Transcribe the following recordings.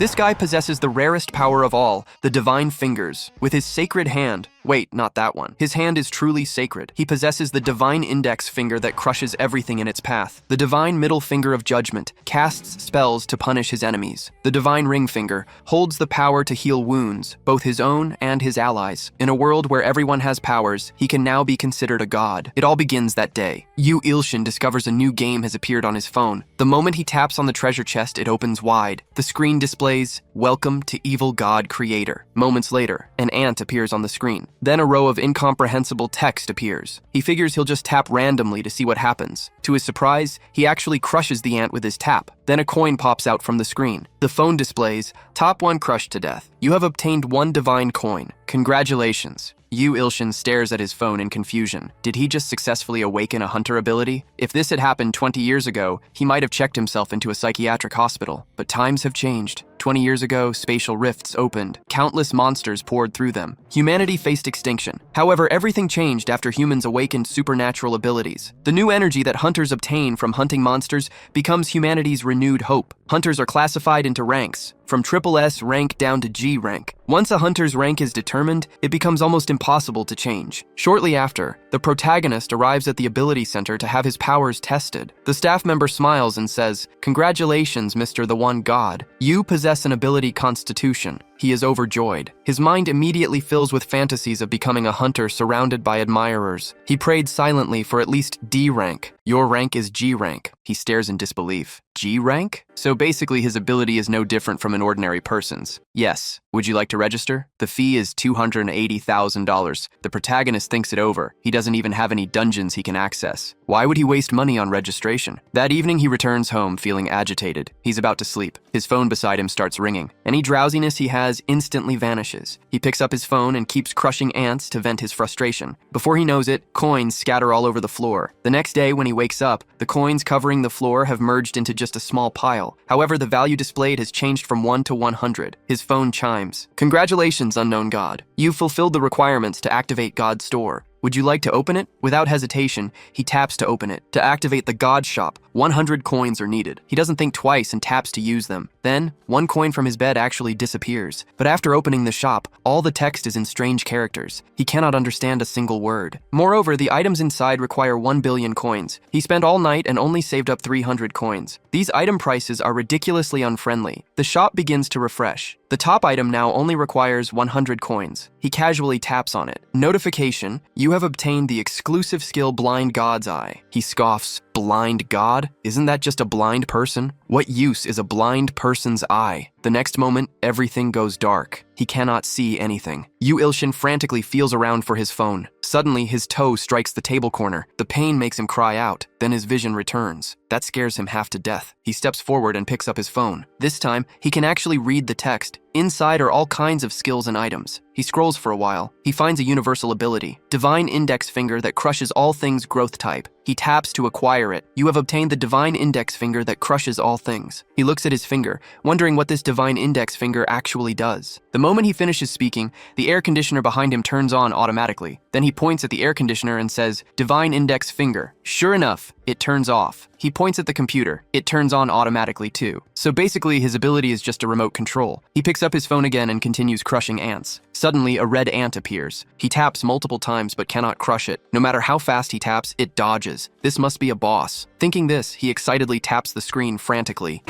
This guy possesses the rarest power of all, the divine fingers. With his sacred hand, wait, not that one. His hand is truly sacred. He possesses the divine index finger that crushes everything in its path. The divine middle finger of judgment casts spells to punish his enemies. The divine ring finger holds the power to heal wounds, both his own and his allies. In a world where everyone has powers, he can now be considered a god. It all begins that day. Yu Ilshin discovers a new game has appeared on his phone. The moment he taps on the treasure chest, it opens wide. The screen displays, "Welcome to Evil God Creator." Moments later, an ant appears on the screen. Then a row of incomprehensible text appears. He figures he'll just tap randomly to see what happens. To his surprise, he actually crushes the ant with his tap. Then a coin pops out from the screen. The phone displays, "Top 1 crushed to death. You have obtained 1 divine coin. Congratulations." Yu Ilshin stares at his phone in confusion. Did he just successfully awaken a hunter ability? If this had happened 20 years ago, he might have checked himself into a psychiatric hospital. But times have changed. 20 years ago, spatial rifts opened. Countless monsters poured through them. Humanity faced extinction. However, everything changed after humans awakened supernatural abilities. The new energy that hunters obtain from hunting monsters becomes humanity's renewed hope. Hunters are classified into ranks, from SSS rank down to G rank. Once a hunter's rank is determined, it becomes almost impossible to change. Shortly after, the protagonist arrives at the ability center to have his powers tested. The staff member smiles and says, "Congratulations, Mr. the One God. You possess an ability constitution." He is overjoyed. His mind immediately fills with fantasies of becoming a hunter surrounded by admirers. He prayed silently for at least D rank. Your rank is G rank. He stares in disbelief. G rank? So basically his ability is no different from an ordinary person's. Yes. Would you like to register? The fee is $280,000. The protagonist thinks it over. He doesn't even have any dungeons he can access. Why would he waste money on registration? That evening he returns home feeling agitated. He's about to sleep. His phone beside him starts ringing. Any drowsiness he has instantly vanishes. He picks up his phone and keeps crushing ants to vent his frustration. Before he knows it, coins scatter all over the floor. The next day when he wakes up, the coins covering the floor have merged into just a small pile. However, the value displayed has changed from 1 to 100. His phone chimes. "Congratulations, unknown god. You've fulfilled the requirements to activate God's store. Would you like to open it?" Without hesitation, he taps to open it. To activate the God Shop, 100 coins are needed. He doesn't think twice and taps to use them. Then, 1 coin from his bed actually disappears. But after opening the shop, all the text is in strange characters. He cannot understand a single word. Moreover, the items inside require 1 billion coins. He spent all night and only saved up 300 coins. These item prices are ridiculously unfriendly. The shop begins to refresh. The top item now only requires 100 coins. He casually taps on it. Notification, you have obtained the exclusive skill Blind God's Eye. He scoffs, "Blind God? Isn't that just a blind person? What use is a blind person's eye?" The next moment, everything goes dark. He cannot see anything. Yu Ilshin frantically feels around for his phone. Suddenly, his toe strikes the table corner. The pain makes him cry out. Then his vision returns. That scares him half to death. He steps forward and picks up his phone. This time, he can actually read the text. Inside are all kinds of skills and items. He scrolls for a while. He finds a universal ability, Divine Index Finger that crushes all things growth type. He taps to acquire it. You have obtained the Divine Index Finger that crushes all things. He looks at his finger, wondering what this Divine Index Finger actually does. The moment he finishes speaking, the air conditioner behind him turns on automatically. Then he points at the air conditioner and says, "Divine Index Finger." Sure enough, it turns off. He points at the computer. It turns on automatically too. So basically his ability is just a remote control. He picks up his phone again and continues crushing ants. Suddenly, a red ant appears. He taps multiple times but cannot crush it. No matter how fast he taps, it dodges. This must be a boss. Thinking this, he excitedly taps the screen frantically.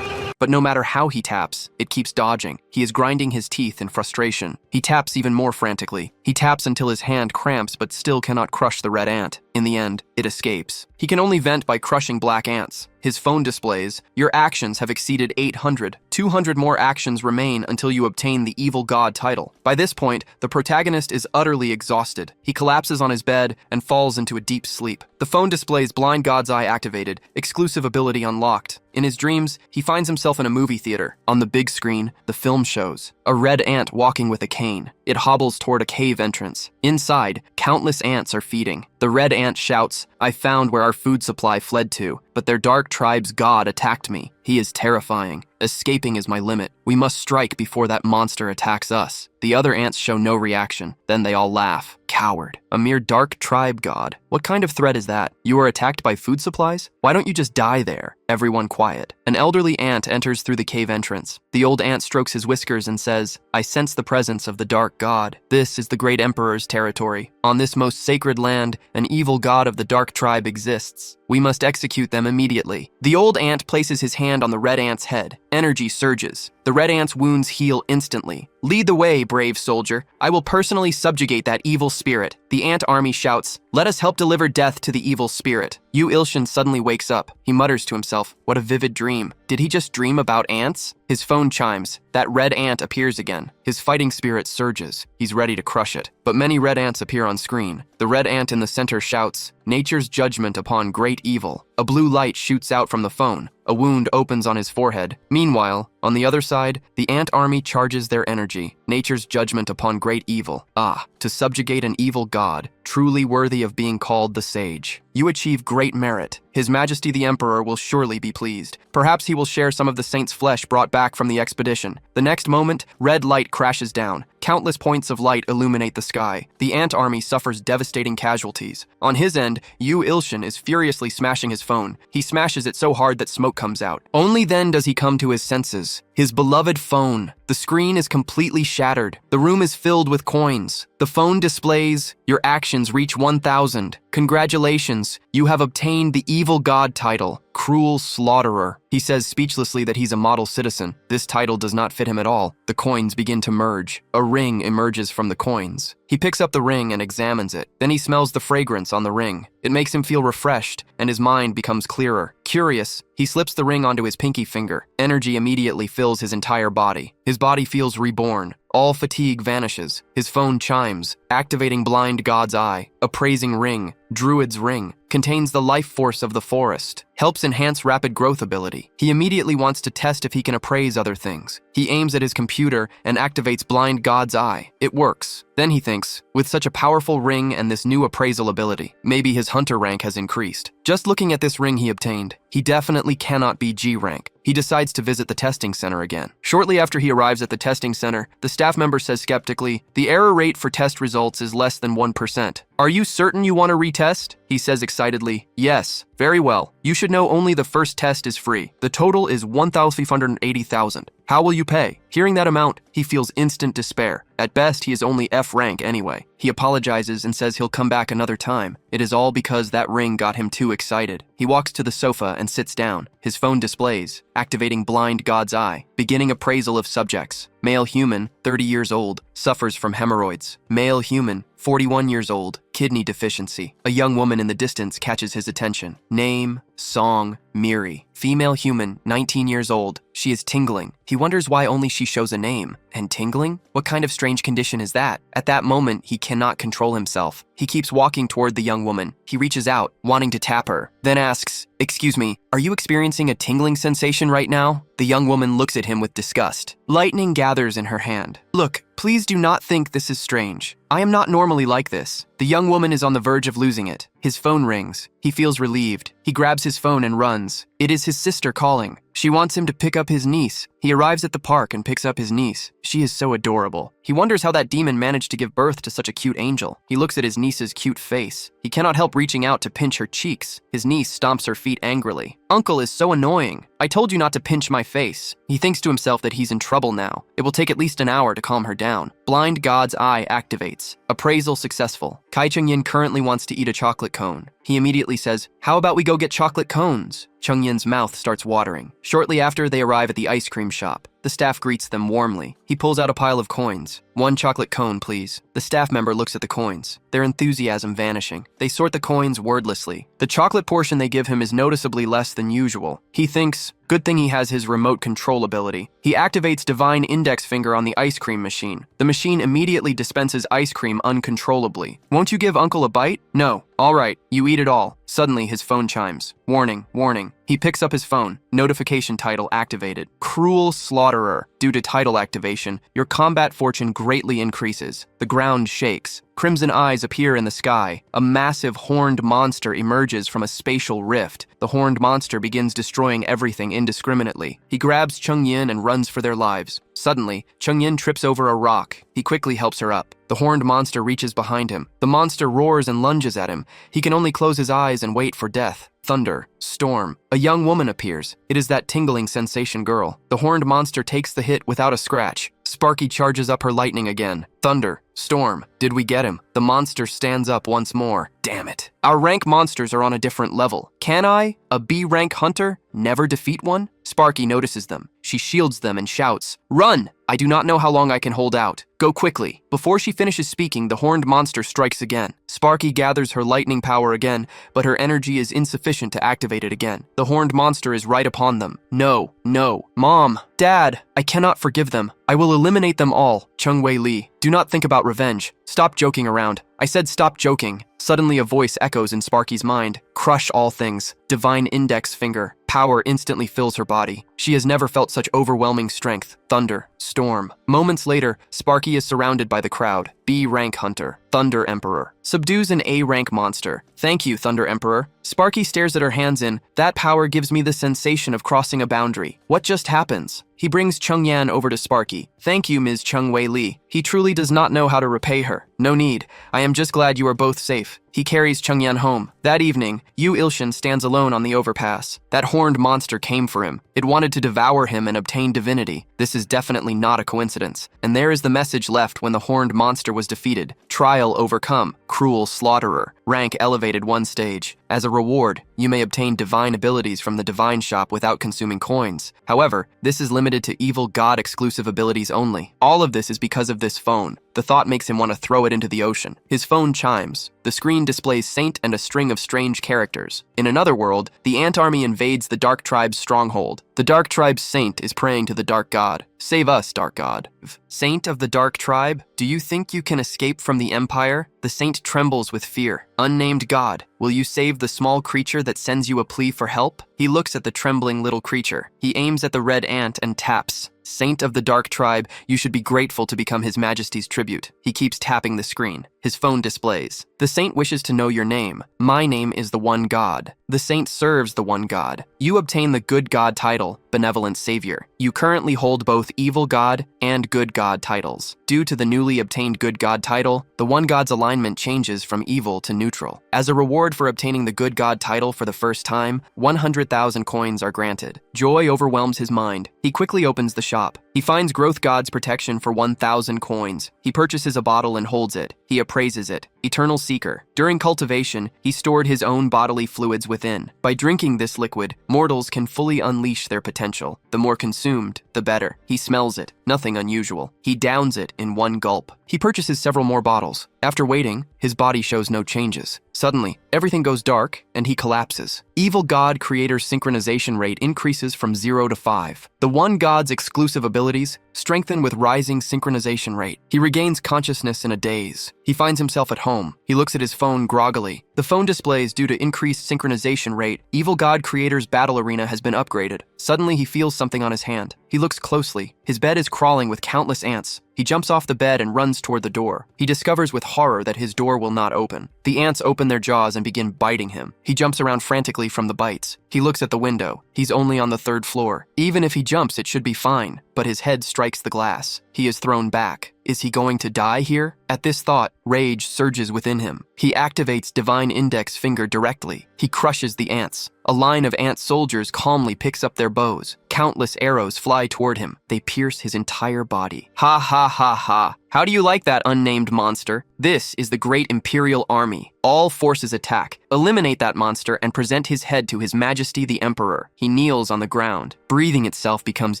But no matter how he taps, it keeps dodging. He is grinding his teeth in frustration. He taps even more frantically. He taps until his hand cramps but still cannot crush the red ant. In the end, it escapes. He can only vent by crushing black ants. His phone displays, "Your actions have exceeded 800. 200 more actions remain until you obtain the Evil God title." By this point, the protagonist is utterly exhausted. He collapses on his bed and falls into a deep sleep. The phone displays Blind God's Eye activated, exclusive ability unlocked. In his dreams, he finds himself in a movie theater. On the big screen, the film shows a red ant walking with a cane. It hobbles toward a cave entrance. Inside, countless ants are feeding. The red ant shouts, "I found where our food supply fled to." but their dark tribe's god attacked me. He is terrifying. Escaping is my limit. We must strike before that monster attacks us. The other ants show no reaction. Then they all laugh. Coward. A mere dark tribe god. What kind of threat is that? You are attacked by food supplies? Why don't you just die there? Everyone quiet. An elderly ant enters through the cave entrance. The old ant strokes his whiskers and says, I sense the presence of the dark god. This is the great emperor's territory. On this most sacred land, an evil god of the dark tribe exists. We must execute them immediately. The old ant places his hand on the red ant's head. Energy surges. The red ant's wounds heal instantly. Lead the way, brave soldier. I will personally subjugate that evil spirit. The ant army shouts, let us help deliver death to the evil spirit. Yu Ilshin suddenly wakes up. He mutters to himself, what a vivid dream. Did he just dream about ants? His phone chimes. That red ant appears again. His fighting spirit surges. He's ready to crush it. But many red ants appear on screen. The red ant in the center shouts, nature's judgment upon great evil. A blue light shoots out from the phone. A wound opens on his forehead. Meanwhile, on the other side, the ant army charges their energy. Nature's judgment upon great evil. Ah, to subjugate an evil god, truly worthy of being called the sage. You achieve great merit. His Majesty the Emperor will surely be pleased. Perhaps he will share some of the saint's flesh brought back from the expedition. The next moment, red light crashes down. Countless points of light illuminate the sky. The ant army suffers devastating casualties. On his end, Yu Ilshin is furiously smashing his phone. He smashes it so hard that smoke comes out. Only then does he come to his senses. His beloved phone. The screen is completely shattered. The room is filled with coins. The phone displays, your actions reach 1,000. Congratulations, you have obtained the evil god title, Cruel Slaughterer. He says speechlessly that he's a model citizen. This title does not fit him at all. The coins begin to merge. A ring emerges from the coins. He picks up the ring and examines it. Then he smells the fragrance on the ring. It makes him feel refreshed, and his mind becomes clearer. Curious, he slips the ring onto his pinky finger. Energy immediately fills his entire body. His body feels reborn. All fatigue vanishes. His phone chimes, activating Blind God's Eye. Appraising Ring, Druid's Ring, contains the life force of the forest. Helps enhance rapid growth ability. He immediately wants to test if he can appraise other things. He aims at his computer and activates Blind God's Eye. It works. Then he thinks, with such a powerful ring and this new appraisal ability, maybe his hunter rank has increased. Just looking at this ring he obtained, he definitely cannot be G rank. He decides to visit the testing center again. Shortly after he arrives at the testing center, the staff member says skeptically, the error rate for test results is less than 1%. Are you certain you want to retest? He says excitedly, yes. Very well. You should know only the first test is free. The total is 1,580,000. How will you pay? Hearing that amount, he feels instant despair. At best, he is only F rank anyway. He apologizes and says he'll come back another time. It is all because that ring got him too excited. He walks to the sofa and sits down. His phone displays, activating Blind God's Eye, beginning appraisal of subjects. Male human, 30 years old, suffers from hemorrhoids. Male human, 41 years old, kidney deficiency. A young woman in the distance catches his attention. Name, song, Miri. Female human, 19 years old. She is tingling. He wonders why only she shows a name. And tingling? What kind of strange condition is that? At that moment, he cannot control himself. He keeps walking toward the young woman. He reaches out, wanting to tap her, then asks, excuse me, are you experiencing a tingling sensation right now? The young woman looks at him with disgust. Lightning gathers in her hand. Look, please do not think this is strange. I am not normally like this. The young woman is on the verge of losing it. His phone rings. He feels relieved. He grabs his phone and runs. It is his sister calling. She wants him to pick up his niece. He arrives at the park and picks up his niece. She is so adorable. He wonders how that demon managed to give birth to such a cute angel. He looks at his niece's cute face. He cannot help reaching out to pinch her cheeks. His niece stomps her feet angrily. Uncle is so annoying. I told you not to pinch my face. He thinks to himself that he's in trouble now. It will take at least an hour to calm her down. Blind God's Eye activates. Appraisal successful. Kai Cheng-yin currently wants to eat a chocolate cone. He immediately says, how about we go get chocolate cones? Cheng-yin's mouth starts watering. Shortly after, they arrive at the ice cream shop. The staff greets them warmly. He pulls out a pile of coins. 1 chocolate cone, please. The staff member looks at the coins, their enthusiasm vanishing. They sort the coins wordlessly. The chocolate portion they give him is noticeably less than usual. He thinks, good thing he has his remote control ability. He activates Divine Index Finger on the ice cream machine. The machine immediately dispenses ice cream uncontrollably. Won't you give Uncle a bite? No. All right, you eat it all. Suddenly, his phone chimes. Warning, warning. He picks up his phone. Notification title activated. Cruel Slaughterer. Due to title activation, your combat fortune greatly increases. The ground shakes. crimson eyes appear in the sky. A massive horned monster emerges from a spatial rift. The horned monster begins destroying everything indiscriminately. He grabs Cheng-Yin and runs for their lives. Suddenly, Cheng-Yin trips over a rock. He quickly helps her up. The horned monster reaches behind him. The monster roars and lunges at him. He can only close his eyes and wait for death. Thunder, storm. A young woman appears. It is that tingling sensation girl. The horned monster takes the hit without a scratch. Sparky charges up her lightning again. Thunder, storm. Did we get him? The monster stands up once more. Damn it. Our rank monsters are on a different level. Can I, a B rank hunter, never defeat one? Sparky notices them. She shields them and shouts, "Run! I do not know how long I can hold out. Go quickly." Before she finishes speaking, the horned monster strikes again. Sparky gathers her lightning power again, but her energy is insufficient to activate it again. The horned monster is right upon them. No, no. Mom, Dad, I cannot forgive them. I will eliminate them all. Chung Wei Li, do not think about revenge. Stop joking around. I said stop joking. Suddenly a voice echoes in Sparky's mind. Crush all things. Divine index finger. Power instantly fills her body. She has never felt such overwhelming strength. Thunder, storm. Moments later, Sparky is surrounded by the crowd. B rank hunter, Thunder Emperor, subdues an A rank monster. Thank you, Thunder Emperor. Sparky stares at her hands in. That power gives me the sensation of crossing a boundary. What just happens? He brings Chung Yan over to Sparky. Thank you, Ms. Chung Wei Li. He truly does not know how to repay her. No need. I am just glad you are both safe. He carries Chung Yan home. That evening, Yu Ilshin stands alone on the overpass. That horned monster came for him. It wanted to devour him and obtain divinity. This is definitely not a coincidence. And there is the message left when the horned monster was defeated. Trial overcome. Cruel slaughterer. Rank elevated one stage. As a reward, you may obtain divine abilities from the divine shop without consuming coins. However, this is limited to evil god exclusive abilities only. All of this is because of this phone. The thought makes him want to throw it into the ocean. His phone chimes. The screen displays Saint and a string of strange characters. In another world, the ant army invades the Dark Tribe's stronghold. The Dark Tribe's Saint is praying to the Dark God. Save us, Dark God. Saint of the Dark Tribe, do you think you can escape from the Empire? The Saint trembles with fear. Unnamed God, will you save the small creature that sends you a plea for help? He looks at the trembling little creature. He aims at the red ant and taps. Saint of the Dark Tribe, you should be grateful to become His Majesty's tribute. He keeps tapping the screen. His phone displays. The Saint wishes to know your name. My name is the One God. The Saint serves the One God. You obtain the Good God title, Benevolent Savior. You currently hold both Evil God and Good God titles. Due to the newly obtained Good God title, the One God's alignment changes from evil to neutral. As a reward for obtaining the Good God title for the first time, 100,000 coins are granted. Joy overwhelms his mind. He quickly opens the shop. He finds Growth God's protection for 1,000 coins. He purchases a bottle and holds it. He appraises it. Eternal Seeker. During cultivation, he stored his own bodily fluids within. By drinking this liquid, mortals can fully unleash their potential. The more consumed, the better. He smells it. Nothing unusual. He downs it in one gulp. He purchases several more bottles. After waiting, his body shows no changes. Suddenly, everything goes dark and he collapses. Evil God Creator's synchronization rate increases from 0 to 5. The One God's exclusive abilities strengthen with rising synchronization rate. He regains consciousness in a daze. He finds himself at home. He looks at his phone groggily. The phone displays due to increased synchronization rate, Evil God Creator's battle arena has been upgraded. Suddenly, he feels something on his hand. He looks closely. His bed is crawling with countless ants. He jumps off the bed and runs toward the door. He discovers with horror that his door will not open. The ants open their jaws and begin biting him. He jumps around frantically from the bites. He looks at the window. He's only on the 3rd floor. Even if he jumps, it should be fine, but his head strikes the glass. He is thrown back. Is he going to die here? At this thought, rage surges within him. He activates Divine Index Finger directly. He crushes the ants. A line of ant soldiers calmly picks up their bows. Countless arrows fly toward him. They pierce his entire body. Ha ha ha ha. How do you like that, unnamed monster? This is the Great Imperial Army. All forces attack. Eliminate that monster and present his head to His Majesty the Emperor. He kneels on the ground. Breathing itself becomes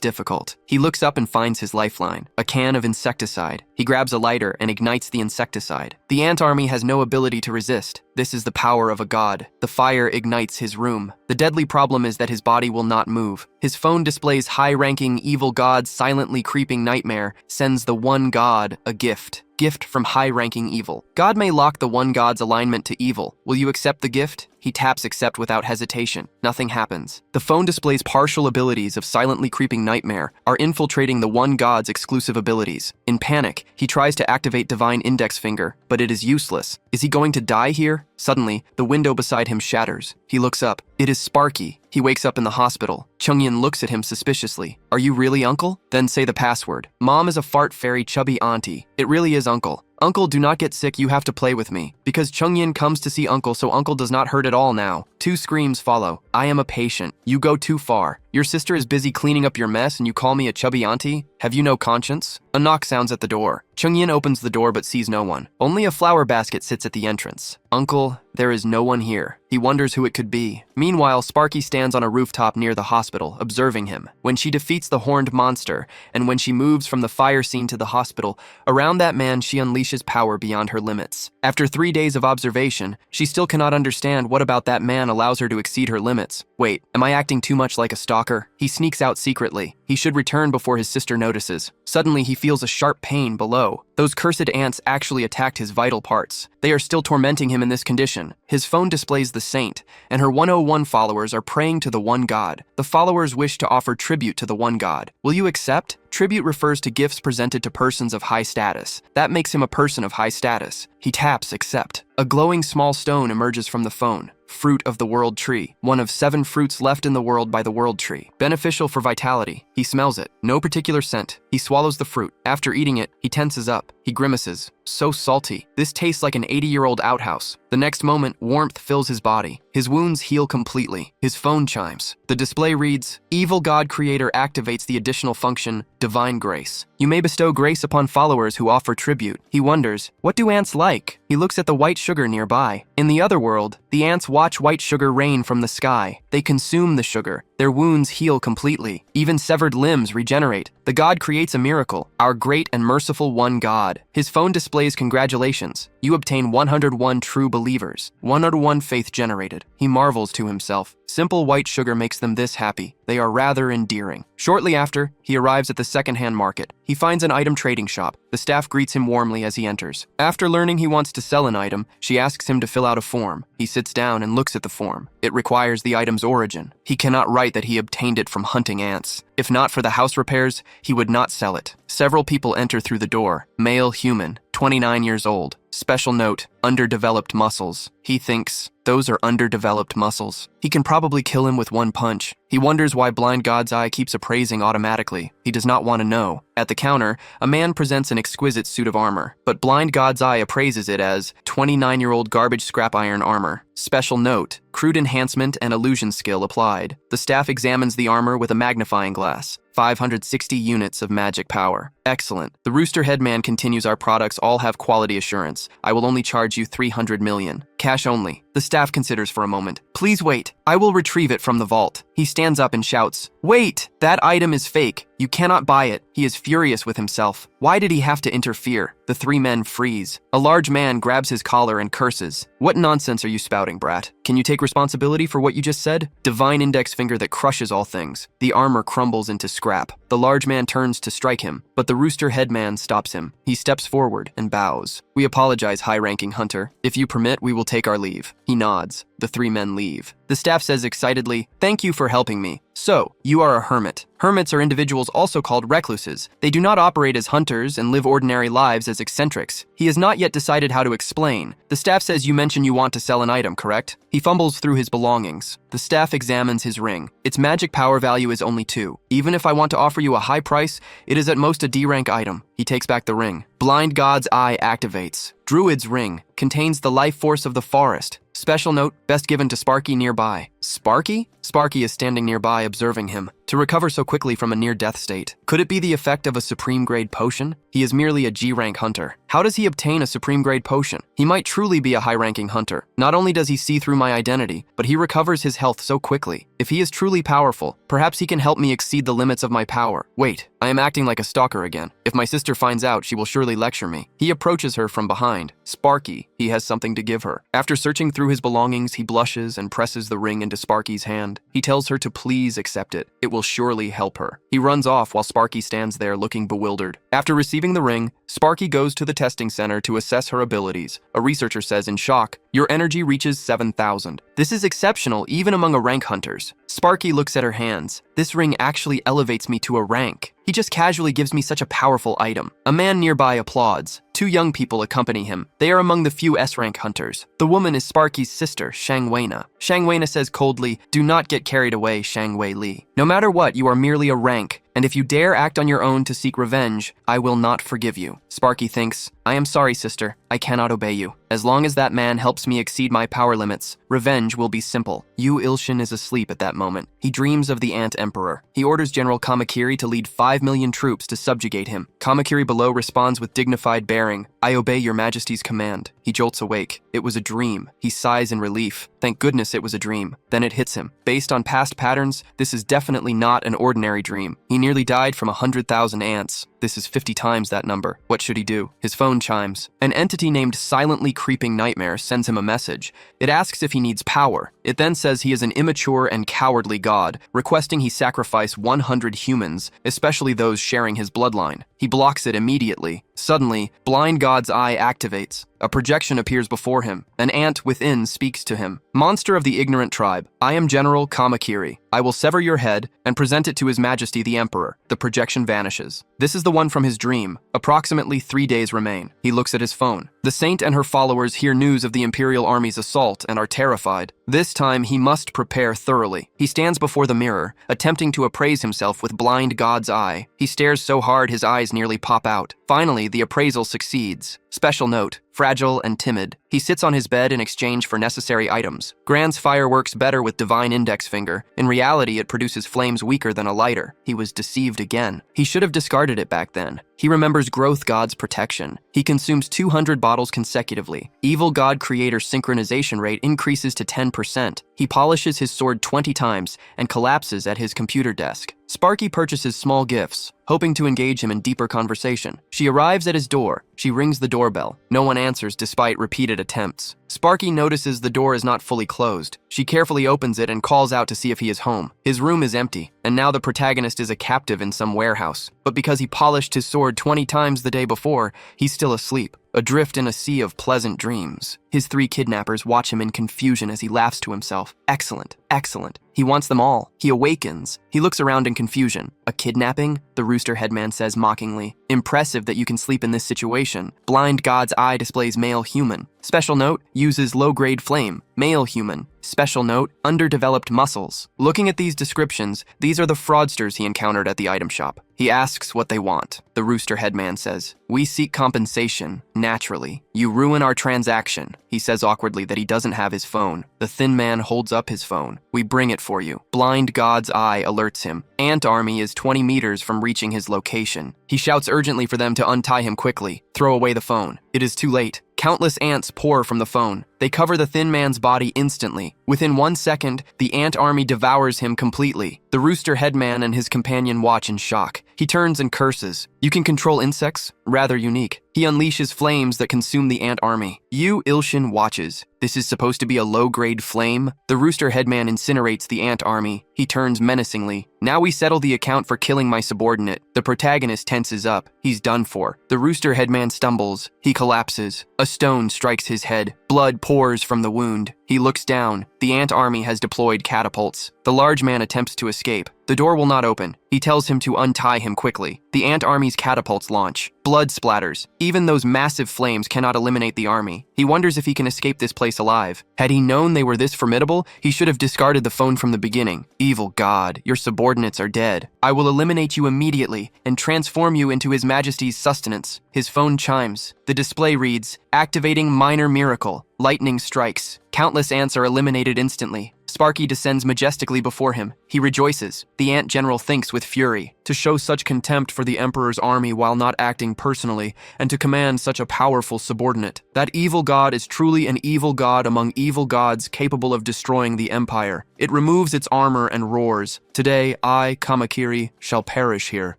difficult. He looks up and finds his lifeline, a can of insecticide. He grabs a lighter and ignites the insecticide. The ant army has no ability to resist. This is the power of a god. The fire ignites his room. The deadly problem is that his body will not move. His phone displays high-ranking evil god silently creeping nightmare, sends the One God a gift. Gift from high-ranking evil. God may lock the one god's alignment to evil. Will you accept the gift? He taps accept without hesitation. Nothing happens. The phone displays partial abilities of silently creeping nightmare are infiltrating the one god's exclusive abilities. In panic, he tries to activate divine index finger, but it is useless. Is he going to die here? Suddenly, the window beside him shatters. He looks up. It is Sparky. He wakes up in the hospital. Chungyin looks at him suspiciously. Are you really Uncle? Then say the password. Mom is a fart fairy chubby auntie. It really is Uncle. Uncle, do not get sick, you have to play with me. Because Chungyin comes to see Uncle, so Uncle does not hurt at all now. 2 screams follow. I am a patient. You go too far. Your sister is busy cleaning up your mess and you call me a chubby auntie? Have you no conscience? A knock sounds at the door. Chungyin opens the door but sees no one. Only a flower basket sits at the entrance. Uncle, there is no one here. He wonders who it could be. Meanwhile, Sparky stands on a rooftop near the hospital, observing him. When she defeats the horned monster, and when she moves from the fire scene to the hospital, around that man she unleashes power beyond her limits. After 3 days of observation, she still cannot understand what about that man allows her to exceed her limits. Wait, am I acting too much like a stalker? He sneaks out secretly. He should return before his sister notices. Suddenly, he feels a sharp pain below. Those cursed ants actually attacked his vital parts. They are still tormenting him in this condition. His phone displays the saint, and her 101 followers are praying to the one god. The followers wish to offer tribute to the one god. Will you accept? Tribute refers to gifts presented to persons of high status. That makes him a person of high status. He taps accept. A glowing small stone emerges from the phone. Fruit of the world tree. One of 7 fruits left in the world by the world tree. Beneficial for vitality. He smells it. No particular scent. He swallows the fruit. After eating it, he tenses up. He grimaces. So salty. This tastes like an 80-year-old outhouse. The next moment, warmth fills his body. His wounds heal completely. His phone chimes. The display reads, Evil God Creator activates the additional function, Divine Grace. You may bestow grace upon followers who offer tribute. He wonders, what do ants like? He looks at the white sugar nearby. In the other world, the ants watch white sugar rain from the sky. They consume the sugar. Their wounds heal completely. Even severed limbs regenerate. The god creates a miracle. Our great and merciful one God. His phone displays congratulations. You obtain 101 true believers. 101 faith generated. He marvels to himself. Simple white sugar makes them this happy. They are rather endearing. Shortly after, he arrives at the second-hand market. He finds an item trading shop. The staff greets him warmly as he enters. After learning he wants to sell an item, she asks him to fill out a form. He sits down and looks at the form. It requires the item's origin. He cannot write that he obtained it from hunting ants. If not for the house repairs, he would not sell it. Several people enter through the door. Male human, 29 years old. Special note, underdeveloped muscles. He thinks, those are underdeveloped muscles. He can probably kill him with one punch. He wonders why Blind God's Eye keeps appraising automatically. He does not want to know. At the counter, a man presents an exquisite suit of armor, but Blind God's Eye appraises it as 29-year-old garbage scrap iron armor. Special note, crude enhancement and illusion skill applied. The staff examines the armor with a magnifying glass. 560 units of magic power. Excellent. The Rooster Head Man continues, our products all have quality assurance. I will only charge you 300 million. Cash only. The staff considers for a moment. Please wait. I will retrieve it from the vault. He stands up and shouts, wait! That item is fake. You cannot buy it. He is furious with himself. Why did he have to interfere? The 3 men freeze. A large man grabs his collar and curses. What nonsense are you spouting, brat? Can you take responsibility for what you just said? Divine index finger that crushes all things. The armor crumbles into scrap. The large man turns to strike him, but the Rooster Head Man stops him. He steps forward and bows. We apologize, high-ranking hunter. If you permit, we will take our leave. He nods. The 3 men leave. The staff says excitedly, thank you for helping me. So, you are a hermit. Hermits are individuals also called recluses. They do not operate as hunters and live ordinary lives as eccentrics. He has not yet decided how to explain. The staff says you mention you want to sell an item, correct? He fumbles through his belongings. The staff examines his ring. Its magic power value is only 2. Even if I want to offer you a high price, it is at most a D-rank item. He takes back the ring. Blind God's Eye activates. Druid's Ring contains the life force of the forest. Special note, best given to Sparky nearby. Sparky? Sparky is standing nearby observing him. To recover so quickly from a near-death state. Could it be the effect of a supreme-grade potion? He is merely a G-rank hunter. How does he obtain a supreme-grade potion? He might truly be a high-ranking hunter. Not only does he see through my identity, but he recovers his health so quickly. If he is truly powerful, perhaps he can help me exceed the limits of my power. Wait, I am acting like a stalker again. If my sister finds out, she will surely lecture me. He approaches her from behind. Sparky, he has something to give her. After searching through his belongings, he blushes and presses the ring into into Sparky's hand. He tells her to please accept it. It will surely help her. He runs off while Sparky stands there looking bewildered. After receiving the ring, Sparky goes to the testing center to assess her abilities. A researcher says in shock, "Your energy reaches 7,000. This is exceptional even among a rank hunters." Sparky looks at her hands. "This ring actually elevates me to a rank. He just casually gives me such a powerful item." A man nearby applauds. Two young people accompany him. They are among the few S-rank hunters. The woman is Sparky's sister, Shang Weina. Shang Weina says coldly, "Do not get carried away, Shang Wei Li. No matter what, you are merely a rank, and if you dare act on your own to seek revenge, I will not forgive you." Sparky thinks, "I am sorry, sister. I cannot obey you. As long as that man helps me exceed my power limits, revenge will be simple." Yu Ilshin is asleep at that moment. He dreams of the Ant Emperor. He orders General Kamakiri to lead 5 million troops to subjugate him. Kamakiri below responds with dignified bearing, "I obey your majesty's command." He jolts awake. It was a dream. He sighs in relief. Thank goodness it was a dream. Then it hits him. Based on past patterns, this is definitely not an ordinary dream. He nearly died from 100,000 ants. This is 50 times that number. What should he do? His phone chimes. An entity named Silently Creeping Nightmare sends him a message. It asks if he needs power. It then says he is an immature and cowardly god, requesting he sacrifice 100 humans, especially those sharing his bloodline. He blocks it immediately. Suddenly, Blind God's eye activates. A projection appears before him. An ant within speaks to him. "Monster of the ignorant tribe, I am General Kamakiri. I will sever your head and present it to His Majesty the Emperor." The projection vanishes. This is the one from his dream. Approximately 3 days remain. He looks at his phone. The saint and her followers hear news of the Imperial Army's assault and are terrified. This time, he must prepare thoroughly. He stands before the mirror, attempting to appraise himself with Blind God's eye. He stares so hard his eyes nearly pop out. Finally, the appraisal succeeds. Special note, fragile and timid. He sits on his bed in exchange for necessary items. Grand's fire works better with divine index finger. In reality, it produces flames weaker than a lighter. He was deceived again. He should have discarded it back then. He remembers Growth God's protection. He consumes 200 bottles consecutively. Evil God Creator synchronization rate increases to 10%. He polishes his sword 20 times and collapses at his computer desk. Sparky purchases small gifts, hoping to engage him in deeper conversation. She arrives at his door. She rings the doorbell. No one answers despite repeated attempts. Sparky notices the door is not fully closed. She carefully opens it and calls out to see if he is home. His room is empty, and now the protagonist is a captive in some warehouse. But because he polished his sword 20 times the day before, he's still asleep, adrift in a sea of pleasant dreams. His 3 kidnappers watch him in confusion as he laughs to himself. Excellent, excellent. He wants them all. He awakens. He looks around in confusion. A kidnapping? The rooster headman says mockingly. Impressive that you can sleep in this situation. Blind God's eye displays male human. Special note, uses low-grade flame. Male human. Special note, underdeveloped muscles. Looking at these descriptions, these are the fraudsters he encountered at the item shop. He asks what they want. The rooster headman says, "We seek compensation, naturally. You ruin our transaction." He says awkwardly that he doesn't have his phone. The thin man holds up his phone. "We bring it for you." Blind God's eye alerts him. Ant army is 20 meters from reaching his location. He shouts urgently for them to untie him quickly. Throw away the phone. It is too late. Countless ants pour from the phone. They cover the thin man's body instantly. Within 1 second, the ant army devours him completely. The rooster headman and his companion watch in shock. He turns and curses. "You can control insects? Rather unique." He unleashes flames that consume the ant army. Yu Ilshin watches. This is supposed to be a low-grade flame? The rooster headman incinerates the ant army. He turns menacingly. "Now we settle the account for killing my subordinate." The protagonist tenses up. He's done for. The rooster headman stumbles. He collapses. A stone strikes his head. Blood pours from the wound. He looks down. The ant army has deployed catapults. The large man attempts to escape. The door will not open. He tells him to untie him quickly. The ant army's catapults launch. Blood splatters. Even those massive flames cannot eliminate the army. He wonders if he can escape this place alive. Had he known they were this formidable, he should have discarded the phone from the beginning. "Evil God, your subordinates are dead. I will eliminate you immediately and transform you into His Majesty's sustenance." His phone chimes. The display reads, "Activating minor miracle. Lightning strikes. Countless ants are eliminated instantly." Sparky descends majestically before him. He rejoices. The ant general thinks with fury. to show such contempt for the Emperor's army while not acting personally, and to command such a powerful subordinate. That evil god is truly an evil god among evil gods capable of destroying the empire. It removes its armor and roars. Today, I, Kamakiri, shall perish here,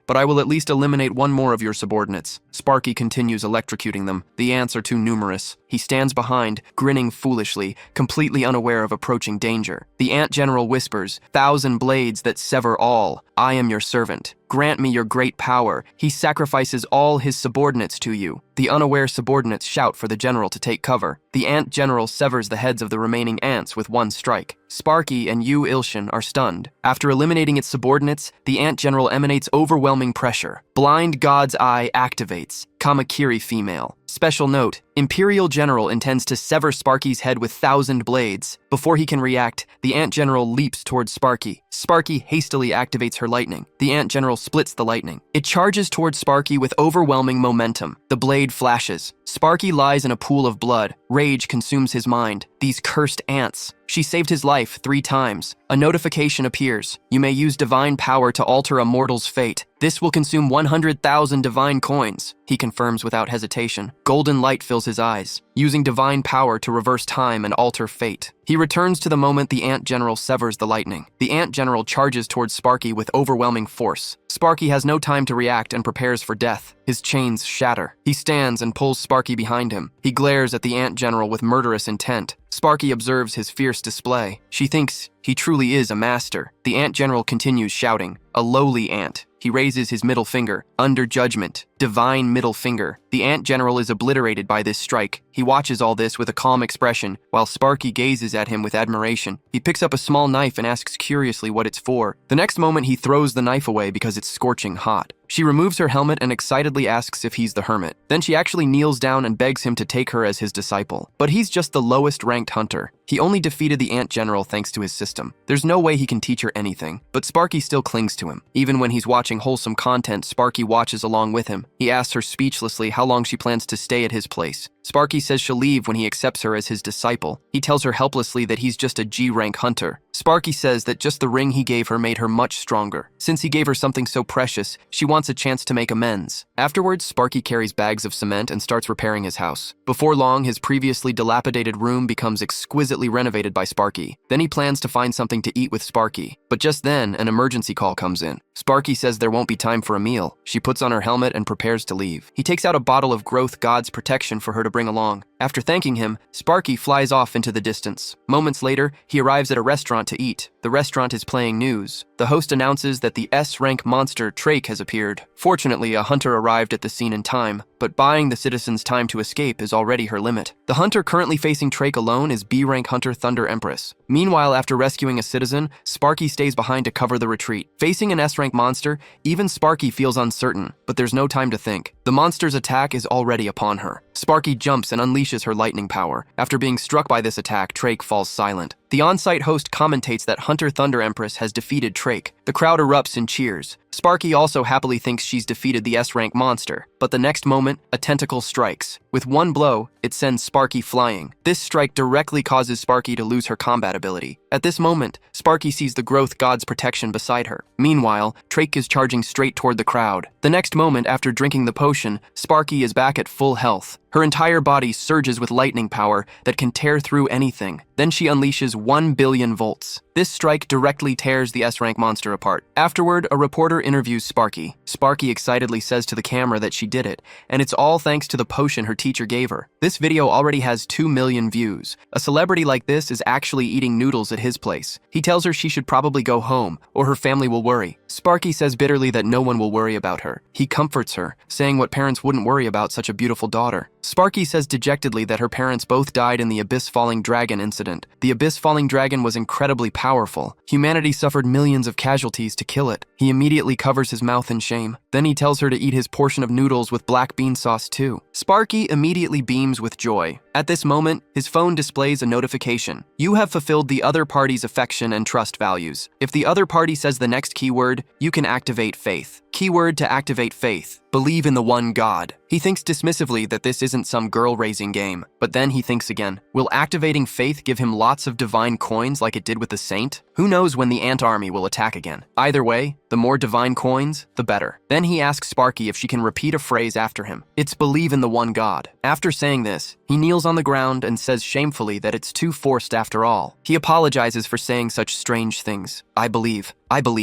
but I will at least eliminate one more of your subordinates. Sparky continues electrocuting them. The ants are too numerous. He stands behind, grinning foolishly, completely unaware of approaching danger. The ant general whispers, "1,000 blades that sever all. I am your servant. Grant me your great power." He sacrifices all his subordinates to you. The unaware subordinates shout for the general to take cover. The ant general severs the heads of the remaining ants with one strike. Sparky and Yu Ilshin are stunned. After eliminating its subordinates, the ant general emanates overwhelming pressure. Blind God's Eye activates. Kamakiri female. Special note, Imperial General intends to sever Sparky's head with 1,000 blades. Before he can react, the Ant General leaps towards Sparky. Sparky hastily activates her lightning. The Ant General splits the lightning. It charges towards Sparky with overwhelming momentum. The blade flashes. Sparky lies in a pool of blood. Rage consumes his mind. These cursed ants. She saved his life 3 times. A notification appears. You may use divine power to alter a mortal's fate. This will consume 100,000 divine coins, he confirms without hesitation. Golden light fills his eyes, using divine power to reverse time and alter fate. He returns to the moment the Ant General severs the lightning. The Ant General charges towards Sparky with overwhelming force. Sparky has no time to react and prepares for death. His chains shatter. He stands and pulls Sparky behind him. He glares at the Ant General with murderous intent. Sparky observes his fierce display. She thinks he truly is a master. The Ant General continues shouting, "A lowly ant." He raises his middle finger, under judgment, divine middle finger. The Ant General is obliterated by this strike. He watches all this with a calm expression, while Sparky gazes at him with admiration. He picks up a small knife and asks curiously what it's for. The next moment he throws the knife away because it's scorching hot. She removes her helmet and excitedly asks if he's the hermit. Then she actually kneels down and begs him to take her as his disciple. But he's just the lowest ranked hunter. He only defeated the Ant General thanks to his system. There's no way he can teach her anything. But Sparky still clings to him. Even when he's watching wholesome content, Sparky watches along with him. He asks her speechlessly how long she plans to stay at his place. Sparky says she'll leave when he accepts her as his disciple. He tells her helplessly that he's just a G-rank hunter. Sparky says that just the ring he gave her made her much stronger. Since he gave her something so precious, she wants a chance to make amends. Afterwards, Sparky carries bags of cement and starts repairing his house. Before long, his previously dilapidated room becomes exquisitely renovated by Sparky. Then he plans to find something to eat with Sparky. But just then, an emergency call comes in. Sparky says there won't be time for a meal. She puts on her helmet and prepares to leave. He takes out a bottle of Growth God's protection for her to bring along. After thanking him, Sparky flies off into the distance. Moments later, he arrives at a restaurant to eat. The restaurant is playing news. The host announces that the S-rank monster Trake has appeared. Fortunately, a hunter arrived at the scene in time, but buying the citizens time to escape is already her limit. The hunter currently facing Trake alone is B-rank hunter Thunder Empress. Meanwhile, after rescuing a citizen, Sparky stays behind to cover the retreat. Facing an S-rank monster, even Sparky feels uncertain, but there's no time to think. The monster's attack is already upon her. Sparky jumps and unleashes her lightning power. After being struck by this attack, Trake falls silent. The on-site host commentates that Hunter Thunder Empress has defeated Trake. The crowd erupts in cheers. Sparky also happily thinks she's defeated the S-rank monster, but the next moment, a tentacle strikes. With one blow, it sends Sparky flying. This strike directly causes Sparky to lose her combat ability. At this moment, Sparky sees the Growth God's protection beside her. Meanwhile, Trake is charging straight toward the crowd. The next moment, after drinking the potion, Sparky is back at full health. Her entire body surges with lightning power that can tear through anything. Then she unleashes 1 billion volts. This strike directly tears the S-rank monster apart. Afterward, a reporter interviews Sparky. Sparky excitedly says to the camera that she did it, and it's all thanks to the potion her teacher gave her. This video already has 2 million views. A celebrity like this is actually eating noodles at his place. He tells her she should probably go home, or her family will worry. Sparky says bitterly that no one will worry about her. He comforts her, saying what parents wouldn't worry about such a beautiful daughter. Sparky says dejectedly that her parents both died in the Abyss Falling Dragon incident. The Abyss Falling Dragon was incredibly powerful. Humanity suffered millions of casualties to kill it. He immediately covers his mouth in shame. Then he tells her to eat his portion of noodles with black bean sauce too. Sparky immediately beams with joy. At this moment, his phone displays a notification. You have fulfilled the other party's affection and trust values. If the other party says the next keyword, you can activate faith. Keyword to activate faith: believe in the one God. He thinks dismissively that this isn't some girl-raising game, but then he thinks again. Will activating faith give him lots of divine coins like it did with the saint? Who knows when the ant army will attack again? Either way, the more divine coins, the better. Then he asks Sparky if she can repeat a phrase after him. It's believe in the one God. After saying this, he kneels on the ground and says shamefully that it's too forced after all. He apologizes for saying such strange things. I believe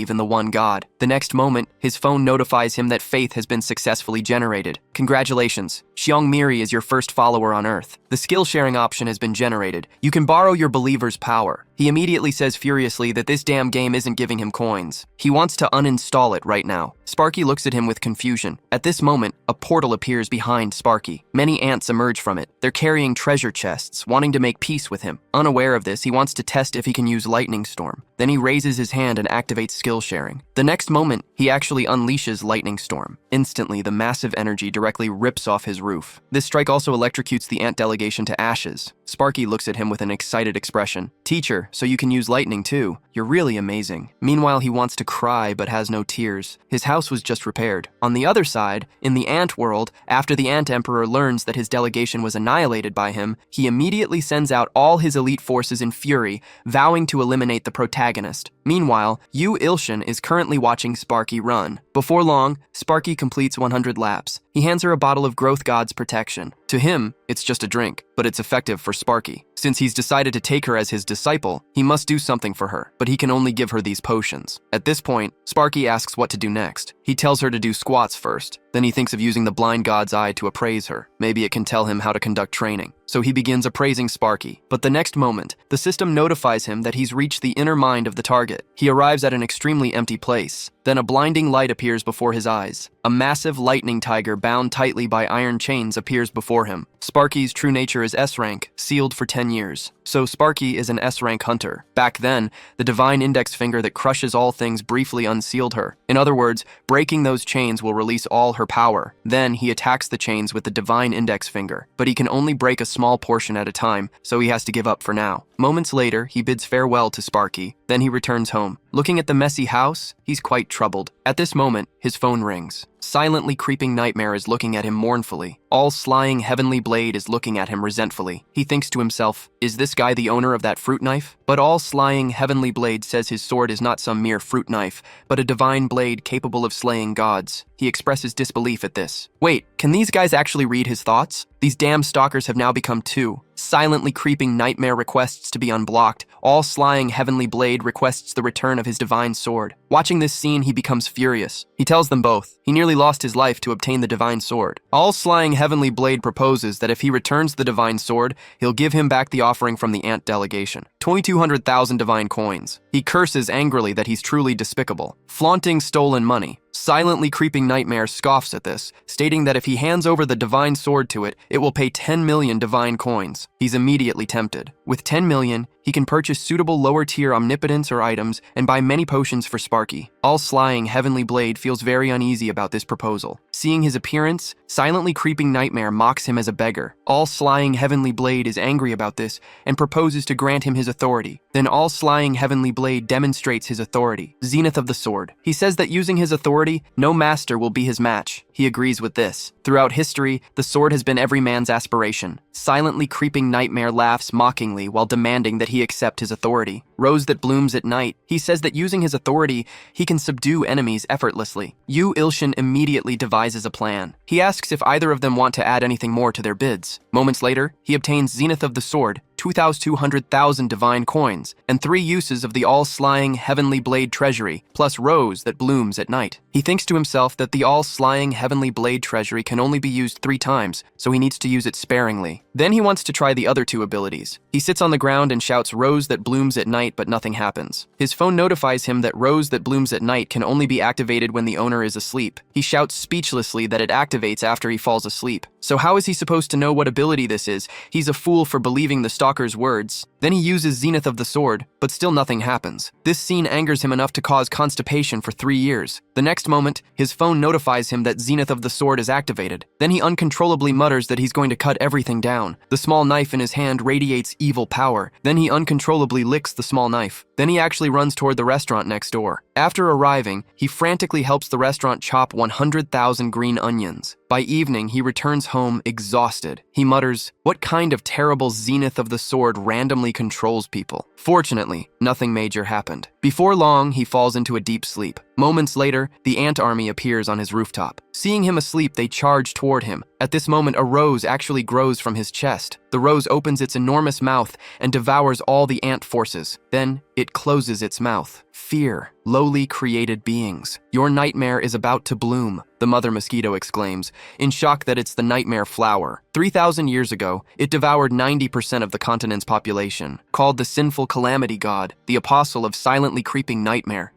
in the one God. The next moment, his phone notifies him that faith has been successfully generated. Congratulations, Xiong Miri is your first follower on Earth. The skill sharing option has been generated. You can borrow your believer's power. He immediately says furiously that this damn game isn't giving him coins. He wants to uninstall it right now. Sparky looks at him with confusion. At this moment, a portal appears behind Sparky. Many ants emerge from it. They're carrying treasure chests, wanting to make peace with him. Unaware of this, he wants to test if he can use Lightning Storm. Then he raises his hand and activates skill sharing. The next moment, he actually unleashes Lightning Storm. Instantly, the massive energy directly rips off his roof. This strike also electrocutes the ant delegation to ashes. Sparky looks at him with an excited expression. Teacher, so you can use lightning too. You're really amazing. Meanwhile, he wants to cry but has no tears. His house was just repaired. On the other side, in the ant world, after the ant emperor learns that his delegation was annihilated by him, he immediately sends out all his elite forces in fury, vowing to eliminate the protagonist. Meanwhile, Yu Ilshin is currently watching Sparky run. Before long, Sparky completes 100 laps. He hands her a bottle of Growth God's protection. To him, it's just a drink, but it's effective for Sparky. Since he's decided to take her as his disciple, he must do something for her, but he can only give her these potions. At this point, Sparky asks what to do next. He tells her to do squats first. Then he thinks of using the blind god's eye to appraise her. Maybe it can tell him how to conduct training. So he begins appraising Sparky. But the next moment, the system notifies him that he's reached the inner mind of the target. He arrives at an extremely empty place. Then a blinding light appears before his eyes. A massive lightning tiger bound tightly by iron chains appears before him. Sparky's true nature is S-rank, sealed for 10 years. So Sparky is an S-rank hunter. Back then, the divine index finger that crushes all things briefly unsealed her. In other words, breaking those chains will release all her power. Then he attacks the chains with the divine index finger. But he can only break a small portion at a time, so he has to give up for now. Moments later, he bids farewell to Sparky. Then he returns home. Looking at the messy house, he's quite troubled. At this moment, his phone rings. Silently creeping Nightmare is looking at him mournfully. All slying Heavenly Blade is looking at him resentfully. He thinks to himself, is this guy the owner of that fruit knife? But all slying Heavenly Blade says his sword is not some mere fruit knife, but a divine blade capable of slaying gods. He expresses disbelief at this. Wait, can these guys actually read his thoughts? These damn stalkers have now become two. Silently creeping Nightmare requests to be unblocked. All slying Heavenly Blade requests the return of his divine sword. Watching this scene, he becomes furious. He tells them both. He nearly lost his life to obtain the divine sword. All slying Heavenly Blade proposes that if he returns the divine sword, he'll give him back the offering from the ant delegation. 2,200,000 divine coins. He curses angrily that he's truly despicable. Flaunting stolen money. Silently creeping Nightmare scoffs at this, stating that if he hands over the divine sword to it, it will pay 10 million divine coins. He's immediately tempted. With 10 million, he can purchase suitable lower-tier omnipotence or items and buy many potions for Sparky. All slying Heavenly Blade feels very uneasy about this proposal. Seeing his appearance, silently creeping Nightmare mocks him as a beggar. All slying Heavenly Blade is angry about this and proposes to grant him his authority. Then all slying Heavenly Blade demonstrates his authority. Zenith of the Sword. He says that using his authority, no master will be his match. He agrees with this. Throughout history, the sword has been every man's aspiration. Silently creeping Nightmare laughs mockingly while demanding that he accept his authority. Rose that blooms at night. He says that using his authority, he can subdue enemies effortlessly. Yu Ilshin immediately devises a plan. He asks if either of them want to add anything more to their bids. Moments later, he obtains Zenith of the Sword, 2,200,000 divine coins, and 3 uses of the all-slying Heavenly Blade treasury, plus Rose that blooms at night. He thinks to himself that the all-slying Heavenly Blade treasury can only be used 3 times, so he needs to use it sparingly. Then he wants to try the other 2 abilities. He sits on the ground and shouts Rose that blooms at night night, but nothing happens. His phone notifies him that rose that blooms at night can only be activated when the owner is asleep. He shouts speechlessly that it activates after he falls asleep. So how is he supposed to know what ability this is? He's a fool for believing the stalker's words. Then he uses Zenith of the Sword, but still nothing happens. This scene angers him enough to cause constipation for 3 years. The next moment, his phone notifies him that Zenith of the Sword is activated. Then he uncontrollably mutters that he's going to cut everything down. The small knife in his hand radiates evil power. Then he uncontrollably licks the small knife. Then he actually runs toward the restaurant next door. After arriving, he frantically helps the restaurant chop 100,000 green onions. By evening, he returns home exhausted. He mutters, "What kind of terrible Zenith of the Sword randomly controls people?" Fortunately, nothing major happened. Before long, he falls into a deep sleep. Moments later, the ant army appears on his rooftop. Seeing him asleep, they charge toward him. At this moment, a rose actually grows from his chest. The rose opens its enormous mouth and devours all the ant forces. Then, it closes its mouth. Fear, lowly created beings. Your nightmare is about to bloom, the mother mosquito exclaims, in shock that it's the nightmare flower. 3,000 years ago, it devoured 90% of the continent's population. Called the sinful calamity god, the apostle of silently creeping nightmare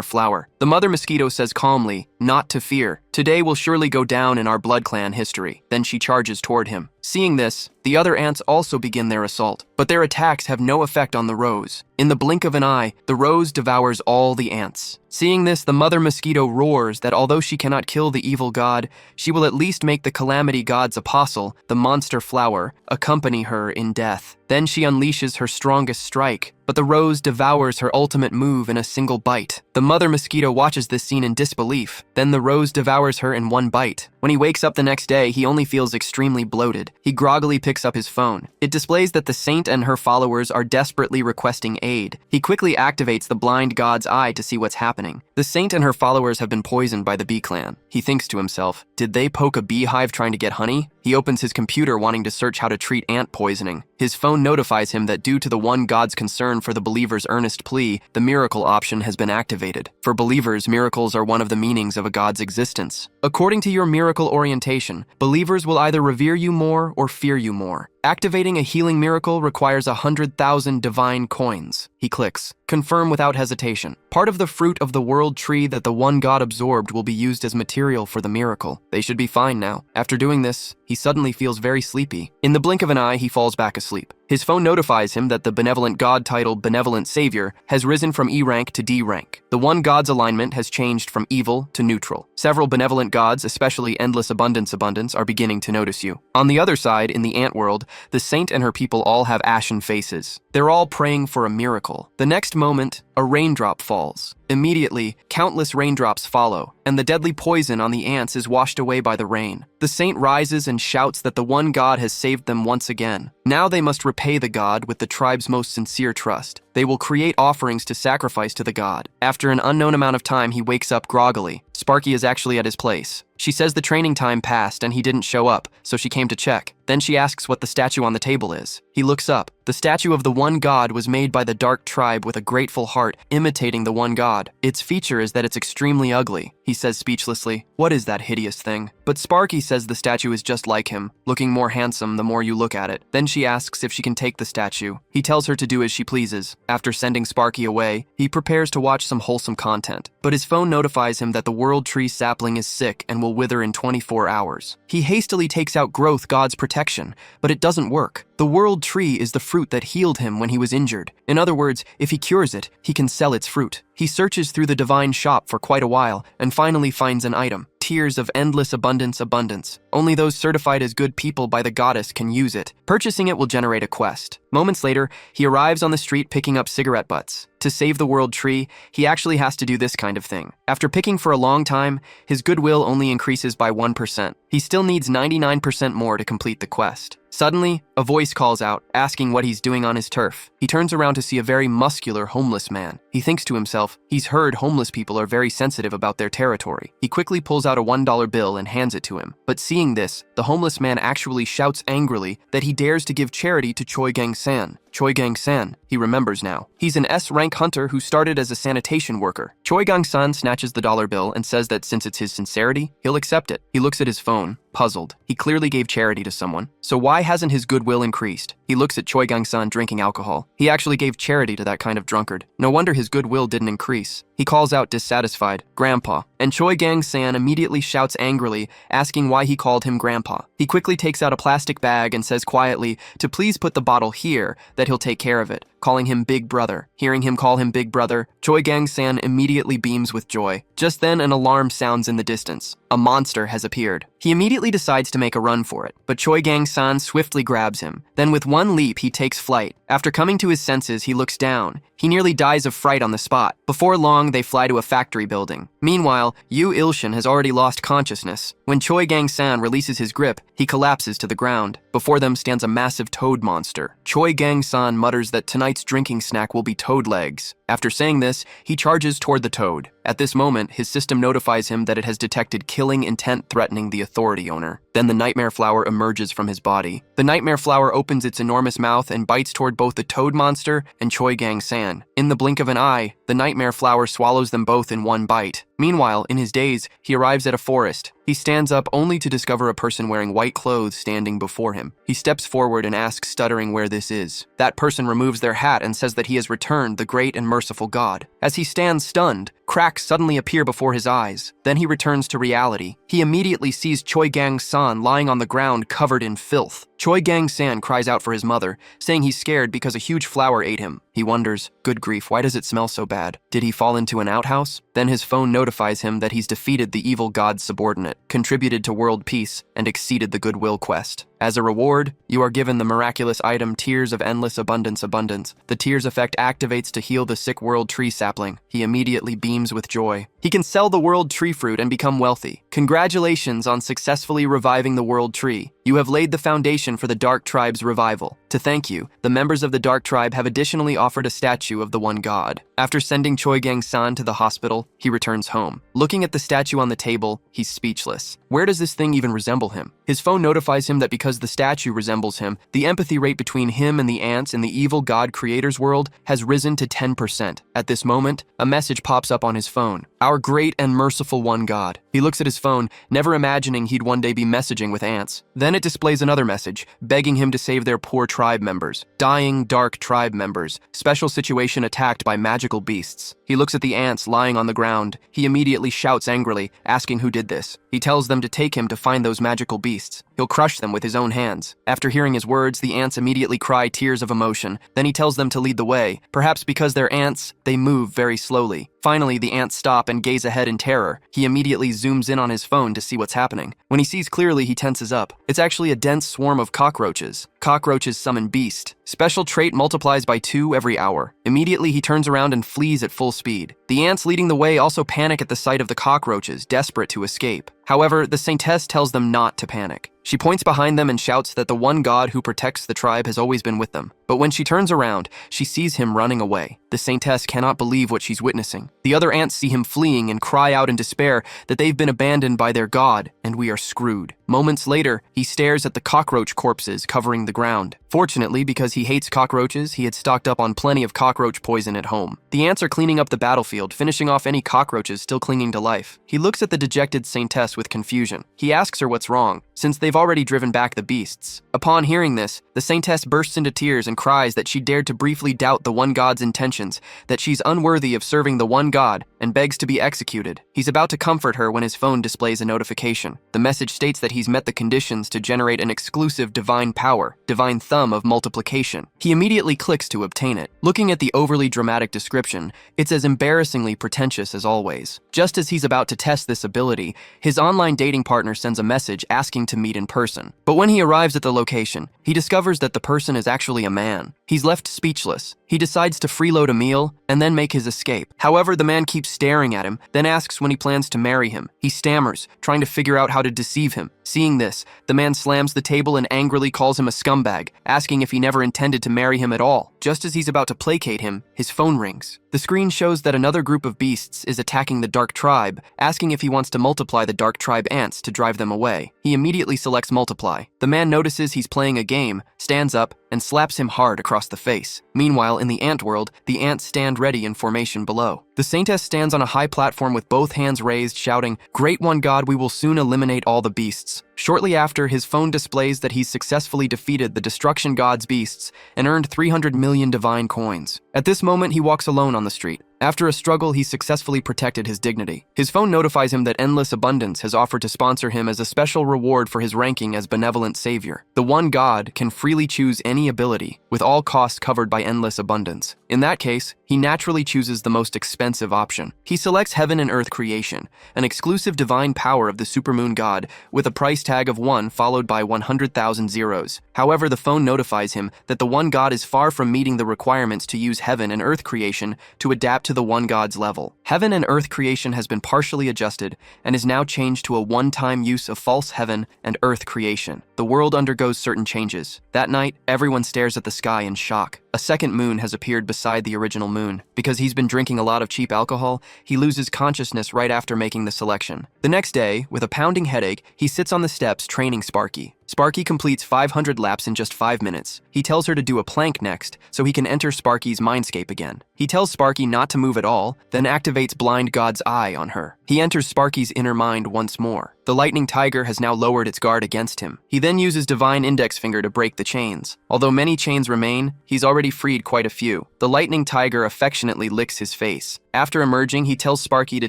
flower. The mother mosquito says calmly, "Not to fear. Today will surely go down in our blood clan history." Then she charges toward him. Seeing this, the other ants also begin their assault, but their attacks have no effect on the rose. In the blink of an eye, the rose devours all the ants. Seeing this, the mother mosquito roars that although she cannot kill the evil god, she will at least make the calamity god's apostle, the monster flower, accompany her in death. Then she unleashes her strongest strike, but the rose devours her ultimate move in a single bite. The mother mosquito watches this scene in disbelief. Then the rose devours her in one bite. When he wakes up the next day, he only feels extremely bloated. He groggily picks up his phone. It displays that the saint and her followers are desperately requesting aid. He quickly activates the blind god's eye to see what's happening. The saint and her followers have been poisoned by the bee clan. He thinks to himself, did they poke a beehive trying to get honey? He opens his computer wanting to search how to treat ant poisoning. His phone notifies him that due to the one god's concern for the believer's earnest plea, the miracle option has been activated. For believers, miracles are one of the meanings of a god's existence. According to your miracle orientation, believers will either revere you more or fear you more. Activating a healing miracle requires 100,000 divine coins. He clicks. Confirm without hesitation. Part of the fruit of the world tree that the one god absorbed will be used as material for the miracle. They should be fine now. After doing this, he suddenly feels very sleepy. In the blink of an eye, he falls back asleep. His phone notifies him that the benevolent god titled Benevolent Savior has risen from E rank to D rank. The one god's alignment has changed from evil to neutral. Several benevolent gods, especially Endless Abundance, are beginning to notice you. On the other side, in the ant world, the saint and her people all have ashen faces. They're all praying for a miracle. The next moment, a raindrop falls. Immediately, countless raindrops follow, and the deadly poison on the ants is washed away by the rain. The saint rises and shouts that the one god has saved them once again. Now they must repay the god with the tribe's most sincere trust. They will create offerings to sacrifice to the god. After an unknown amount of time, he wakes up groggily. Sparky is actually at his place. She says the training time passed and he didn't show up, so she came to check. Then she asks what the statue on the table is. He looks up. The statue of the one god was made by the dark tribe with a grateful heart, imitating the one god. Its feature is that it's extremely ugly. He says speechlessly, "What is that hideous thing?" But Sparky says the statue is just like him, looking more handsome the more you look at it. Then she asks if she can take the statue. He tells her to do as she pleases. After sending Sparky away, he prepares to watch some wholesome content. But his phone notifies him that the world tree sapling is sick and will wither in 24 hours. He hastily takes out growth god's protection, but it doesn't work. The world tree is the fruit that healed him when he was injured. In other words, if he cures it, he can sell its fruit. He searches through the divine shop for quite a while and finally finds an item. Tears of endless abundance. Only those certified as good people by the goddess can use it. Purchasing it will generate a quest. Moments later, he arrives on the street picking up cigarette butts. To save the world tree, he actually has to do this kind of thing. After picking for a long time, his goodwill only increases by 1%. He still needs 99% more to complete the quest. Suddenly, a voice calls out, asking what he's doing on his turf. He turns around to see a very muscular homeless man. He thinks to himself, he's heard homeless people are very sensitive about their territory. He quickly pulls out a $1 bill and hands it to him. But seeing this, the homeless man actually shouts angrily that he dares to give charity to Choi Gang-san. Choi Gang-san, he remembers now. He's an S-rank hunter who started as a sanitation worker. Choi Gang-san snatches the dollar bill and says that since it's his sincerity, he'll accept it. He looks at his phone, puzzled. He clearly gave charity to someone. So why hasn't his goodwill increased? He looks at Choi Gang-san drinking alcohol. He actually gave charity to that kind of drunkard. No wonder his goodwill didn't increase. He calls out dissatisfied, "Grandpa," and Choi Gang-san immediately shouts angrily, asking why he called him Grandpa. He quickly takes out a plastic bag and says quietly to please put the bottle here, that he'll take care of it, calling him Big Brother. Hearing him call him Big Brother, Choi Gang-san immediately beams with joy. Just then, an alarm sounds in the distance. A monster has appeared. He immediately decides to make a run for it, but Choi Gang-san swiftly grabs him. Then with one leap, he takes flight. After coming to his senses, he looks down. He nearly dies of fright on the spot. Before long, they fly to a factory building. Meanwhile, Yu Il-shin has already lost consciousness. When Choi Gang-san releases his grip, he collapses to the ground. Before them stands a massive toad monster. Choi Gang-san mutters that tonight's drinking snack will be toad legs. After saying this, he charges toward the toad. At this moment, his system notifies him that it has detected killing intent threatening the authority owner. Then the nightmare flower emerges from his body. The nightmare flower opens its enormous mouth and bites toward both the toad monster and Choi Gang-san. In the blink of an eye, the nightmare flower swallows them both in one bite. Meanwhile, in his daze, he arrives at a forest. He stands up only to discover a person wearing white clothes standing before him. He steps forward and asks, stuttering, where this is. That person removes their hat and says that he has returned, the great and merciful God. As he stands stunned, cracks suddenly appear before his eyes. Then he returns to reality. He immediately sees Choi Gang-san lying on the ground covered in filth. Choi Gang-san cries out for his mother, saying he's scared because a huge flower ate him. He wonders, good grief, why does it smell so bad? Did he fall into an outhouse? Then his phone notifies him that he's defeated the evil god's subordinate, contributed to world peace, and exceeded the goodwill quest. As a reward, you are given the miraculous item Tears of Endless Abundance. The Tears effect activates to heal the sick world tree sapling. He immediately beams with joy. He can sell the world tree fruit and become wealthy. Congratulations on successfully reviving the world tree. You have laid the foundation for the Dark Tribe's revival. To thank you, the members of the Dark Tribe have additionally offered a statue of the one god. After sending Choi Gang-san to the hospital, he returns home. Looking at the statue on the table, he's speechless. Where does this thing even resemble him? His phone notifies him that because the statue resembles him, the empathy rate between him and the ants in the evil god creator's world has risen to 10%. At this moment, a message pops up on his phone. Our great and merciful one god. He looks at his phone, never imagining he'd one day be messaging with ants. Then it displays another message, begging him to save their poor tribe members. Dying dark tribe members. Special situation attacked by magical beasts. He looks at the ants lying on the ground. He immediately shouts angrily, asking who did this. He tells them to take him to find those magical beasts. He'll crush them with his own hands. After hearing his words, the ants immediately cry tears of emotion. Then he tells them to lead the way. Perhaps because they're ants, they move very slowly. Finally, the ants stop and gaze ahead in terror. He immediately zooms in on his phone to see what's happening. When he sees clearly, he tenses up. It's actually a dense swarm of cockroaches. Cockroaches summon beast. Special trait multiplies by 2 every hour. Immediately, he turns around and flees at full speed. The ants leading the way also panic at the sight of the cockroaches, desperate to escape. However, the saintess tells them not to panic. She points behind them and shouts that the one god who protects the tribe has always been with them. But when she turns around, she sees him running away. The saintess cannot believe what she's witnessing. The other ants see him fleeing and cry out in despair that they've been abandoned by their god, and we are screwed. Moments later, he stares at the cockroach corpses covering the ground. Fortunately, because he hates cockroaches, he had stocked up on plenty of cockroach poison at home. The ants are cleaning up the battlefield, finishing off any cockroaches still clinging to life. He looks at the dejected saintess with confusion. He asks her what's wrong, since they've already driven back the beasts. Upon hearing this, the saintess bursts into tears and cries that she dared to briefly doubt the one god's intentions, that she's unworthy of serving the one god, and begs to be executed. He's about to comfort her when his phone displays a notification. The message states that he's met the conditions to generate an exclusive divine power, divine thumb of multiplication. He immediately clicks to obtain it. Looking at the overly dramatic description, it's as embarrassingly pretentious as always. Just as he's about to test this ability, his online dating partner sends a message asking to meet in person. But when he arrives at the location, he discovers that the person is actually a man. He's left speechless. He decides to freeload a meal and then make his escape. However, the man keeps staring at him, then asks when he plans to marry him. He stammers, trying to figure out how to deceive him, Seeing this, the man slams the table and angrily calls him a scumbag, asking if he never intended to marry him at all. Just as he's about to placate him, his phone rings. The screen shows that another group of beasts is attacking the Dark Tribe, asking if he wants to multiply the Dark Tribe ants to drive them away. He immediately selects multiply. The man notices he's playing a game, stands up, and slaps him hard across the face. Meanwhile, in the ant world, the ants stand ready in formation below. The Saintess stands on a high platform with both hands raised, shouting, "Great One God, we will soon eliminate all the beasts." Shortly after, his phone displays that he's successfully defeated the Destruction God's beasts and earned 300 million divine coins. At this moment, he walks alone on the street. After a struggle, he successfully protected his dignity. His phone notifies him that Endless Abundance has offered to sponsor him as a special reward for his ranking as benevolent savior. The One God can freely choose any ability, with all costs covered by Endless Abundance. In that case, he naturally chooses the most expensive option. He selects Heaven and Earth Creation, an exclusive divine power of the Supermoon God, with a price tag of 1 followed by 100,000 zeros. However, the phone notifies him that the One God is far from meeting the requirements to use Heaven and Earth Creation to adapt to the One God's level. Heaven and Earth Creation has been partially adjusted and is now changed to a one-time use of false Heaven and Earth Creation. The world undergoes certain changes. That night, everyone stares at the sky in shock. A second moon has appeared beside the original moon. Because he's been drinking a lot of cheap alcohol, he loses consciousness right after making the selection. The next day, with a pounding headache, he sits on the steps training Sparky. Sparky completes 500 laps in just 5 minutes. He tells her to do a plank next, so he can enter Sparky's mindscape again. He tells Sparky not to move at all, then activates Blind God's Eye on her. He enters Sparky's inner mind once more. The Lightning Tiger has now lowered its guard against him. He then uses Divine Index Finger to break the chains. Although many chains remain, he's already freed quite a few. The Lightning Tiger affectionately licks his face. After emerging, he tells Sparky to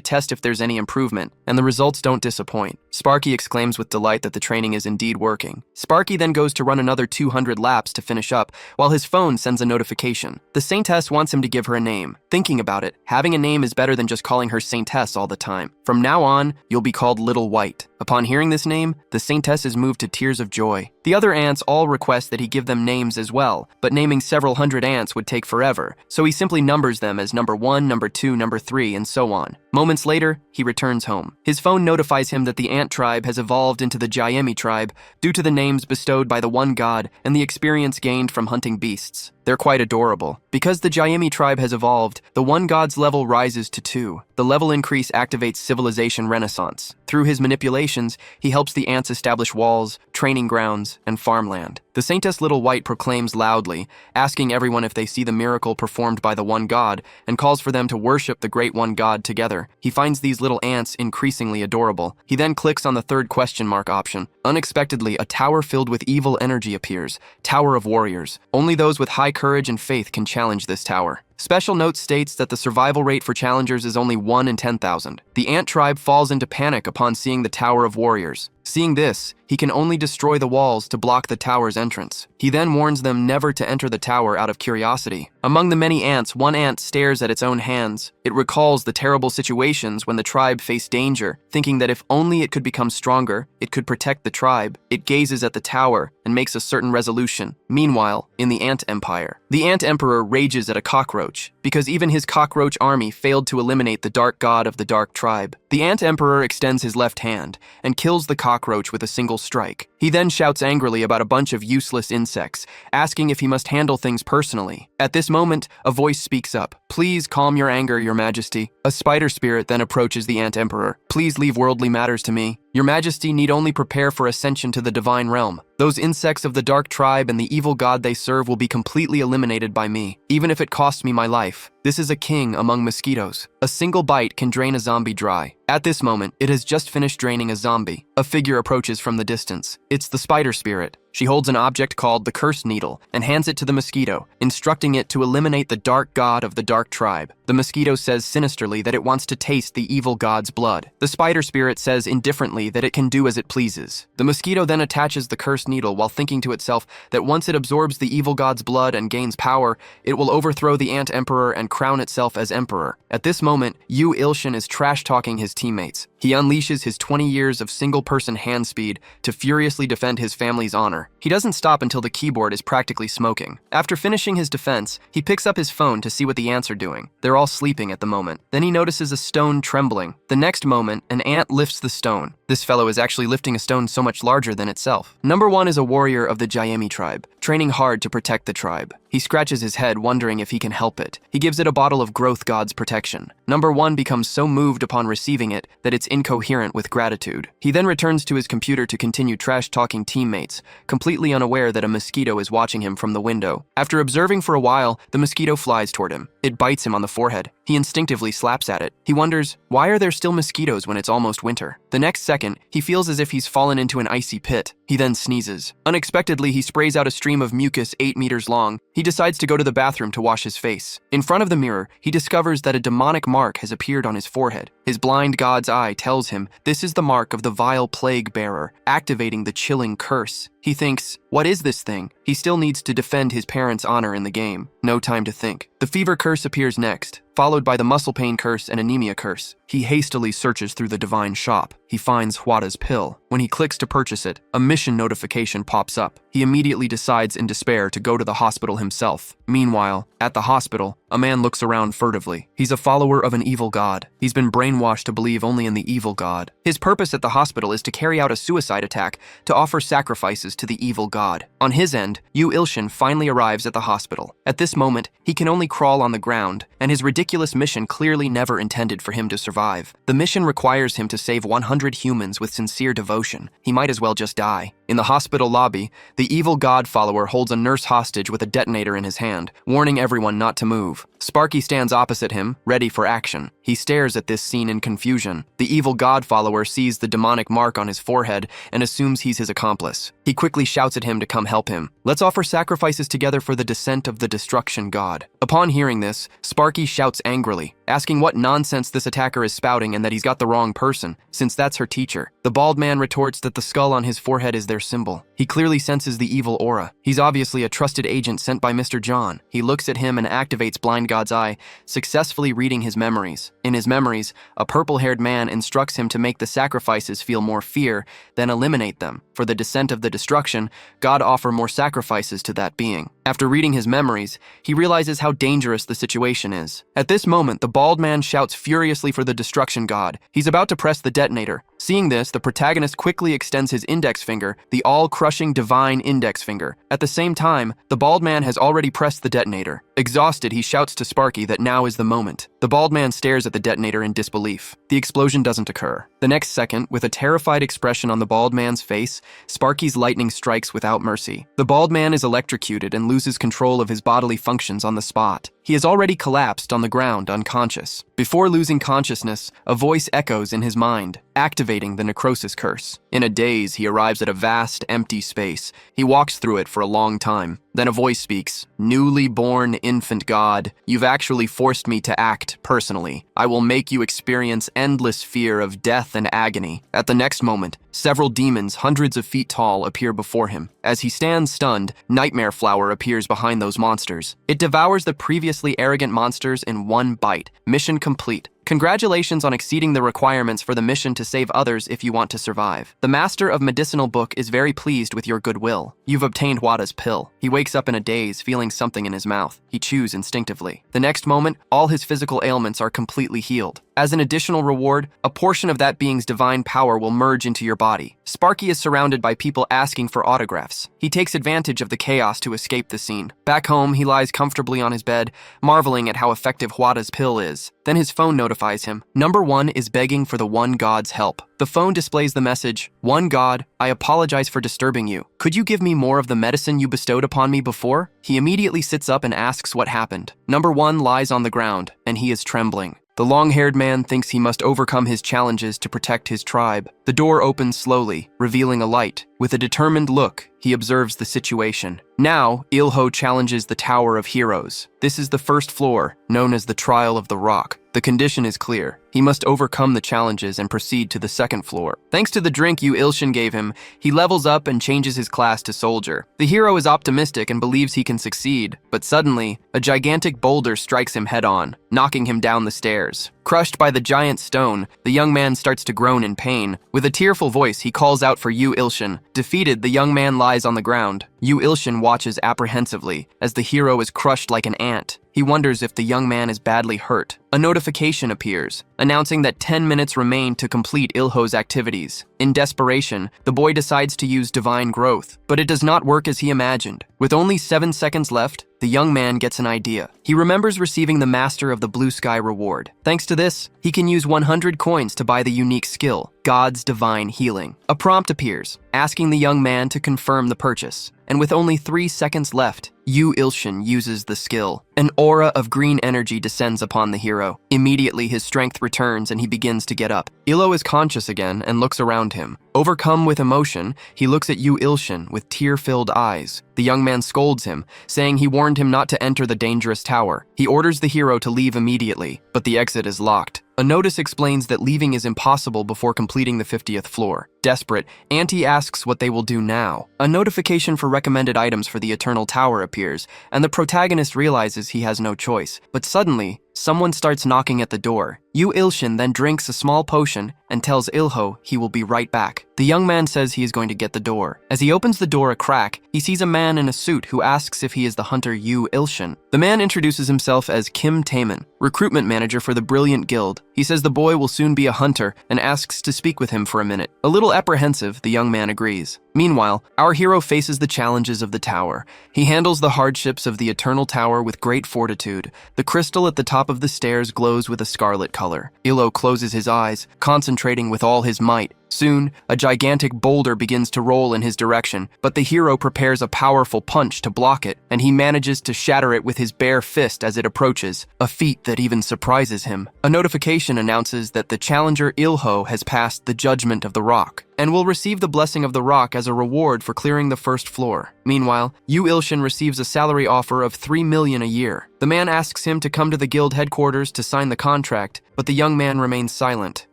test if there's any improvement, and the results don't disappoint. Sparky exclaims with delight that the training is indeed working. Sparky then goes to run another 200 laps to finish up, while his phone sends a notification. The Saintess wants him to give her a name. Thinking about it, having a name is better than just calling her Saintess all the time. From now on, you'll be called Little White. Upon hearing this name, the Saintess is moved to tears of joy. The other ants all request that he give them names as well, but naming several hundred ants would take forever, so he simply numbers them as number 1, number 2, number 3, and so on. Moments later, he returns home. His phone notifies him that the ant tribe has evolved into the Jayemi tribe due to the names bestowed by the One God and the experience gained from hunting beasts. They're quite adorable. Because the Jayemi tribe has evolved, the One God's level rises to 2. The level increase activates Civilization Renaissance. Through his manipulations, he helps the ants establish walls, training grounds, and farmland. The Saintess Little White proclaims loudly, asking everyone if they see the miracle performed by the One God, and calls for them to worship the Great One God together. He finds these little ants increasingly adorable. He then clicks on the third question mark option. Unexpectedly, a tower filled with evil energy appears. Tower of Warriors. Only those with high courage and faith can challenge this tower. Special Note states that the survival rate for challengers is only 1 in 10,000. The ant tribe falls into panic upon seeing the Tower of Warriors. Seeing this, he can only destroy the walls to block the tower's entrance. He then warns them never to enter the tower out of curiosity. Among the many ants, one ant stares at its own hands. It recalls the terrible situations when the tribe faced danger, thinking that if only it could become stronger, it could protect the tribe. It gazes at the tower and makes a certain resolution. Meanwhile, in the Ant Empire, the Ant Emperor rages at a cockroach, because even his cockroach army failed to eliminate the Dark God of the Dark Tribe. The Ant Emperor extends his left hand and kills the cockroach with a single strike. He then shouts angrily about a bunch of useless insects, asking if he must handle things personally. At this moment, a voice speaks up. "Please calm your anger, Your Majesty." A spider spirit then approaches the Ant Emperor. "Please leave worldly matters to me. Your Majesty need only prepare for ascension to the divine realm. Those insects of the Dark Tribe and the evil god they serve will be completely eliminated by me, even if it costs me my life. This is a king among mosquitoes. A single bite can drain a zombie dry." At this moment, it has just finished draining a zombie. A figure approaches from the distance. It's the spider spirit. She holds an object called the Cursed Needle and hands it to the mosquito, instructing it to eliminate the Dark God of the Dark Tribe. The mosquito says sinisterly that it wants to taste the evil god's blood. The spider spirit says indifferently that it can do as it pleases. The mosquito then attaches the Cursed Needle while thinking to itself that once it absorbs the evil god's blood and gains power, it will overthrow the Ant Emperor and crown itself as emperor. At this moment, Yu Ilshin is trash-talking his teammates. He unleashes his 20 years of single-person hand speed to furiously defend his family's honor. He doesn't stop until the keyboard is practically smoking. After finishing his defense, he picks up his phone to see what the ants are doing. They're all sleeping at the moment. Then he notices a stone trembling. The next moment, an ant lifts the stone. This fellow is actually lifting a stone so much larger than itself. Number 1 is a warrior of the Jaemi tribe, training hard to protect the tribe. He scratches his head, wondering if he can help it. He gives it a bottle of growth god's protection. Number 1 becomes so moved upon receiving it that it's incoherent with gratitude. He then returns to his computer to continue trash-talking teammates, completely unaware that a mosquito is watching him from the window. After observing for a while, the mosquito flies toward him. It bites him on the forehead. He instinctively slaps at it. He wonders, why are there still mosquitoes when it's almost winter? The next second, he feels as if he's fallen into an icy pit. He then sneezes. Unexpectedly, he sprays out a stream of mucus 8 meters long. He decides to go to the bathroom to wash his face. In front of the mirror, he discovers that a demonic mark has appeared on his forehead. His blind god's eye tells him this is the mark of the vile plague bearer, activating the chilling curse. He thinks, what is this thing? He still needs to defend his parents' honor in the game. No time to think. The fever curse appears next, followed by the muscle pain curse and anemia curse. He hastily searches through the divine shop. He finds Huada's pill. When he clicks to purchase it, a mission notification pops up. He immediately decides in despair to go to the hospital himself. Meanwhile, at the hospital, a man looks around furtively. He's a follower of an evil god. He's been brainwashed to believe only in the evil god. His purpose at the hospital is to carry out a suicide attack to offer sacrifices to the evil god. On his end, Yu Ilshin finally arrives at the hospital. At this moment, he can only crawl on the ground, and his ridiculous mission clearly never intended for him to survive. The mission requires him to save 100 humans with sincere devotion. He might as well just die. In the hospital lobby, the evil god follower holds a nurse hostage with a detonator in his hand, warning everyone not to move. Sparky stands opposite him, ready for action. He stares at this scene in confusion. The evil god follower sees the demonic mark on his forehead and assumes he's his accomplice. He quickly shouts at him to come help him. Let's offer sacrifices together for the descent of the destruction god. Upon hearing this, Sparky shouts angrily, asking what nonsense this attacker is spouting and that he's got the wrong person, since that's her teacher. The bald man retorts that the skull on his forehead is their symbol. He clearly senses the evil aura. He's obviously a trusted agent sent by Mr. John. He looks at him and activates Blind God's eye, successfully reading his memories. In his memories, a purple-haired man instructs him to make the sacrifices feel more fear, then eliminate them. For the descent of the destruction, God offer more sacrifices to that being. After reading his memories, he realizes how dangerous the situation is. At this moment, the bald man shouts furiously for the destruction god. He's about to press the detonator. Seeing this, the protagonist quickly extends his index finger, the all-crushing divine index finger. At the same time, the bald man has already pressed the detonator. Exhausted, he shouts to Sparky that now is the moment. The bald man stares at the detonator in disbelief. The explosion doesn't occur. The next second, with a terrified expression on the bald man's face, Sparky's lightning strikes without mercy. The bald man is electrocuted and loses control of his bodily functions on the spot. He has already collapsed on the ground, unconscious. Before losing consciousness, a voice echoes in his mind, activating the necrosis curse. In a daze, he arrives at a vast, empty space. He walks through it for a long time. Then a voice speaks, "Newly born infant god, you've actually forced me to act personally. I will make you experience endless fear of death and agony." At the next moment, several demons hundreds of feet tall appear before him. As he stands stunned, Nightmare Flower appears behind those monsters. It devours the previously arrogant monsters in one bite. Mission complete. Congratulations on exceeding the requirements for the mission to save others if you want to survive. The Master of Medicinal Book is very pleased with your goodwill. You've obtained Wada's pill. He wakes up in a daze, feeling something in his mouth. He chews instinctively. The next moment, all his physical ailments are completely healed. As an additional reward, a portion of that being's divine power will merge into your body. Sparky is surrounded by people asking for autographs. He takes advantage of the chaos to escape the scene. Back home, he lies comfortably on his bed, marveling at how effective Wada's pill is. Then his phone notifies him. Number 1 is begging for the One God's help. The phone displays the message, "One God, I apologize for disturbing you. Could you give me more of the medicine you bestowed upon me before?" He immediately sits up and asks what happened. Number 1 lies on the ground, and he is trembling. The long-haired man thinks he must overcome his challenges to protect his tribe. The door opens slowly, revealing a light. With a determined look, he observes the situation. Now, Ilho challenges the Tower of Heroes. This is the first floor, known as the Trial of the Rock. The condition is clear. He must overcome the challenges and proceed to the second floor. Thanks to the drink Yu Ilshin gave him, he levels up and changes his class to soldier. The hero is optimistic and believes he can succeed, but suddenly, a gigantic boulder strikes him head-on, knocking him down the stairs. Crushed by the giant stone, the young man starts to groan in pain. With a tearful voice, he calls out for Yu Ilshin. Defeated, the young man lies on the ground. Yu Ilshin watches apprehensively as the hero is crushed like an ant. He wonders if the young man is badly hurt. A notification appears, announcing that 10 minutes remain to complete Ilho's activities. In desperation, the boy decides to use divine growth, but it does not work as he imagined. With only 7 seconds left, the young man gets an idea. He remembers receiving the Master of the Blue Sky reward. Thanks to this, he can use 100 coins to buy the unique skill, God's Divine Healing. A prompt appears, asking the young man to confirm the purchase. And with only 3 seconds left, Yu Ilshin uses the skill. An aura of green energy descends upon the hero. Immediately, his strength returns and he begins to get up. Ilho is conscious again and looks around him. Overcome with emotion, he looks at Yu Ilshin with tear-filled eyes. The young man scolds him, saying he warned him not to enter the dangerous tower. He orders the hero to leave immediately, but the exit is locked. A notice explains that leaving is impossible before completing the 50th floor. Desperate, Auntie asks what they will do now. A notification for recommended items for the Eternal Tower appears, and the protagonist realizes he has no choice. But suddenly, someone starts knocking at the door. Yu Ilshin then drinks a small potion and tells Ilho he will be right back. The young man says he is going to get the door. As he opens the door a crack, he sees a man in a suit who asks if he is the hunter Yu Ilshin. The man introduces himself as Kim Taemin, recruitment manager for the Brilliant Guild. He says the boy will soon be a hunter and asks to speak with him for a minute. A little apprehensive, the young man agrees. Meanwhile, our hero faces the challenges of the tower. He handles the hardships of the Eternal Tower with great fortitude. The crystal at the top of the stairs glows with a scarlet color. Ilho closes his eyes, concentrating with all his might. Soon, a gigantic boulder begins to roll in his direction, but the hero prepares a powerful punch to block it, and he manages to shatter it with his bare fist as it approaches, a feat that even surprises him. A notification announces that the challenger Ilho has passed the judgment of the rock, and will receive the blessing of the rock as a reward for clearing the first floor. Meanwhile, Yu Ilshin receives a salary offer of 3 million a year. The man asks him to come to the guild headquarters to sign the contract, but the young man remains silent.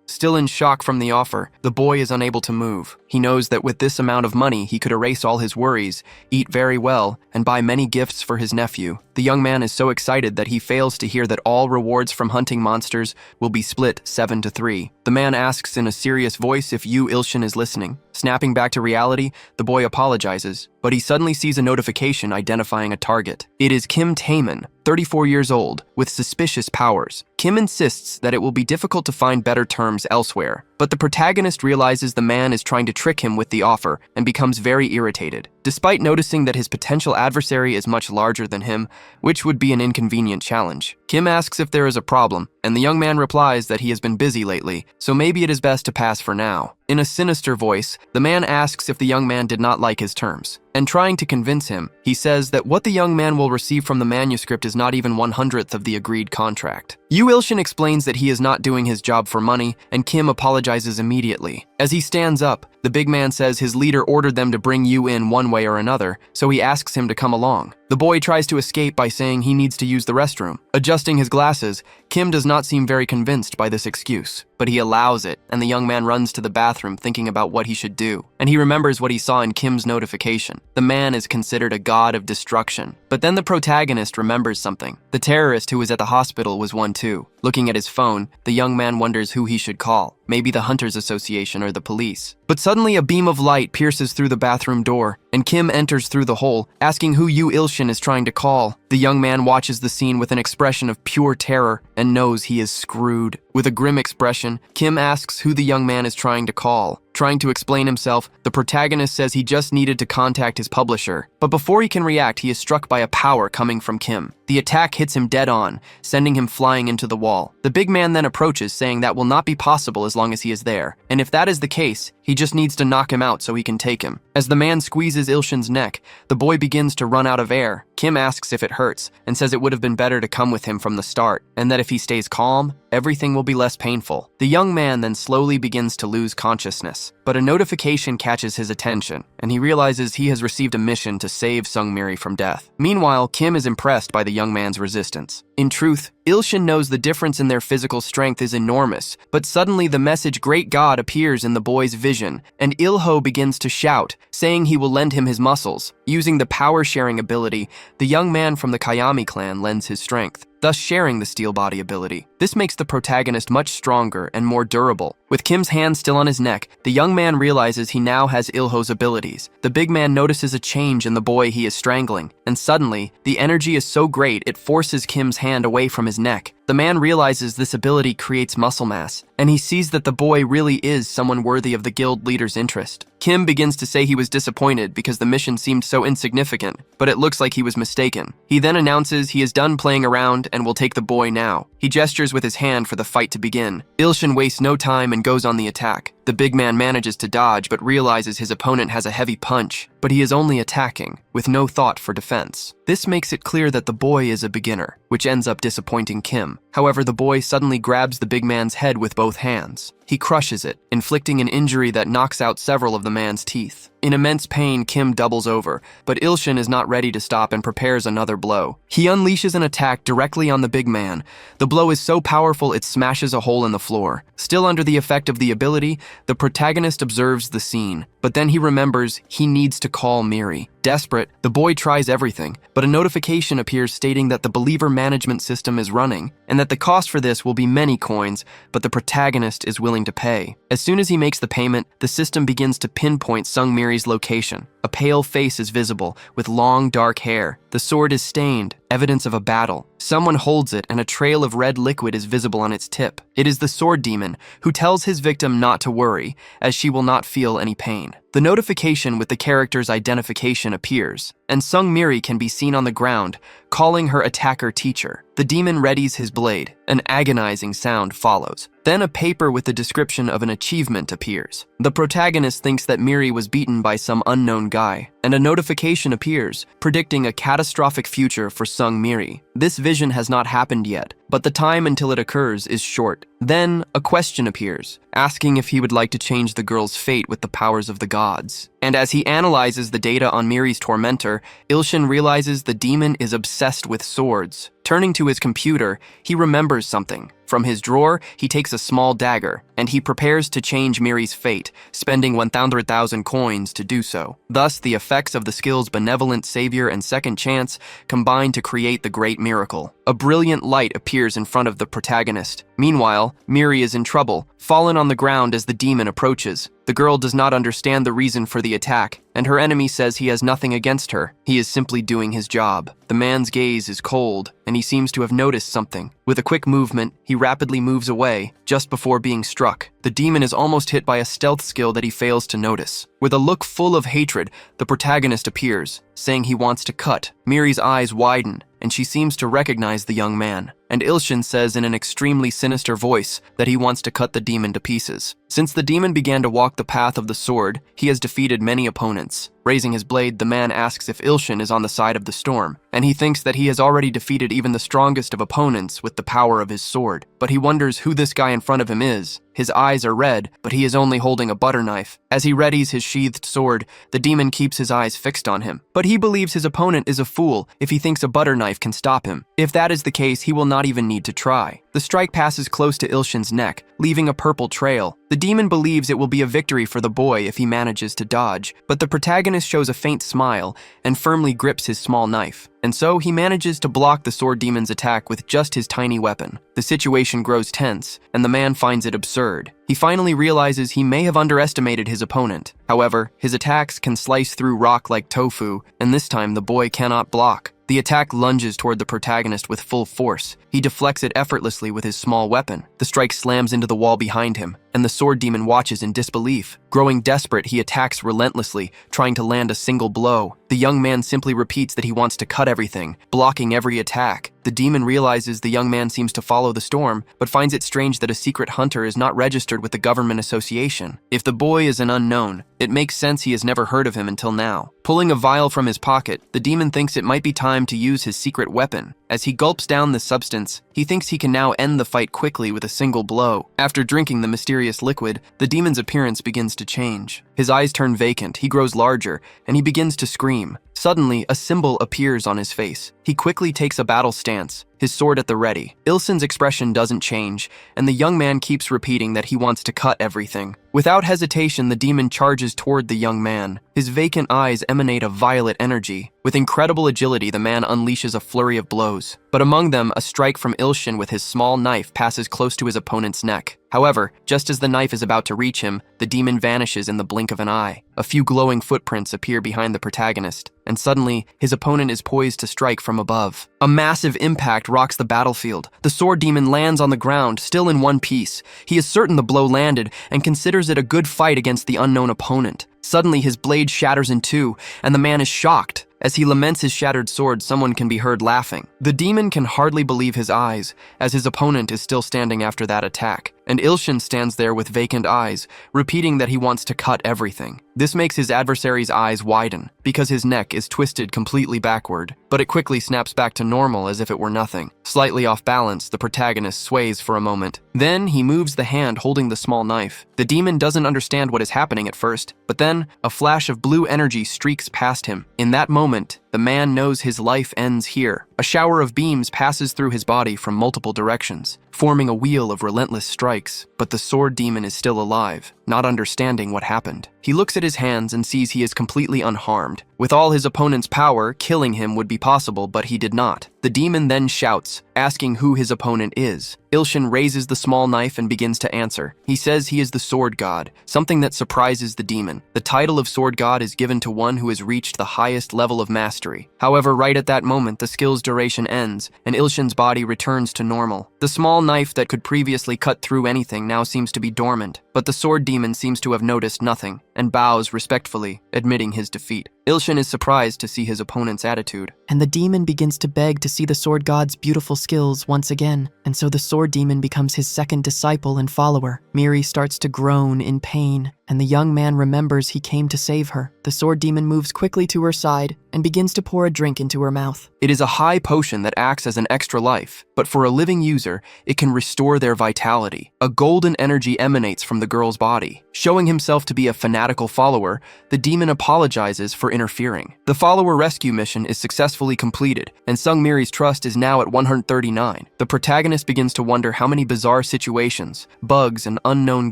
Still in shock from the offer, the boy is unable to move. He knows that with this amount of money, he could erase all his worries, eat very well, and buy many gifts for his nephew. The young man is so excited that he fails to hear that all rewards from hunting monsters will be split 7-3. The man asks in a serious voice if Yu Ilshin is listening. Snapping back to reality, the boy apologizes, but he suddenly sees a notification identifying a target. It is Kim Taemin, 34 years old, with suspicious powers. Kim insists that it will be difficult to find better terms elsewhere, but the protagonist realizes the man is trying to trick him with the offer and becomes very irritated. Despite noticing that his potential adversary is much larger than him, which would be an inconvenient challenge. Kim asks if there is a problem, and the young man replies that he has been busy lately, so maybe it is best to pass for now. In a sinister voice, the man asks if the young man did not like his terms. And trying to convince him, he says that what the young man will receive from the manuscript is not even 1/100th of the agreed contract. Yu Ilshin explains that he is not doing his job for money, and Kim apologizes immediately. As he stands up, the big man says his leader ordered them to bring Yu in one way or another, so he asks him to come along. The boy tries to escape by saying he needs to use the restroom. Adjusting his glasses, Kim does not seem very convinced by this excuse, but he allows it, and the young man runs to the bathroom thinking about what he should do. And he remembers what he saw in Kim's notification. The man is considered a god of destruction. But then the protagonist remembers something. The terrorist who was at the hospital was one too. Looking at his phone, the young man wonders who he should call. Maybe the Hunters Association or the police. But suddenly a beam of light pierces through the bathroom door, and Kim enters through the hole, asking who Yu Ilshin is trying to call. The young man watches the scene with an expression of pure terror and knows he is screwed. With a grim expression, Kim asks who the young man is trying to call. Trying to explain himself, the protagonist says he just needed to contact his publisher. But before he can react, he is struck by a power coming from Kim. The attack hits him dead on, sending him flying into the wall. The big man then approaches, saying that will not be possible as long as he is there. And if that is the case, he just needs to knock him out so he can take him. As the man squeezes Ilshin's neck, the boy begins to run out of air. Kim asks if it hurts, and says it would have been better to come with him from the start, and that if he stays calm, everything will be less painful. The young man then slowly begins to lose consciousness. class. But a notification catches his attention, and he realizes he has received a mission to save Sungmiri from death. Meanwhile, Kim is impressed by the young man's resistance. In truth, Ilshin knows the difference in their physical strength is enormous, but suddenly the message Great God appears in the boy's vision, and Ilho begins to shout, saying he will lend him his muscles. Using the power-sharing ability, the young man from the Kayami clan lends his strength, thus sharing the steel body ability. This makes the protagonist much stronger and more durable. With Kim's hand still on his neck, the young man realizes he now has Ilho's abilities. The big man notices a change in the boy he is strangling, and suddenly, the energy is so great it forces Kim's hand away from his neck. The man realizes this ability creates muscle mass, and he sees that the boy really is someone worthy of the guild leader's interest. Kim begins to say he was disappointed because the mission seemed so insignificant, but it looks like he was mistaken. He then announces he is done playing around and will take the boy now. He gestures with his hand for the fight to begin. Ilshin wastes no time and goes on the attack. The big man manages to dodge but realizes his opponent has a heavy punch, but he is only attacking, with no thought for defense. This makes it clear that the boy is a beginner, which ends up disappointing Kim. However, the boy suddenly grabs the big man's head with both hands. He crushes it, inflicting an injury that knocks out several of the man's teeth. In immense pain, Kim doubles over, but Ilshin is not ready to stop and prepares another blow. He unleashes an attack directly on the big man. The blow is so powerful it smashes a hole in the floor. Still under the effect of the ability, the protagonist observes the scene, but then he remembers he needs to call Miri. Desperate, the boy tries everything, but a notification appears stating that the believer management system is running, and that the cost for this will be many coins, but the protagonist is willing to pay. As soon as he makes the payment, the system begins to pinpoint Sungmiri's location. A pale face is visible, with long, dark hair. The sword is stained, evidence of a battle. Someone holds it, and a trail of red liquid is visible on its tip. It is the sword demon, who tells his victim not to worry, as she will not feel any pain. The notification with the character's identification appears, and Sungmiri can be seen on the ground, calling her attacker teacher. The demon readies his blade. An agonizing sound follows. Then a paper with the description of an achievement appears. The protagonist thinks that Miri was beaten by some unknown guy, and a notification appears, predicting a catastrophic future for Sungmiri. This vision has not happened yet, but the time until it occurs is short. Then, a question appears, asking if he would like to change the girl's fate with the powers of the gods. And as he analyzes the data on Miri's tormentor, Ilshin realizes the demon is obsessed with swords. Turning to his computer, he remembers something. From his drawer, he takes a small dagger, and he prepares to change Miri's fate, spending 100,000 coins to do so. Thus, the effects of the skill's benevolent savior and second chance combine to create the great miracle. A brilliant light appears in front of the protagonist. Meanwhile, Miri is in trouble, fallen on the ground as the demon approaches. The girl does not understand the reason for the attack, and her enemy says he has nothing against her. He is simply doing his job. The man's gaze is cold, and he seems to have noticed something. With a quick movement, he rapidly moves away, just before being struck. The demon is almost hit by a stealth skill that he fails to notice. With a look full of hatred, the protagonist appears, saying he wants to cut. Miri's eyes widen, and she seems to recognize the young man. And Ilshin says in an extremely sinister voice that he wants to cut the demon to pieces. Since the demon began to walk the path of the sword, he has defeated many opponents. Raising his blade, the man asks if Ilshin is on the side of the storm, and he thinks that he has already defeated even the strongest of opponents with the power of his sword. But he wonders who this guy in front of him is. His eyes are red, but he is only holding a butter knife. As he readies his sheathed sword, the demon keeps his eyes fixed on him. But he believes his opponent is a fool if he thinks a butter knife can stop him. If that is the case, he will not even need to try. The strike passes close to Ilshin's neck, leaving a purple trail. The demon believes it will be a victory for the boy if he manages to dodge, but the protagonist shows a faint smile and firmly grips his small knife. And so he manages to block the sword demon's attack with just his tiny weapon. The situation grows tense, and the man finds it absurd. He finally realizes he may have underestimated his opponent. However, his attacks can slice through rock like tofu, and this time the boy cannot block. The attack lunges toward the protagonist with full force. He deflects it effortlessly with his small weapon. The strike slams into the wall behind him, and the sword demon watches in disbelief. Growing desperate, he attacks relentlessly, trying to land a single blow. The young man simply repeats that he wants to cut everything, blocking every attack. The demon realizes the young man seems to follow the storm, but finds it strange that a secret hunter is not registered with the government association. If the boy is an unknown, it makes sense he has never heard of him until now. Pulling a vial from his pocket, the demon thinks it might be time to use his secret weapon. As he gulps down the substance, he thinks he can now end the fight quickly with a single blow. After drinking the mysterious liquid, the demon's appearance begins to change. His eyes turn vacant, he grows larger, and he begins to scream. Suddenly, a symbol appears on his face. He quickly takes a battle stance, his sword at the ready. Ilsen's expression doesn't change, and the young man keeps repeating that he wants to cut everything. Without hesitation, the demon charges toward the young man. His vacant eyes emanate a violet energy. With incredible agility, the man unleashes a flurry of blows. But among them, a strike from Ilshin with his small knife passes close to his opponent's neck. However, just as the knife is about to reach him, the demon vanishes in the blink of an eye. A few glowing footprints appear behind the protagonist, and suddenly, his opponent is poised to strike from above. A massive impact rocks the battlefield. The sword demon lands on the ground, still in one piece. He is certain the blow landed, and considers it a good fight against the unknown opponent. Suddenly, his blade shatters in two, and the man is shocked. As he laments his shattered sword, someone can be heard laughing. The demon can hardly believe his eyes, as his opponent is still standing after that attack, and Ilshin stands there with vacant eyes, repeating that he wants to cut everything. This makes his adversary's eyes widen, because his neck is twisted completely backward, but it quickly snaps back to normal as if it were nothing. Slightly off balance, the protagonist sways for a moment. Then he moves the hand holding the small knife. The demon doesn't understand what is happening at first, but then a flash of blue energy streaks past him. In that moment, the man knows his life ends here. A shower of beams passes through his body from multiple directions, forming a wheel of relentless strikes, but the sword demon is still alive, not understanding what happened. He looks at his hands and sees he is completely unharmed. With all his opponent's power, killing him would be possible, but he did not. The demon then shouts, asking who his opponent is. Ilshin raises the small knife and begins to answer. He says he is the sword god, something that surprises the demon. The title of sword god is given to one who has reached the highest level of mastery. However, right at that moment, the skill's duration ends, and Ilshin's body returns to normal. The small knife that could previously cut through anything now seems to be dormant, but the sword demon seems to have noticed nothing, and bows respectfully, admitting his defeat. Ilshin is surprised to see his opponent's attitude. And the demon begins to beg to see the sword god's beautiful skills once again, and so the sword demon becomes his second disciple and follower. Miri starts to groan in pain, and the young man remembers he came to save her. The sword demon moves quickly to her side and begins to pour a drink into her mouth. It is a high potion that acts as an extra life, but for a living user, it can restore their vitality. A golden energy emanates from the girl's body. Showing himself to be a fanatical follower, the demon apologizes for interfering. The follower rescue mission is successfully completed, and Sung Miri's trust is now at 139. The protagonist begins to wonder how many bizarre situations, bugs, and unknown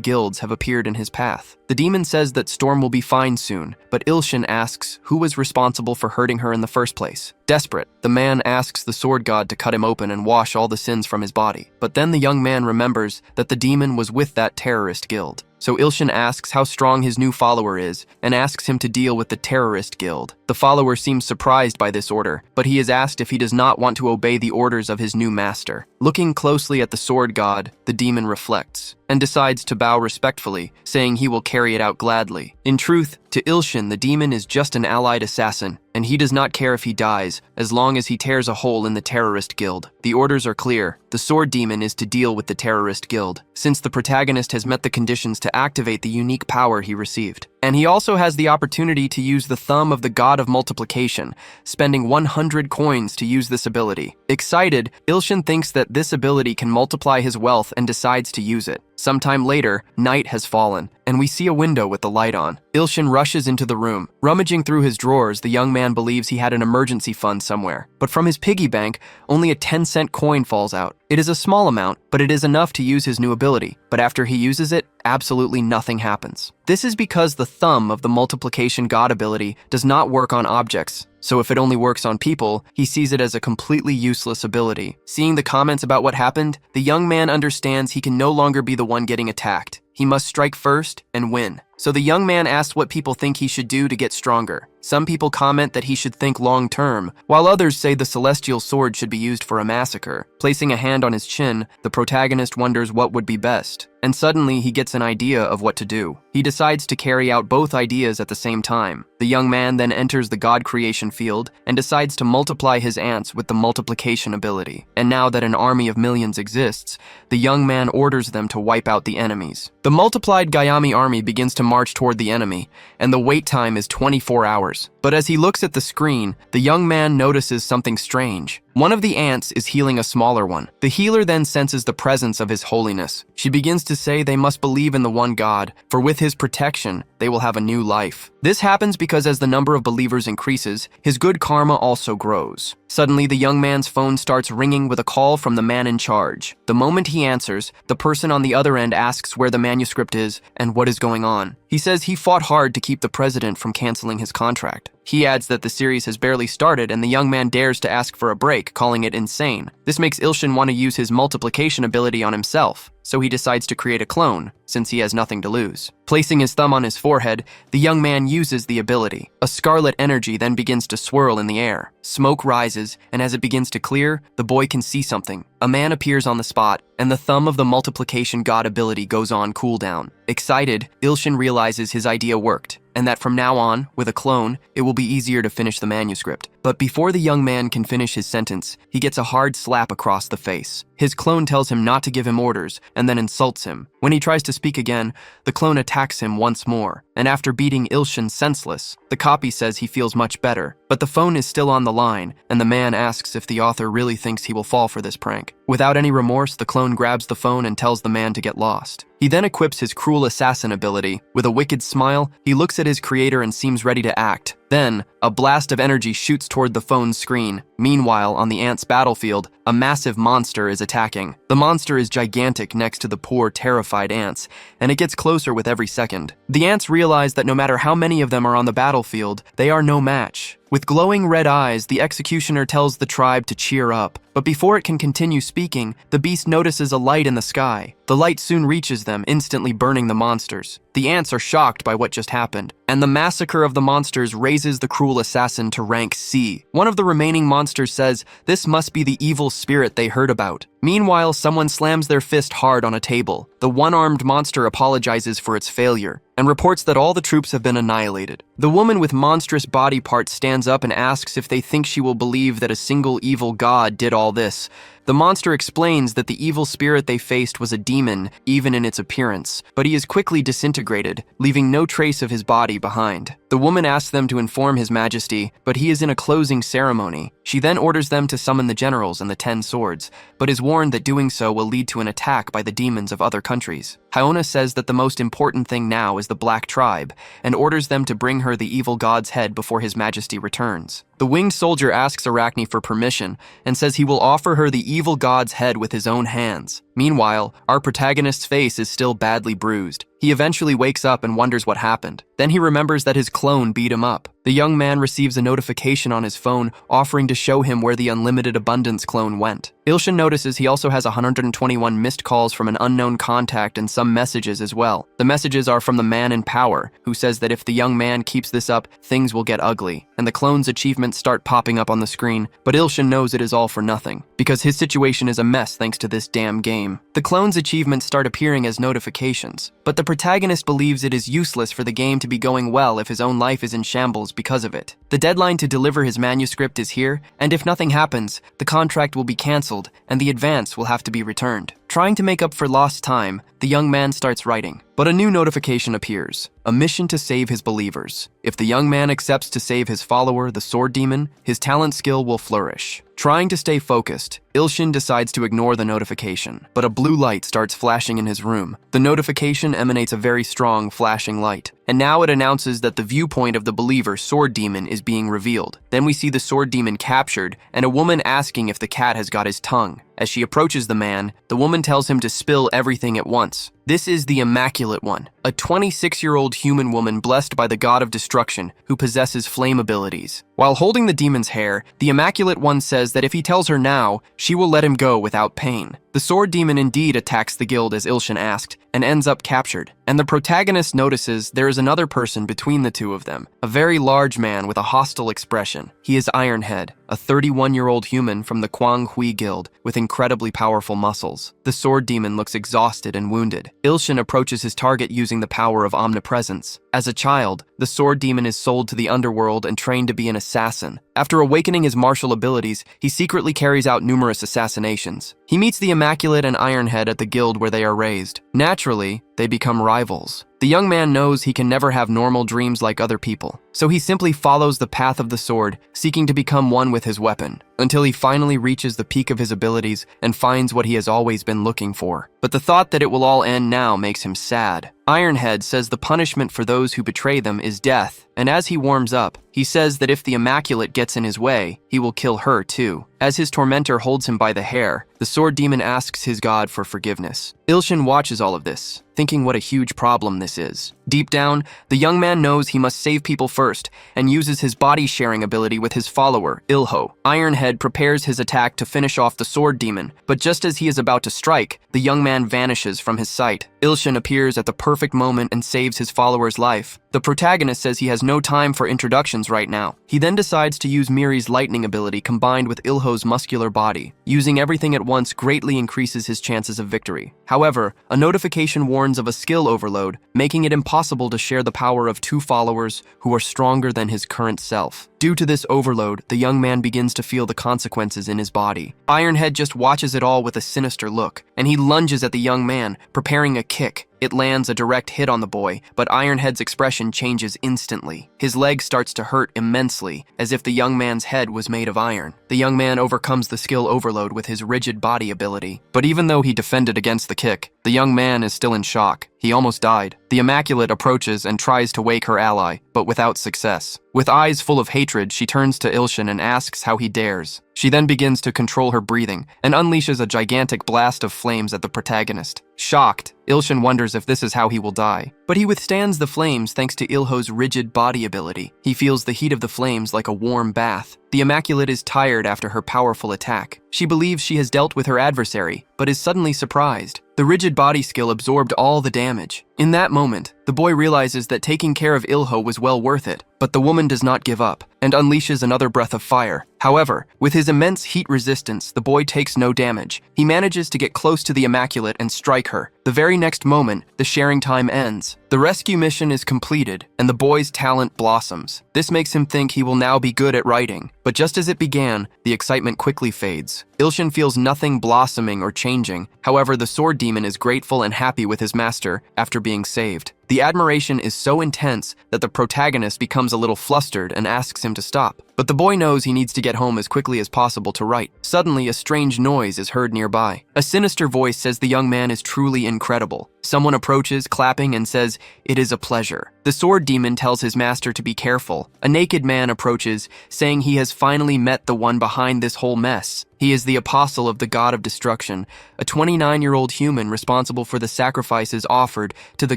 guilds have appeared in his path. The demon says that Storm will be fine soon, but Ilshin asks who was responsible for hurting her in the first place. Desperate, the man asks the sword god to cut him open and wash all the sins from his body. But then the young man remembers that the demon was with that terrorist guild. So Ilshin asks how strong his new follower is and asks him to deal with the terrorist guild. The follower seems surprised by this order, but he is asked if he does not want to obey the orders of his new master. Looking closely at the sword god, the demon reflects and decides to bow respectfully, saying he will carry it out gladly. In truth, to Ilshin, the demon is just an allied assassin, and he does not care if he dies, as long as he tears a hole in the terrorist guild. The orders are clear. The sword demon is to deal with the terrorist guild, since the protagonist has met the conditions to activate the unique power he received. And he also has the opportunity to use the thumb of the god of multiplication, spending 100 coins to use this ability. Excited, Ilshin thinks that this ability can multiply his wealth and decides to use it. Sometime later, night has fallen, and we see a window with the light on. Ilshin rushes into the room. Rummaging through his drawers, the young man believes he had an emergency fund somewhere. But from his piggy bank, only a 10-cent coin falls out. It is a small amount, but it is enough to use his new ability. But after he uses it, absolutely nothing happens. This is because the thumb of the multiplication god ability does not work on objects, so if it only works on people, he sees it as a completely useless ability. Seeing the comments about what happened, the young man understands he can no longer be the one getting attacked. He must strike first and win. So the young man asks what people think he should do to get stronger. Some people comment that he should think long-term, while others say the celestial sword should be used for a massacre. Placing a hand on his chin, the protagonist wonders what would be best, and suddenly he gets an idea of what to do. He decides to carry out both ideas at the same time. The young man then enters the god creation field and decides to multiply his ants with the multiplication ability. And now that an army of millions exists, the young man orders them to wipe out the enemies. The multiplied Gayami army begins to march toward the enemy, and the wait time is 24 hours. But as he looks at the screen, the young man notices something strange. One of the ants is healing a smaller one. The healer then senses the presence of his holiness. She begins to say they must believe in the one God, for with his protection, they will have a new life. This happens because as the number of believers increases, his good karma also grows. Suddenly, the young man's phone starts ringing with a call from the man in charge. The moment he answers, the person on the other end asks where the manuscript is and what is going on. He says he fought hard to keep the president from canceling his contract. He adds that the series has barely started and the young man dares to ask for a break, calling it insane. This makes Ilshin want to use his multiplication ability on himself, so he decides to create a clone, since he has nothing to lose. Placing his thumb on his forehead, the young man uses the ability. A scarlet energy then begins to swirl in the air. Smoke rises, and as it begins to clear, the boy can see something. A man appears on the spot, and the thumb of the multiplication god ability goes on cooldown. Excited, Ilshin realizes his idea worked, and that from now on, with a clone, it will be easier to finish the manuscript. But before the young man can finish his sentence, he gets a hard slap across the face. His clone tells him not to give him orders, and then insults him. When he tries to speak again, the clone attacks him once more, and after beating Ilshin senseless, the copy says he feels much better. But the phone is still on the line, and the man asks if the author really thinks he will fall for this prank. Without any remorse, the clone grabs the phone and tells the man to get lost. He then equips his cruel assassin ability. With a wicked smile, he looks at his creator and seems ready to act. Then, a blast of energy shoots toward the phone's screen. Meanwhile, on the ants' battlefield, a massive monster is attacking. The monster is gigantic next to the poor, terrified ants, and it gets closer with every second. The ants realize that no matter how many of them are on the battlefield, they are no match. With glowing red eyes, the executioner tells the tribe to cheer up. But before it can continue speaking, the beast notices a light in the sky. The light soon reaches them, instantly burning the monsters. The ants are shocked by what just happened, and the massacre of the monsters raises the cruel assassin to rank C. One of the remaining monsters says this must be the evil spirit they heard about. Meanwhile, someone slams their fist hard on a table. The one-armed monster apologizes for its failure and reports that all the troops have been annihilated. The woman with monstrous body parts stands up and asks if they think she will believe that a single evil god did all this. The monster explains that the evil spirit they faced was a demon, even in its appearance, but he is quickly disintegrated, leaving no trace of his body behind. The woman asks them to inform His Majesty, but he is in a closing ceremony. She then orders them to summon the generals and the 10 swords, but is warned that doing so will lead to an attack by the demons of other countries. Hyona says that the most important thing now is the Black Tribe, and orders them to bring her the evil god's head before His Majesty returns. The winged soldier asks Arachne for permission, and says he will offer her the evil god's head with his own hands. Meanwhile, our protagonist's face is still badly bruised. He eventually wakes up and wonders what happened. Then he remembers that his clone beat him up. The young man receives a notification on his phone offering to show him where the Unlimited Abundance clone went. Ilshin notices he also has 121 missed calls from an unknown contact and some messages as well. The messages are from the man in power, who says that if the young man keeps this up, things will get ugly, and the clone's achievements start popping up on the screen, but Ilshin knows it is all for nothing, because his situation is a mess thanks to this damn game. The clone's achievements start appearing as notifications, but the protagonist believes it is useless for the game to be going well if his own life is in shambles because of it. The deadline to deliver his manuscript is here, and if nothing happens, the contract will be cancelled, and the advance will have to be returned. Trying to make up for lost time, the young man starts writing. But a new notification appears. A mission to save his believers. If the young man accepts to save his follower, the sword demon, his talent skill will flourish. Trying to stay focused, Ilshin decides to ignore the notification, but a blue light starts flashing in his room. The notification emanates a very strong flashing light, and now it announces that the viewpoint of the believer sword demon is being revealed. Then we see the sword demon captured, and a woman asking if the cat has got his tongue. As she approaches the man, the woman tells him to spill everything at once. This is the Immaculate One, a 26-year-old human woman blessed by the god of destruction who possesses flame abilities. While holding the demon's hair, the Immaculate One says that if he tells her now, she will let him go without pain. The sword demon indeed attacks the guild as Ilshin asked, and ends up captured. And the protagonist notices there is another person between the two of them, a very large man with a hostile expression. He is Ironhead, a 31-year-old human from the Kwang Hui Guild with incredibly powerful muscles. The sword demon looks exhausted and wounded. Ilshin approaches his target using the power of omnipresence. As a child, the sword demon is sold to the underworld and trained to be an assassin. After awakening his martial abilities, he secretly carries out numerous assassinations. He meets the Immaculate and Ironhead at the guild where they are raised. Naturally, they become rivals. The young man knows he can never have normal dreams like other people, so he simply follows the path of the sword, seeking to become one with his weapon, until he finally reaches the peak of his abilities and finds what he has always been looking for. But the thought that it will all end now makes him sad. Ironhead says the punishment for those who betray them is death, and as he warms up, he says that if the Immaculate gets in his way, he will kill her too. As his tormentor holds him by the hair, the sword demon asks his god for forgiveness. Ilshin watches all of this, thinking what a huge problem this is. Deep down, the young man knows he must save people first, and uses his body-sharing ability with his follower, Ilho. Ironhead prepares his attack to finish off the sword demon, but just as he is about to strike, the young man vanishes from his sight. Ilshin appears at the perfect moment and saves his follower's life. The protagonist says he has no time for introductions right now. He then decides to use Miri's lightning ability combined with Ilho's muscular body. Using everything at once greatly increases his chances of victory. However, a notification warns of a skill overload, making it impossible to share the power of two followers who are stronger than his current self. Due to this overload, the young man begins to feel the consequences in his body. Ironhead just watches it all with a sinister look, and he lunges at the young man, preparing a kick. It lands a direct hit on the boy, but Ironhead's expression changes instantly. His leg starts to hurt immensely, as if the young man's head was made of iron. The young man overcomes the skill overload with his rigid body ability. But even though he defended against the kick, the young man is still in shock. He almost died. The Immaculate approaches and tries to wake her ally, but without success. With eyes full of hatred, she turns to Ilshin and asks how he dares. She then begins to control her breathing and unleashes a gigantic blast of flames at the protagonist. Shocked, Ilshin wonders if this is how he will die. But he withstands the flames thanks to Ilho's rigid body ability. He feels the heat of the flames like a warm bath. The Immaculate is tired after her powerful attack. She believes she has dealt with her adversary, but is suddenly surprised. The rigid body skill absorbed all the damage. In that moment, the boy realizes that taking care of Ilho was well worth it, but the woman does not give up and unleashes another breath of fire. However, with his immense heat resistance, the boy takes no damage. He manages to get close to the Immaculate and strike her. The very next moment, the sharing time ends. The rescue mission is completed, and the boy's talent blossoms. This makes him think he will now be good at writing. But just as it began, the excitement quickly fades. Ilshin feels nothing blossoming or changing. However, the sword demon is grateful and happy with his master after being saved. The admiration is so intense that the protagonist becomes a little flustered and asks him to stop. But the boy knows he needs to get home as quickly as possible to write. Suddenly, a strange noise is heard nearby. A sinister voice says the young man is truly incredible. Someone approaches, clapping, and says, "It is a pleasure." The sword demon tells his master to be careful. A naked man approaches, saying he has finally met the one behind this whole mess. He is the apostle of the god of destruction, a 29-year-old human responsible for the sacrifices offered to the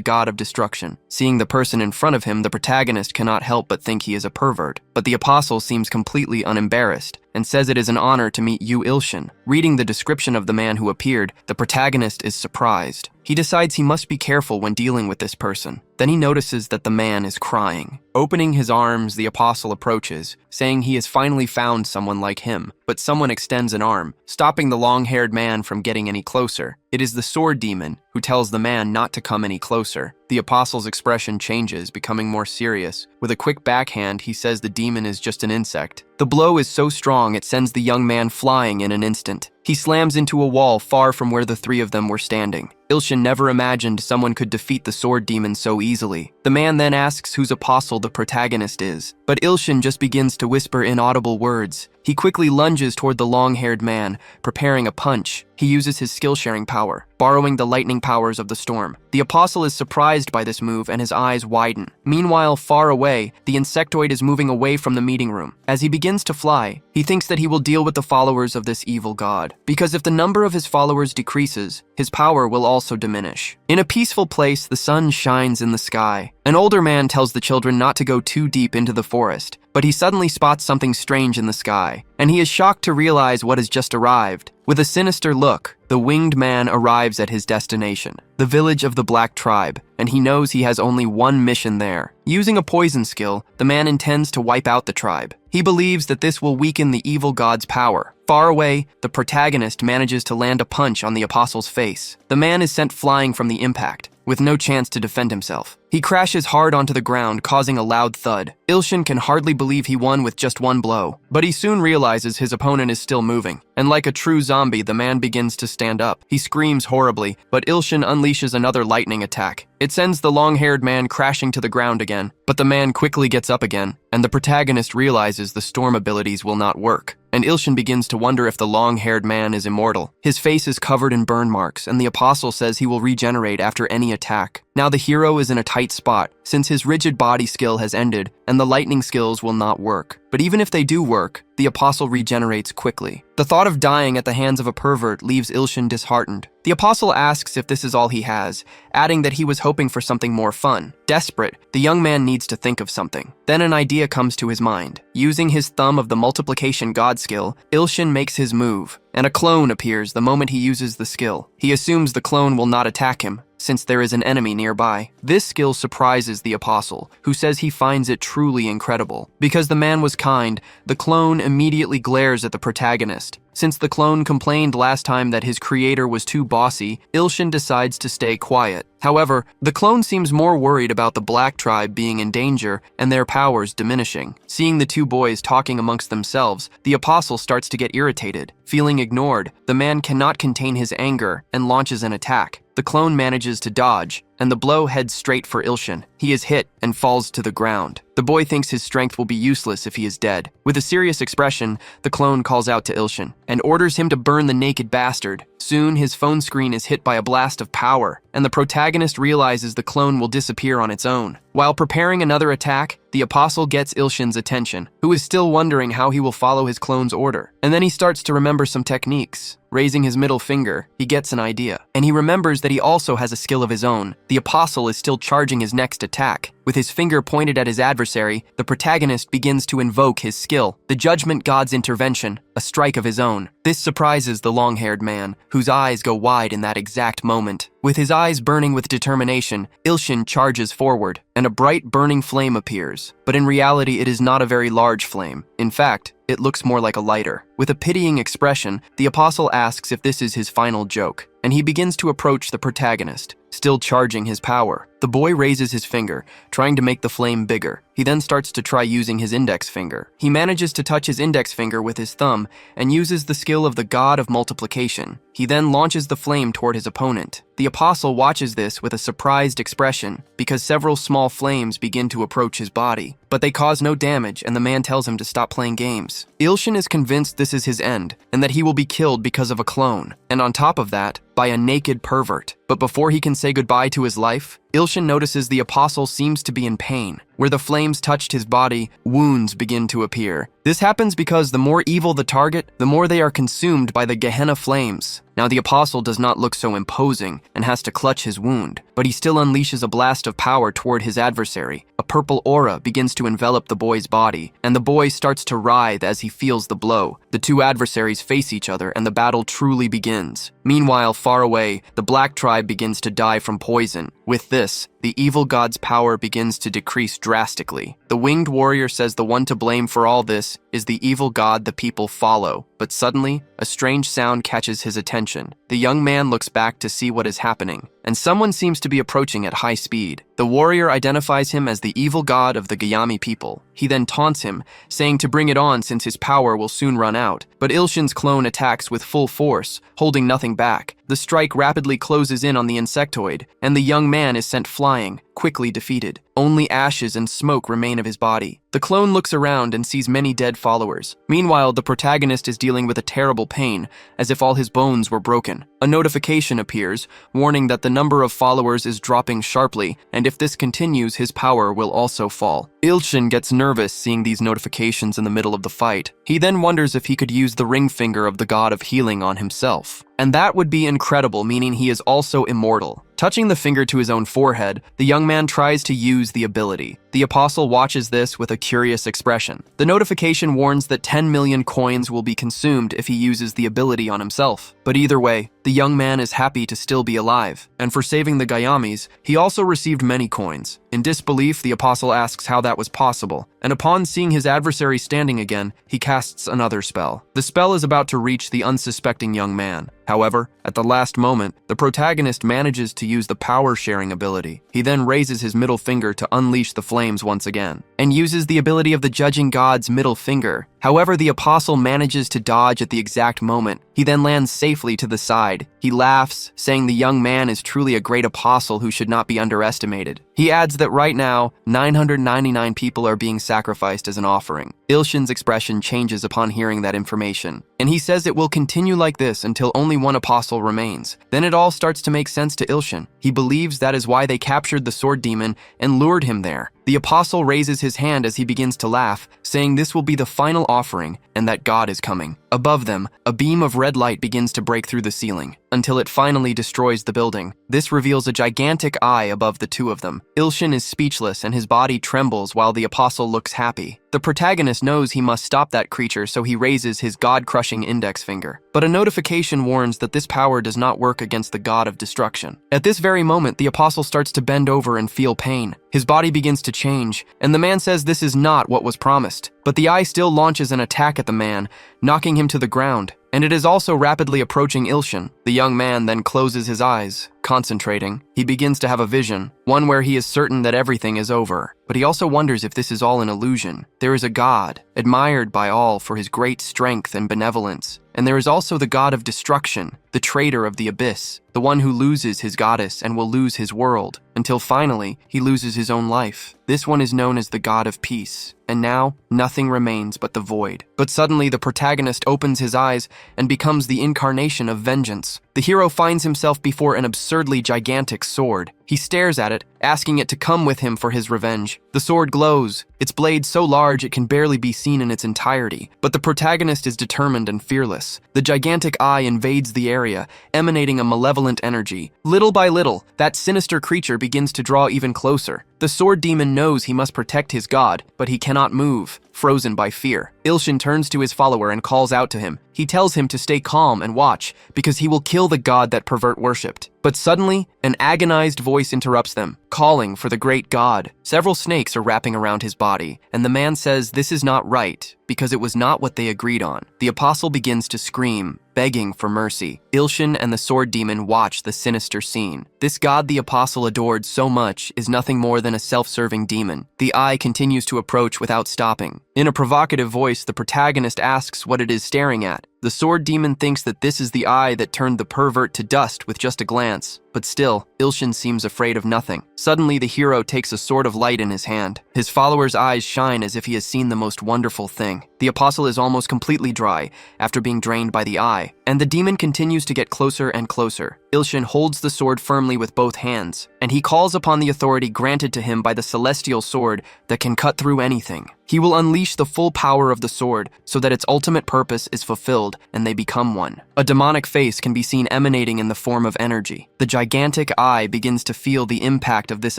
god of destruction. Seeing the person in front of him, the protagonist cannot help but think he is a pervert. But the apostle seems completely unembarrassed and says it is an honor to meet you, Ilshin. Reading the description of the man who appeared, the protagonist is surprised. He decides he must be careful when dealing with this person. Then he notices that the man is crying. Opening his arms, the apostle approaches, saying he has finally found someone like him, but someone extends an arm, stopping the long-haired man from getting any closer. It is the sword demon who tells the man not to come any closer. The apostle's expression changes, becoming more serious. With a quick backhand, he says the demon is just an insect. The blow is so strong it sends the young man flying in an instant. He slams into a wall far from where the three of them were standing. Ilshin never imagined someone could defeat the sword demon so easily. The man then asks whose apostle the protagonist is, but Ilshin just begins to whisper inaudible words. He quickly lunges toward the long-haired man, preparing a punch. He uses his skill-sharing power, borrowing the lightning powers of the storm. The apostle is surprised by this move and his eyes widen. Meanwhile, far away, the insectoid is moving away from the meeting room. As he begins to fly, he thinks that he will deal with the followers of this evil god, because if the number of his followers decreases, his power will also diminish. In a peaceful place, the sun shines in the sky. An older man tells the children not to go too deep into the forest, but he suddenly spots something strange in the sky, and he is shocked to realize what has just arrived. With a sinister look, the winged man arrives at his destination, the village of the Black Tribe, and he knows he has only one mission there. Using a poison skill, the man intends to wipe out the tribe. He believes that this will weaken the evil god's power. Far away, the protagonist manages to land a punch on the apostle's face. The man is sent flying from the impact, with no chance to defend himself. He crashes hard onto the ground, causing a loud thud. Ilshin can hardly believe he won with just one blow, but he soon realizes his opponent is still moving, and like a true zombie, the man begins to stand up. He screams horribly, but Ilshin unleashes another lightning attack. It sends the long-haired man crashing to the ground again, but the man quickly gets up again, and the protagonist realizes the storm abilities will not work. And Ilshin begins to wonder if the long-haired man is immortal. His face is covered in burn marks, and the apostle says he will regenerate after any attack. Now the hero is in a tight spot, since his rigid body skill has ended, and the lightning skills will not work. But even if they do work, the apostle regenerates quickly. The thought of dying at the hands of a pervert leaves Ilshin disheartened. The apostle asks if this is all he has, adding that he was hoping for something more fun. Desperate, the young man needs to think of something. Then an idea comes to his mind. Using his thumb of the multiplication god skill, Ilshin makes his move, and a clone appears the moment he uses the skill. He assumes the clone will not attack him, since there is an enemy nearby. This skill surprises the apostle, who says he finds it truly incredible. Because the man was kind, the clone immediately glares at the protagonist. Since the clone complained last time that his creator was too bossy, Ilshin decides to stay quiet. However, the clone seems more worried about the Black Tribe being in danger and their powers diminishing. Seeing the two boys talking amongst themselves, the apostle starts to get irritated. Feeling ignored, the man cannot contain his anger and launches an attack. The clone manages to dodge, and the blow heads straight for Ilshin. He is hit and falls to the ground. The boy thinks his strength will be useless if he is dead. With a serious expression, the clone calls out to Ilshin and orders him to burn the naked bastard. Soon, his phone screen is hit by a blast of power, and the protagonist realizes the clone will disappear on its own. While preparing another attack, the apostle gets Ilshin's attention, who is still wondering how he will follow his clone's order. And then he starts to remember some techniques. Raising his middle finger, he gets an idea, and he remembers that he also has a skill of his own. The apostle is still charging his next attack. With his finger pointed at his adversary, the protagonist begins to invoke his skill, the judgment god's intervention, a strike of his own. This surprises the long-haired man, whose eyes go wide in that exact moment. With his eyes burning with determination, Ilshin charges forward, and a bright burning flame appears. But in reality, it is not a very large flame. In fact, it looks more like a lighter. With a pitying expression, the apostle asks if this is his final joke, and he begins to approach the protagonist, still charging his power. The boy raises his finger, trying to make the flame bigger. He then starts to try using his index finger. He manages to touch his index finger with his thumb and uses the skill of the god of multiplication. He then launches the flame toward his opponent. The apostle watches this with a surprised expression because several small flames begin to approach his body, but they cause no damage, and the man tells him to stop playing games. Ilshin is convinced this is his end and that he will be killed because of a clone, and on top of that, by a naked pervert. But before he can say goodbye to his life, Ilshin notices the apostle seems to be in pain. Where the flames touched his body, wounds begin to appear. This happens because the more evil the target, the more they are consumed by the Gehenna flames. Now the apostle does not look so imposing and has to clutch his wound, but he still unleashes a blast of power toward his adversary. A purple aura begins to envelop the boy's body, and the boy starts to writhe as he feels the blow. The two adversaries face each other, and the battle truly begins. Meanwhile, far away, the Black Tribe begins to die from poison. With this, the evil god's power begins to decrease drastically. The winged warrior says the one to blame for all this is the evil god the people follow. But suddenly, a strange sound catches his attention. The young man looks back to see what is happening, and someone seems to be approaching at high speed. The warrior identifies him as the evil god of the Gayami people. He then taunts him, saying to bring it on since his power will soon run out. But Ilshin's clone attacks with full force, holding nothing back. The strike rapidly closes in on the insectoid, and the young man is sent flying, quickly defeated. Only ashes and smoke remain of his body. The clone looks around and sees many dead followers. Meanwhile, the protagonist is dealing with a terrible pain, as if all his bones were broken. A notification appears, warning that the number of followers is dropping sharply, and if this continues, his power will also fall. Ilshin gets nervous seeing these notifications in the middle of the fight. He then wonders if he could use the ring finger of the god of healing on himself. And that would be incredible, meaning he is also immortal. Touching the finger to his own forehead, the young man tries to use the ability. The apostle watches this with a curious expression. The notification warns that 10 million coins will be consumed if he uses the ability on himself. But either way, the young man is happy to still be alive, and for saving the Gayamis, he also received many coins. In disbelief, the apostle asks how that was possible, and upon seeing his adversary standing again, he casts another spell. The spell is about to reach the unsuspecting young man. However, at the last moment, the protagonist manages to use the power-sharing ability. He then raises his middle finger to unleash the flames once again, and uses the ability of the judging god's middle finger. However, the apostle manages to dodge at the exact moment. He then lands safely to the side. He laughs, saying the young man is truly a great apostle who should not be underestimated. He adds that right now, 999 people are being sacrificed as an offering. Ilshin's expression changes upon hearing that information, and he says it will continue like this until only one apostle remains. Then it all starts to make sense to Ilshin. He believes that is why they captured the sword demon and lured him there. The apostle raises his hand as he begins to laugh, saying this will be the final offering and that God is coming. Above them, a beam of red light begins to break through the ceiling, until it finally destroys the building. This reveals a gigantic eye above the two of them. Ilshin is speechless and his body trembles while the apostle looks happy. The protagonist knows he must stop that creature, so he raises his god-crushing index finger. But a notification warns that this power does not work against the god of destruction. At this very moment, the apostle starts to bend over and feel pain. His body begins to change, and the man says this is not what was promised. But the eye still launches an attack at the man, knocking him to the ground, and it is also rapidly approaching Ilshin. The young man then closes his eyes, concentrating. He begins to have a vision, one where he is certain that everything is over. But he also wonders if this is all an illusion. There is a god, admired by all for his great strength and benevolence. And there is also the god of destruction, the traitor of the abyss, the one who loses his goddess and will lose his world, until finally he loses his own life. This one is known as the god of peace. And now, nothing remains but the void. But suddenly the protagonist opens his eyes and becomes the incarnation of vengeance. The hero finds himself before an absurdly gigantic sword. He stares at it, asking it to come with him for his revenge. The sword glows, its blade so large it can barely be seen in its entirety. But the protagonist is determined and fearless. The gigantic eye invades the area, emanating a malevolent energy. Little by little, that sinister creature begins to draw even closer. The sword demon knows he must protect his god, but he cannot move, frozen by fear. Ilshin turns to his follower and calls out to him. He tells him to stay calm and watch, because he will kill the god that pervert worshipped. But suddenly, an agonized voice interrupts them, calling for the great god. Several snakes are wrapping around his body, and the man says this is not right, because it was not what they agreed on. The apostle begins to scream, begging for mercy. Ilshin and the sword demon watch the sinister scene. This god the apostle adored so much is nothing more than a self-serving demon. The eye continues to approach without stopping. In a provocative voice, the protagonist asks what it is staring at. The sword demon thinks that this is the eye that turned the pervert to dust with just a glance. But still, Ilshin seems afraid of nothing. Suddenly, the hero takes a sword of light in his hand. His follower's eyes shine as if he has seen the most wonderful thing. The apostle is almost completely dry after being drained by the eye, and the demon continues to get closer and closer. Ilshin holds the sword firmly with both hands, and he calls upon the authority granted to him by the celestial sword that can cut through anything. He will unleash the full power of the sword so that its ultimate purpose is fulfilled and they become one. A demonic face can be seen emanating in the form of energy. The gigantic eye begins to feel the impact of this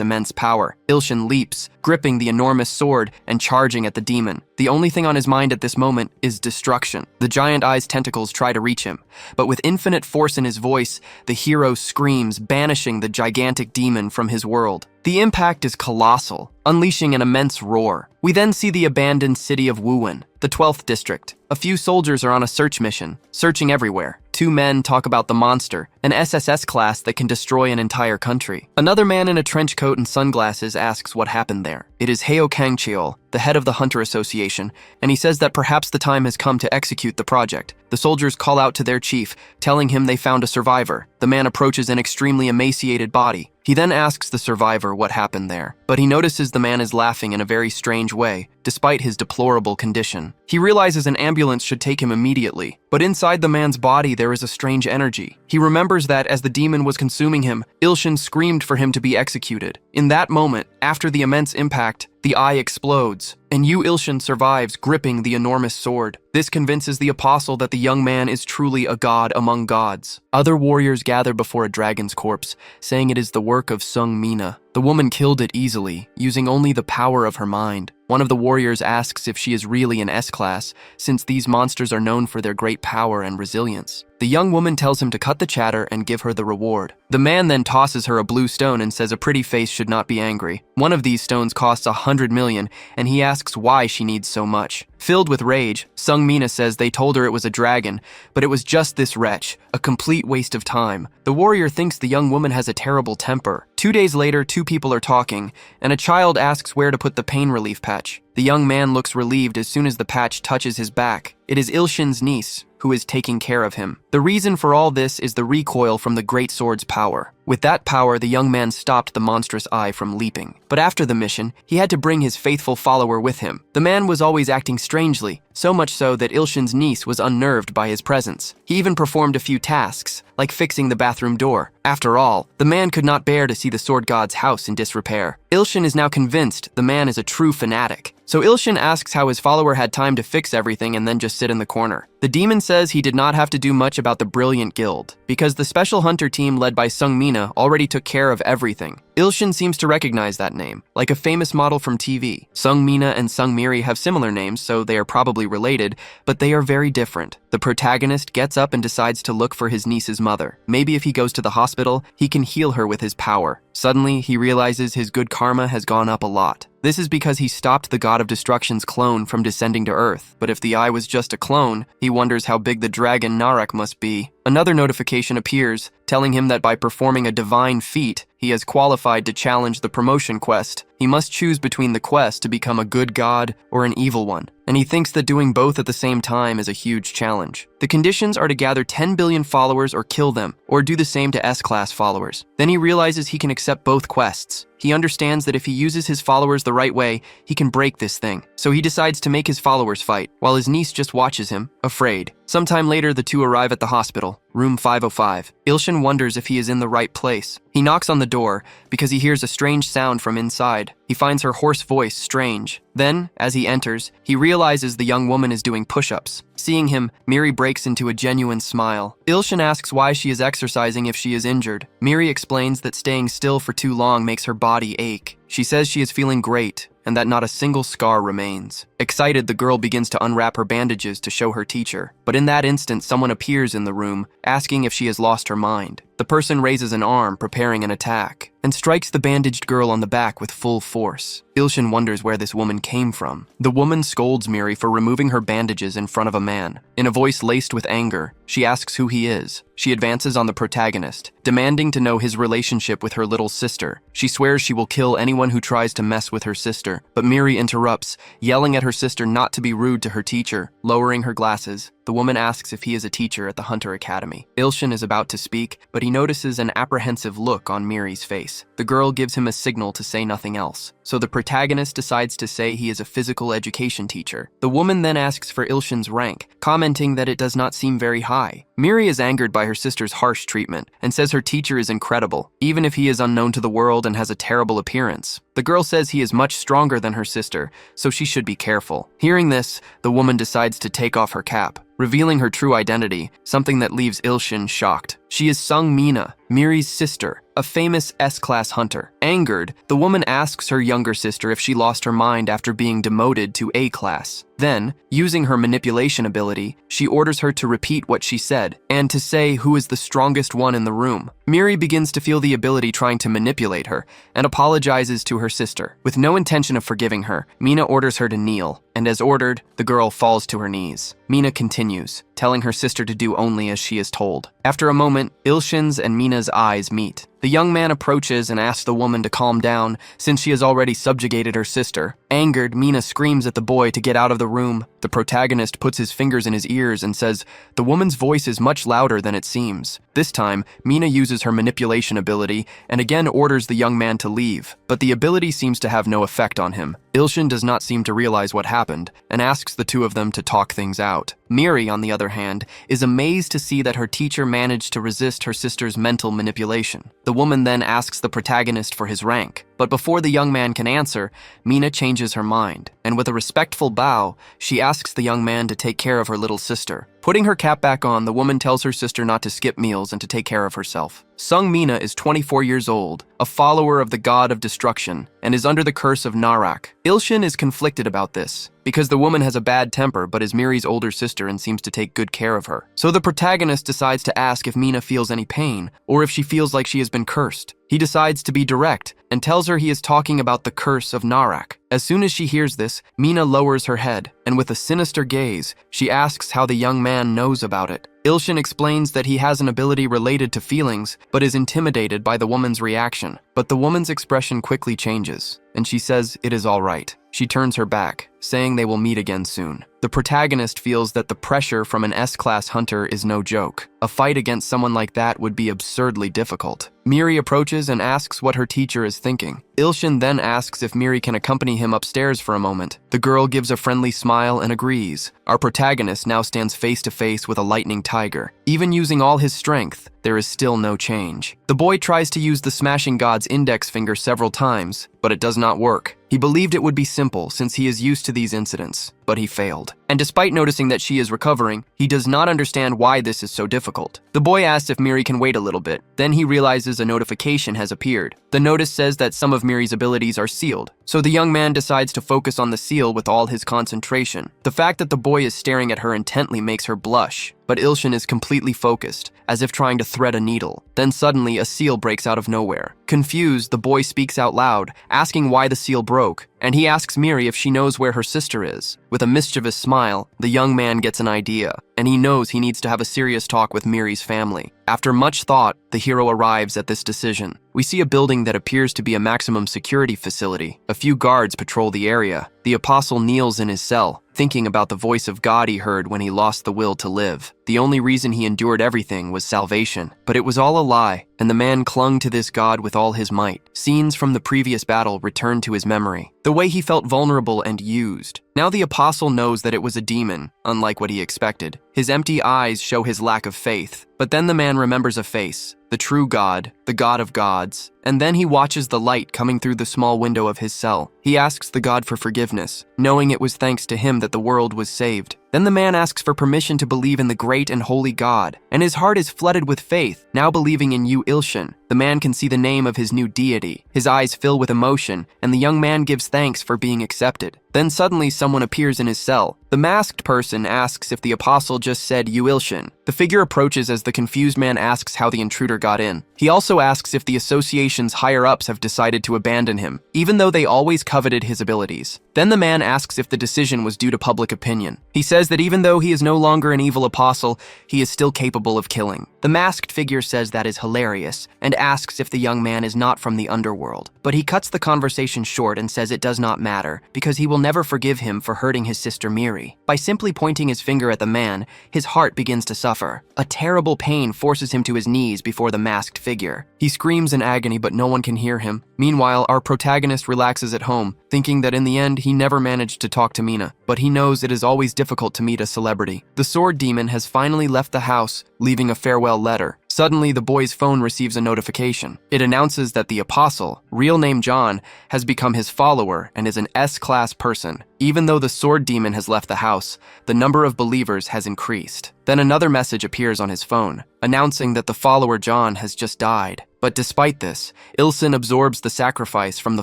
immense power. Ilshin leaps, gripping the enormous sword and charging at the demon. The only thing on his mind at this moment is destruction. The giant eye's tentacles try to reach him, but with infinite force in his voice, the hero screams, banishing the gigantic demon from his world. The impact is colossal, unleashing an immense roar. We then see the abandoned city of Wuwen, the 12th district. A few soldiers are on a search mission, searching everywhere. Two men talk about the monster, an SSS class that can destroy an entire country. Another man in a trench coat and sunglasses asks what happened there. It is Heo Kangcheol, the head of the Hunter Association, and he says that perhaps the time has come to execute the project. The soldiers call out to their chief, telling him they found a survivor. The man approaches an extremely emaciated body. He then asks the survivor what happened there, but he notices the man is laughing in a very strange way, despite his deplorable condition. He realizes an ambulance should take him immediately, but inside the man's body there is a strange energy. He remembers that as the demon was consuming him, Ilshin screamed for him to be executed. In that moment, after the immense impact, the eye explodes, and Yu Ilshin survives, gripping the enormous sword. This convinces the apostle that the young man is truly a god among gods. Other warriors gather before a dragon's corpse, saying it is the work of Sung Mina. The woman killed it easily, using only the power of her mind. One of the warriors asks if she is really an S-class, since these monsters are known for their great power and resilience. The young woman tells him to cut the chatter and give her the reward. The man then tosses her a blue stone and says a pretty face should not be angry. One of these stones costs 100 million, and he asks why she needs so much. Filled with rage, Sung Mina says they told her it was a dragon, but it was just this wretch, a complete waste of time. The warrior thinks the young woman has a terrible temper. 2 days later, two people are talking, and a child asks where to put the pain relief patch. The young man looks relieved as soon as the patch touches his back. It is Ilshin's niece, who is taking care of him. The reason for all this is the recoil from the great sword's power. With that power, the young man stopped the monstrous eye from leaping. But after the mission, he had to bring his faithful follower with him. The man was always acting strangely, so much so that Ilshin's niece was unnerved by his presence. He even performed a few tasks, like fixing the bathroom door. After all, the man could not bear to see the sword god's house in disrepair. Ilshin is now convinced the man is a true fanatic. So Ilshin asks how his follower had time to fix everything and then just sit in the corner. The demon says he did not have to do much about the brilliant guild, because the special hunter team led by Sung Mina already took care of everything. Ilshin seems to recognize that name, like a famous model from TV. Sung Mina and Sung Miri have similar names, so they are probably related, but they are very different. The protagonist gets up and decides to look for his niece's mother. Maybe if he goes to the hospital, he can heal her with his power. Suddenly, he realizes his good karma has gone up a lot. This is because he stopped the god of destruction's clone from descending to Earth. But if the eye was just a clone, he wonders how big the dragon Narak must be. Another notification appears, telling him that by performing a divine feat, he is qualified to challenge the promotion quest. He must choose between the quest to become a good god or an evil one, and he thinks that doing both at the same time is a huge challenge. The conditions are to gather 10 billion followers or kill them, or do the same to S-class followers. Then he realizes he can accept both quests. He understands that if he uses his followers the right way, he can break this thing. So he decides to make his followers fight, while his niece just watches him, afraid. Sometime later, the two arrive at the hospital, room 505. Ilshin wonders if he is in the right place. He knocks on the door because he hears a strange sound from inside. He finds her hoarse voice strange. Then, as he enters, he realizes the young woman is doing push-ups. Seeing him, Miri breaks into a genuine smile. Ilshin asks why she is exercising if she is injured. Miri explains that staying still for too long makes her body ache. She says she is feeling great, and that not a single scar remains. Excited, the girl begins to unwrap her bandages to show her teacher. But in that instant, someone appears in the room, asking if she has lost her mind. The person raises an arm, preparing an attack, and strikes the bandaged girl on the back with full force. Ilshin wonders where this woman came from. The woman scolds Miri for removing her bandages in front of a man. In a voice laced with anger, she asks who he is. She advances on the protagonist, demanding to know his relationship with her little sister. She swears she will kill anyone who tries to mess with her sister, but Miri interrupts, yelling at her sister not to be rude to her teacher. Lowering her glasses, the woman asks if he is a teacher at the Hunter Academy. Ilshin is about to speak, but he notices an apprehensive look on Miri's face. The girl gives him a signal to say nothing else, so the protagonist decides to say he is a physical education teacher. The woman then asks for Ilshin's rank, commenting that it does not seem very high. Miri is angered by her sister's harsh treatment and says her teacher is incredible, even if he is unknown to the world and has a terrible appearance. The girl says he is much stronger than her sister, so she should be careful. Hearing this, the woman decides to take off her cap, revealing her true identity, something that leaves Ilshin shocked. She is Sung Mina, Miri's sister, a famous S-class hunter. Angered, the woman asks her younger sister if she lost her mind after being demoted to A-class. Then, using her manipulation ability, she orders her to repeat what she said, and to say who is the strongest one in the room. Miri begins to feel the ability trying to manipulate her, and apologizes to her sister. With no intention of forgiving her, Mina orders her to kneel, and as ordered, the girl falls to her knees. Mina continues, telling her sister to do only as she is told. After a moment, Ilshin's and Mina's eyes meet. The young man approaches and asks the woman to calm down, since she has already subjugated her sister. Angered, Mina screams at the boy to get out of the room. The protagonist puts his fingers in his ears and says, the woman's voice is much louder than it seems. This time, Mina uses her manipulation ability and again orders the young man to leave, but the ability seems to have no effect on him. Ilshin does not seem to realize what happened and asks the two of them to talk things out. Miri, on the other hand, is amazed to see that her teacher managed to resist her sister's mental manipulation. The woman then asks the protagonist for his rank, but before the young man can answer, Mina changes her mind, and with a respectful bow, she asks the young man to take care of her little sister. Putting her cap back on, the woman tells her sister not to skip meals and to take care of herself. Sung Mina is 24 years old, a follower of the god of destruction, and is under the curse of Narak. Ilshin is conflicted about this, because the woman has a bad temper but is Miri's older sister and seems to take good care of her. So the protagonist decides to ask if Mina feels any pain, or if she feels like she has been cursed. He decides to be direct and tells her he is talking about the curse of Narak. As soon as she hears this, Mina lowers her head, and with a sinister gaze, she asks how the young man knows about it. Ilshin explains that he has an ability related to feelings, but is intimidated by the woman's reaction. But the woman's expression quickly changes, and she says it is all right. She turns her back, saying they will meet again soon. The protagonist feels that the pressure from an S-class hunter is no joke. A fight against someone like that would be absurdly difficult. Miri approaches and asks what her teacher is thinking. Ilshin then asks if Miri can accompany him upstairs for a moment. The girl gives a friendly smile and agrees. Our protagonist now stands face to face with a lightning tiger. Even using all his strength, there is still no change. The boy tries to use the smashing god's index finger several times, but it does not work. He believed it would be simple since he is used to these incidents, but he failed. And despite noticing that she is recovering, he does not understand why this is so difficult. The boy asks if Miri can wait a little bit. Then he realizes a notification has appeared. The notice says that some of Miri's abilities are sealed, so the young man decides to focus on the seal with all his concentration. The fact that the boy is staring at her intently makes her blush, but Ilshin is completely focused, as if trying to thread a needle. Then suddenly, a seal breaks out of nowhere. Confused, the boy speaks out loud, asking why the seal broke, and he asks Miri if she knows where her sister is. With a mischievous smile, the young man gets an idea, and he knows he needs to have a serious talk with Miri's family. After much thought, the hero arrives at this decision. We see a building that appears to be a maximum security facility. A few guards patrol the area. The apostle kneels in his cell, thinking about the voice of God he heard when he lost the will to live. The only reason he endured everything was salvation, but it was all a lie, and the man clung to this God with all his might. Scenes from the previous battle returned to his memory, the way he felt vulnerable and used. Now the apostle knows that it was a demon, unlike what he expected. His empty eyes show his lack of faith, but then the man remembers a face, the true God, the God of gods, and then he watches the light coming through the small window of his cell. He asks the God for forgiveness, knowing it was thanks to him that the world was saved. Then the man asks for permission to believe in the great and holy God, and his heart is flooded with faith, now believing in you, Ilshin. The man can see the name of his new deity. His eyes fill with emotion, and the young man gives thanks for being accepted. Then suddenly someone appears in his cell. The masked person asks if the apostle just said you, Ilshin. The figure approaches as the confused man asks how the intruder got in. He also asks if the association's higher-ups have decided to abandon him, even though they always coveted his abilities. Then the man asks if the decision was due to public opinion. He says that even though he is no longer an evil apostle, he is still capable of killing. The masked figure says that is hilarious, and asks if the young man is not from the underworld. But he cuts the conversation short and says it does not matter, because he will never forgive him for hurting his sister Miri. By simply pointing his finger at the man, his heart begins to suffer. A terrible pain forces him to his knees before the masked figure. He screams in agony, but no one can hear him. Meanwhile, our protagonist relaxes at home, thinking that in the end he never managed to talk to Mina, but he knows it is always difficult to meet a celebrity. The sword demon has finally left the house, leaving a farewell letter. Suddenly, the boy's phone receives a notification. It announces that the apostle, real name John, has become his follower and is an S-class person. Even though the sword demon has left the house, the number of believers has increased. Then another message appears on his phone, announcing that the follower John has just died. But despite this, Ilshin absorbs the sacrifice from the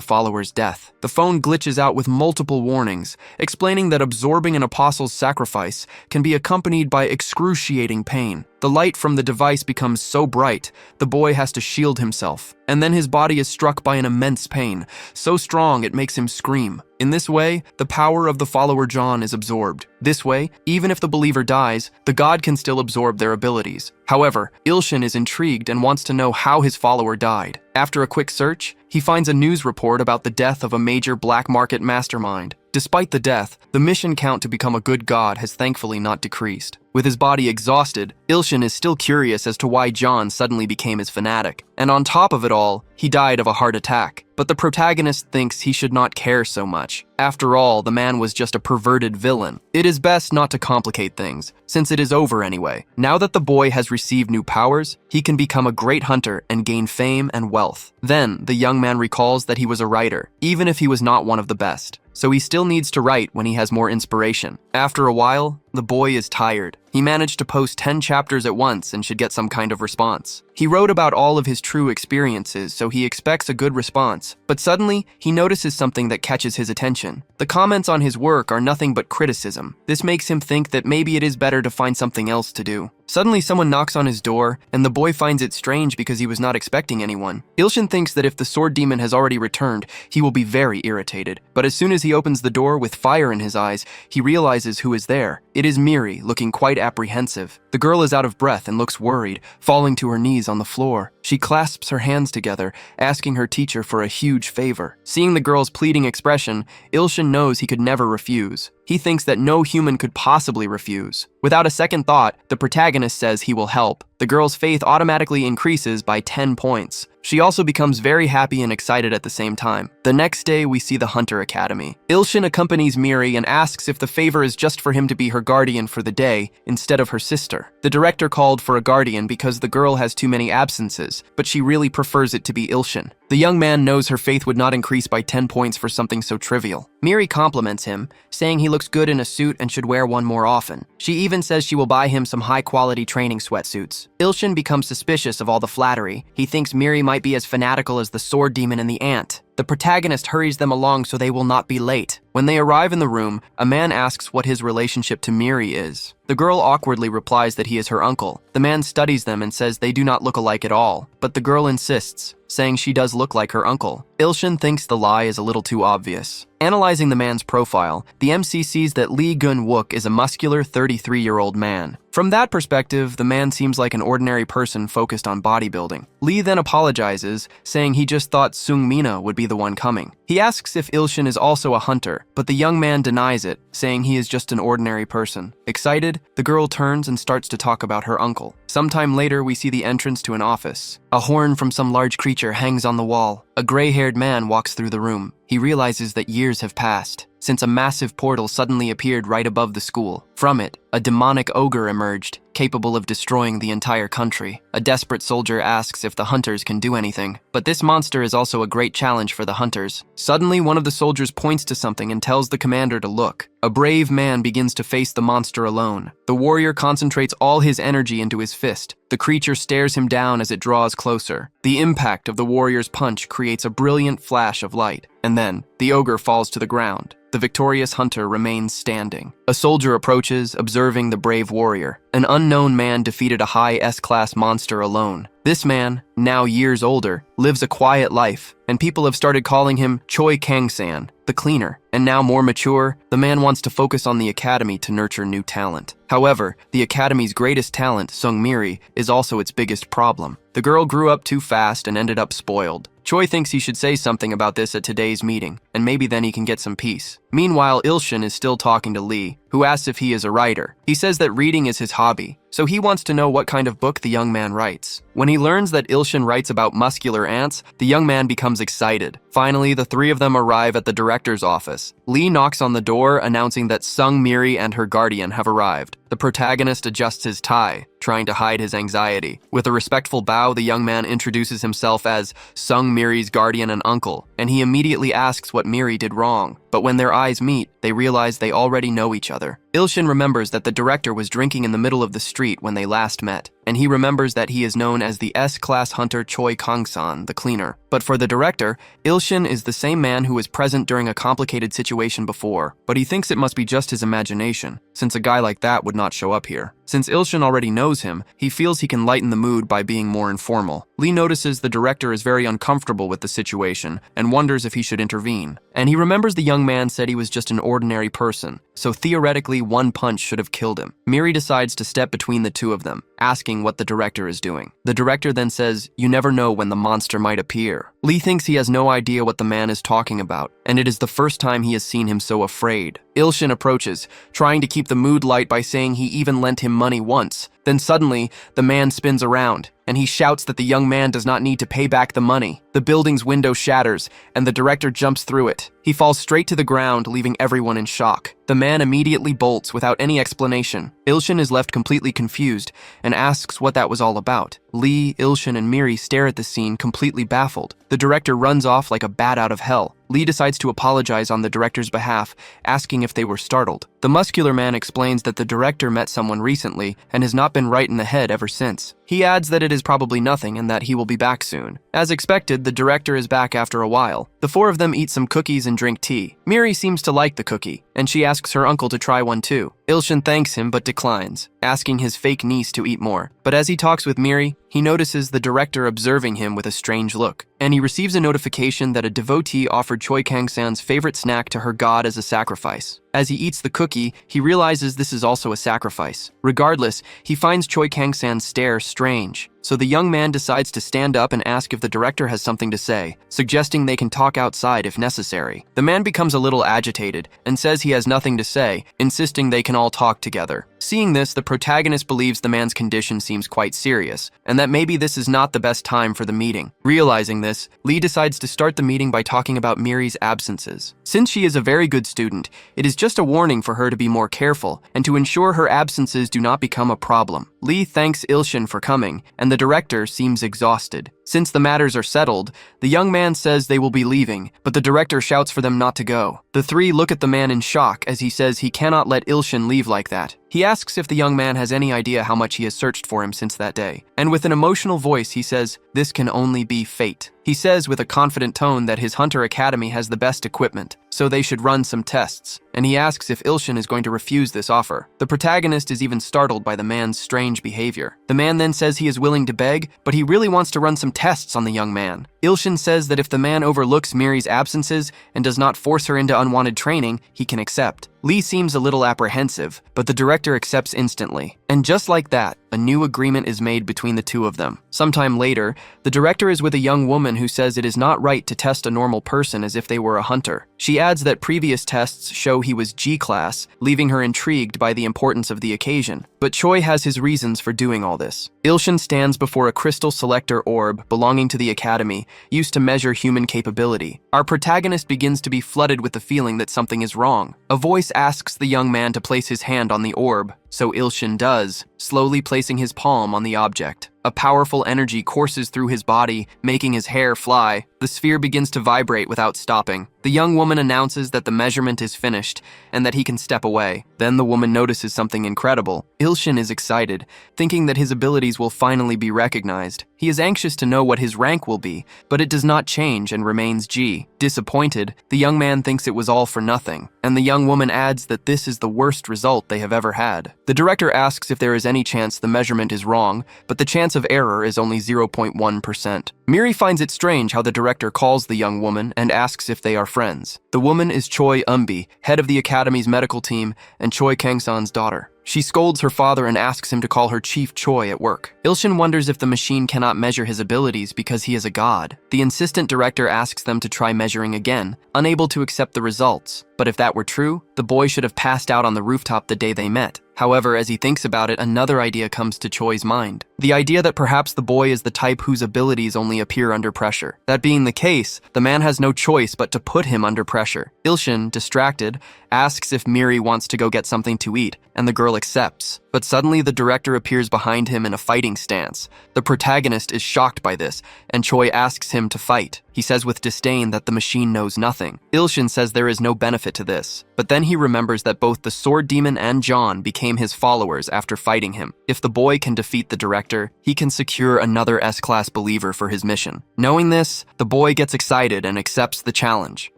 follower's death. The phone glitches out with multiple warnings, explaining that absorbing an apostle's sacrifice can be accompanied by excruciating pain. The light from the device becomes so bright, the boy has to shield himself, and then his body is struck by an immense pain, so strong it makes him scream. In this way, the power of the follower John is absorbed. This way, even if the believer dies, the god can still absorb their abilities. However, Ilshin is intrigued and wants to know how his follower died. After a quick search, he finds a news report about the death of a major black market mastermind. Despite the death, the mission count to become a good god has thankfully not decreased. With his body exhausted, Ilshin is still curious as to why John suddenly became his fanatic. And on top of it all, he died of a heart attack. But the protagonist thinks he should not care so much. After all, the man was just a perverted villain. It is best not to complicate things, since it is over anyway. Now that the boy has received new powers, he can become a great hunter and gain fame and wealth. Then, the young man recalls that he was a writer, even if he was not one of the best. So he still needs to write when he has more inspiration. After a while, The boy is tired. He managed to post 10 chapters at once and should get some kind of response. He wrote about all of his true experiences, so he expects a good response. But suddenly, he notices something that catches his attention. The comments on his work are nothing but criticism. This makes him think that maybe it is better to find something else to do. Suddenly, someone knocks on his door, and the boy finds it strange because he was not expecting anyone. Ilshin thinks that if the sword demon has already returned, he will be very irritated. But as soon as he opens the door with fire in his eyes, he realizes who is there. It is Miri, looking quite apprehensive. The girl is out of breath and looks worried, falling to her knees on the floor. She clasps her hands together, asking her teacher for a huge favor. Seeing the girl's pleading expression, Ilshin knows he could never refuse. He thinks that no human could possibly refuse. Without a second thought, the protagonist says he will help. The girl's faith automatically increases by 10 points. She also becomes very happy and excited at the same time. The next day, we see the Hunter Academy. Ilshin accompanies Miri and asks if the favor is just for him to be her guardian for the day, instead of her sister. The director called for a guardian because the girl has too many absences, but she really prefers it to be Ilshin. The young man knows her faith would not increase by 10 points for something so trivial. Miri compliments him, saying he looks good in a suit and should wear one more often. She even says she will buy him some high-quality training sweatsuits. Ilshin becomes suspicious of all the flattery. He thinks Miri might be as fanatical as the sword demon and the ant. The protagonist hurries them along so they will not be late. When they arrive in the room, a man asks what his relationship to Miri is. The girl awkwardly replies that he is her uncle. The man studies them and says they do not look alike at all, but the girl insists, saying she does look like her uncle. Ilshin thinks the lie is a little too obvious. Analyzing the man's profile, the MC sees that Lee Gun-wook is a muscular 33-year-old man. From that perspective, the man seems like an ordinary person focused on bodybuilding. Lee then apologizes, saying he just thought Sung-mina would be the one coming. He asks if Ilshin is also a hunter, but the young man denies it, saying he is just an ordinary person. Excited, the girl turns and starts to talk about her uncle. Sometime later, we see the entrance to an office. A horn from some large creature hangs on the wall. A gray-haired man walks through the room. He realizes that years have passed, since a massive portal suddenly appeared right above the school. From it, a demonic ogre emerged, capable of destroying the entire country. A desperate soldier asks if the hunters can do anything, but this monster is also a great challenge for the hunters. Suddenly, one of the soldiers points to something and tells the commander to look. A brave man begins to face the monster alone. The warrior concentrates all his energy into his fist. The creature stares him down as it draws closer. The impact of the warrior's punch creates a brilliant flash of light, and then the ogre falls to the ground. The victorious hunter remains standing. A soldier approaches, observing the brave warrior. An unknown man defeated a high S-class monster alone. This man, now years older, lives a quiet life, and people have started calling him Choi Kang-san, the cleaner. And now more mature, the man wants to focus on the academy to nurture new talent. However, the academy's greatest talent, Sung-miri, is also its biggest problem. The girl grew up too fast and ended up spoiled. Choi thinks he should say something about this at today's meeting, and maybe then he can get some peace. Meanwhile, Ilshin is still talking to Lee, who asks if he is a writer. He says that reading is his hobby, so he wants to know what kind of book the young man writes. When he learns that Ilshin writes about muscular ants, the young man becomes excited. Finally, the three of them arrive at the director's office. Lee knocks on the door, announcing that Sung-miri and her guardian have arrived. The protagonist adjusts his tie, trying to hide his anxiety. With a respectful bow, the young man introduces himself as Sung-miri's guardian and uncle, and he immediately asks what Miri did wrong. But when their eyes meet, they realize they already know each other. Ilshin remembers that the director was drinking in the middle of the street when they last met, and he remembers that he is known as the S-class hunter Choi Kang-san, the cleaner. But for the director, Ilshin is the same man who was present during a complicated situation before, but he thinks it must be just his imagination, since a guy like that would not show up here. Since Ilshin already knows him, he feels he can lighten the mood by being more informal. Lee notices the director is very uncomfortable with the situation and wonders if he should intervene. And he remembers the young man said he was just an ordinary person, so theoretically one punch should have killed him. Miri decides to step between the two of them, asking what the director is doing. The director then says, "You never know when the monster might appear." Lee thinks he has no idea what the man is talking about, and it is the first time he has seen him so afraid. Ilshin approaches, trying to keep the mood light by saying he even lent him money once. Then suddenly, the man spins around, and he shouts that the young man does not need to pay back the money. The building's window shatters, and the director jumps through it. He falls straight to the ground, leaving everyone in shock. The man immediately bolts without any explanation. Ilshin is left completely confused and asks what that was all about. Lee, Ilshin, and Miri stare at the scene, completely baffled. The director runs off like a bat out of hell. Lee decides to apologize on the director's behalf, asking if they were startled. The muscular man explains that the director met someone recently and has not been right in the head ever since. He adds that it is probably nothing and that he will be back soon. As expected, the director is back after a while. The four of them eat some cookies and drink tea. Miri seems to like the cookie, and she asks her uncle to try one too. Ilshin thanks him but declines, asking his fake niece to eat more. But as he talks with Miri, he notices the director observing him with a strange look, and he receives a notification that a devotee offered Choi Kang-san's favorite snack to her god as a sacrifice. As he eats the cookie, he realizes this is also a sacrifice. Regardless, he finds Choi Kang-san's stare strange. So the young man decides to stand up and ask if the director has something to say, suggesting they can talk outside if necessary. The man becomes a little agitated and says he has nothing to say, insisting they can all talk together. Seeing this, the protagonist believes the man's condition seems quite serious, and that maybe this is not the best time for the meeting. Realizing this, Lee decides to start the meeting by talking about Miri's absences. Since she is a very good student, it is just a warning for her to be more careful and to ensure her absences do not become a problem. Lee thanks Ilshin for coming, and the director seems exhausted. Since the matters are settled, the young man says they will be leaving, but the director shouts for them not to go. The three look at the man in shock as he says he cannot let Ilshin leave like that. He asks if the young man has any idea how much he has searched for him since that day, and with an emotional voice he says, "This can only be fate." He says with a confident tone that his Hunter Academy has the best equipment, so they should run some tests, and he asks if Ilshin is going to refuse this offer. The protagonist is even startled by the man's strange behavior. The man then says he is willing to beg, but he really wants to run some tests on the young man. Ilshin says that if the man overlooks Miri's absences and does not force her into unwanted training, he can accept. Lee seems a little apprehensive, but the director accepts instantly. And just like that, a new agreement is made between the two of them. Sometime later, the director is with a young woman who says it is not right to test a normal person as if they were a hunter. She adds that previous tests show he was G-class, leaving her intrigued by the importance of the occasion. But Choi has his reasons for doing all this. Ilshin stands before a crystal selector orb belonging to the academy, used to measure human capability. Our protagonist begins to be flooded with the feeling that something is wrong. A voice asks the young man to place his hand on the orb, so Ilshin does, slowly placing his palm on the object. A powerful energy courses through his body, making his hair fly. The sphere begins to vibrate without stopping. The young woman announces that the measurement is finished and that he can step away. Then the woman notices something incredible. Ilshin is excited, thinking that his abilities will finally be recognized. He is anxious to know what his rank will be, but it does not change and remains G. Disappointed, the young man thinks it was all for nothing, and the young woman adds that this is the worst result they have ever had. The director asks if there is any chance the measurement is wrong, but the chance of error is only 0.1%. Miri finds it strange how the director calls the young woman and asks if they are friends. The woman is Choi Eunbi, head of the academy's medical team and Choi Kang-san's daughter. She scolds her father and asks him to call her Chief Choi at work. Ilshin wonders if the machine cannot measure his abilities because he is a god. The insistent director asks them to try measuring again, unable to accept the results. But if that were true, the boy should have passed out on the rooftop the day they met. However, as he thinks about it, another idea comes to Choi's mind. The idea that perhaps the boy is the type whose abilities only appear under pressure. That being the case, the man has no choice but to put him under pressure. Ilshin, distracted, asks if Miri wants to go get something to eat, and the girl accepts. But suddenly the director appears behind him in a fighting stance. The protagonist is shocked by this, and Choi asks him to fight. He says with disdain that the machine knows nothing. Ilshin says there is no benefit to this, but then he remembers that both the sword demon and John became his followers after fighting him. If the boy can defeat the director, he can secure another S-class believer for his mission. Knowing this, the boy gets excited and accepts the challenge.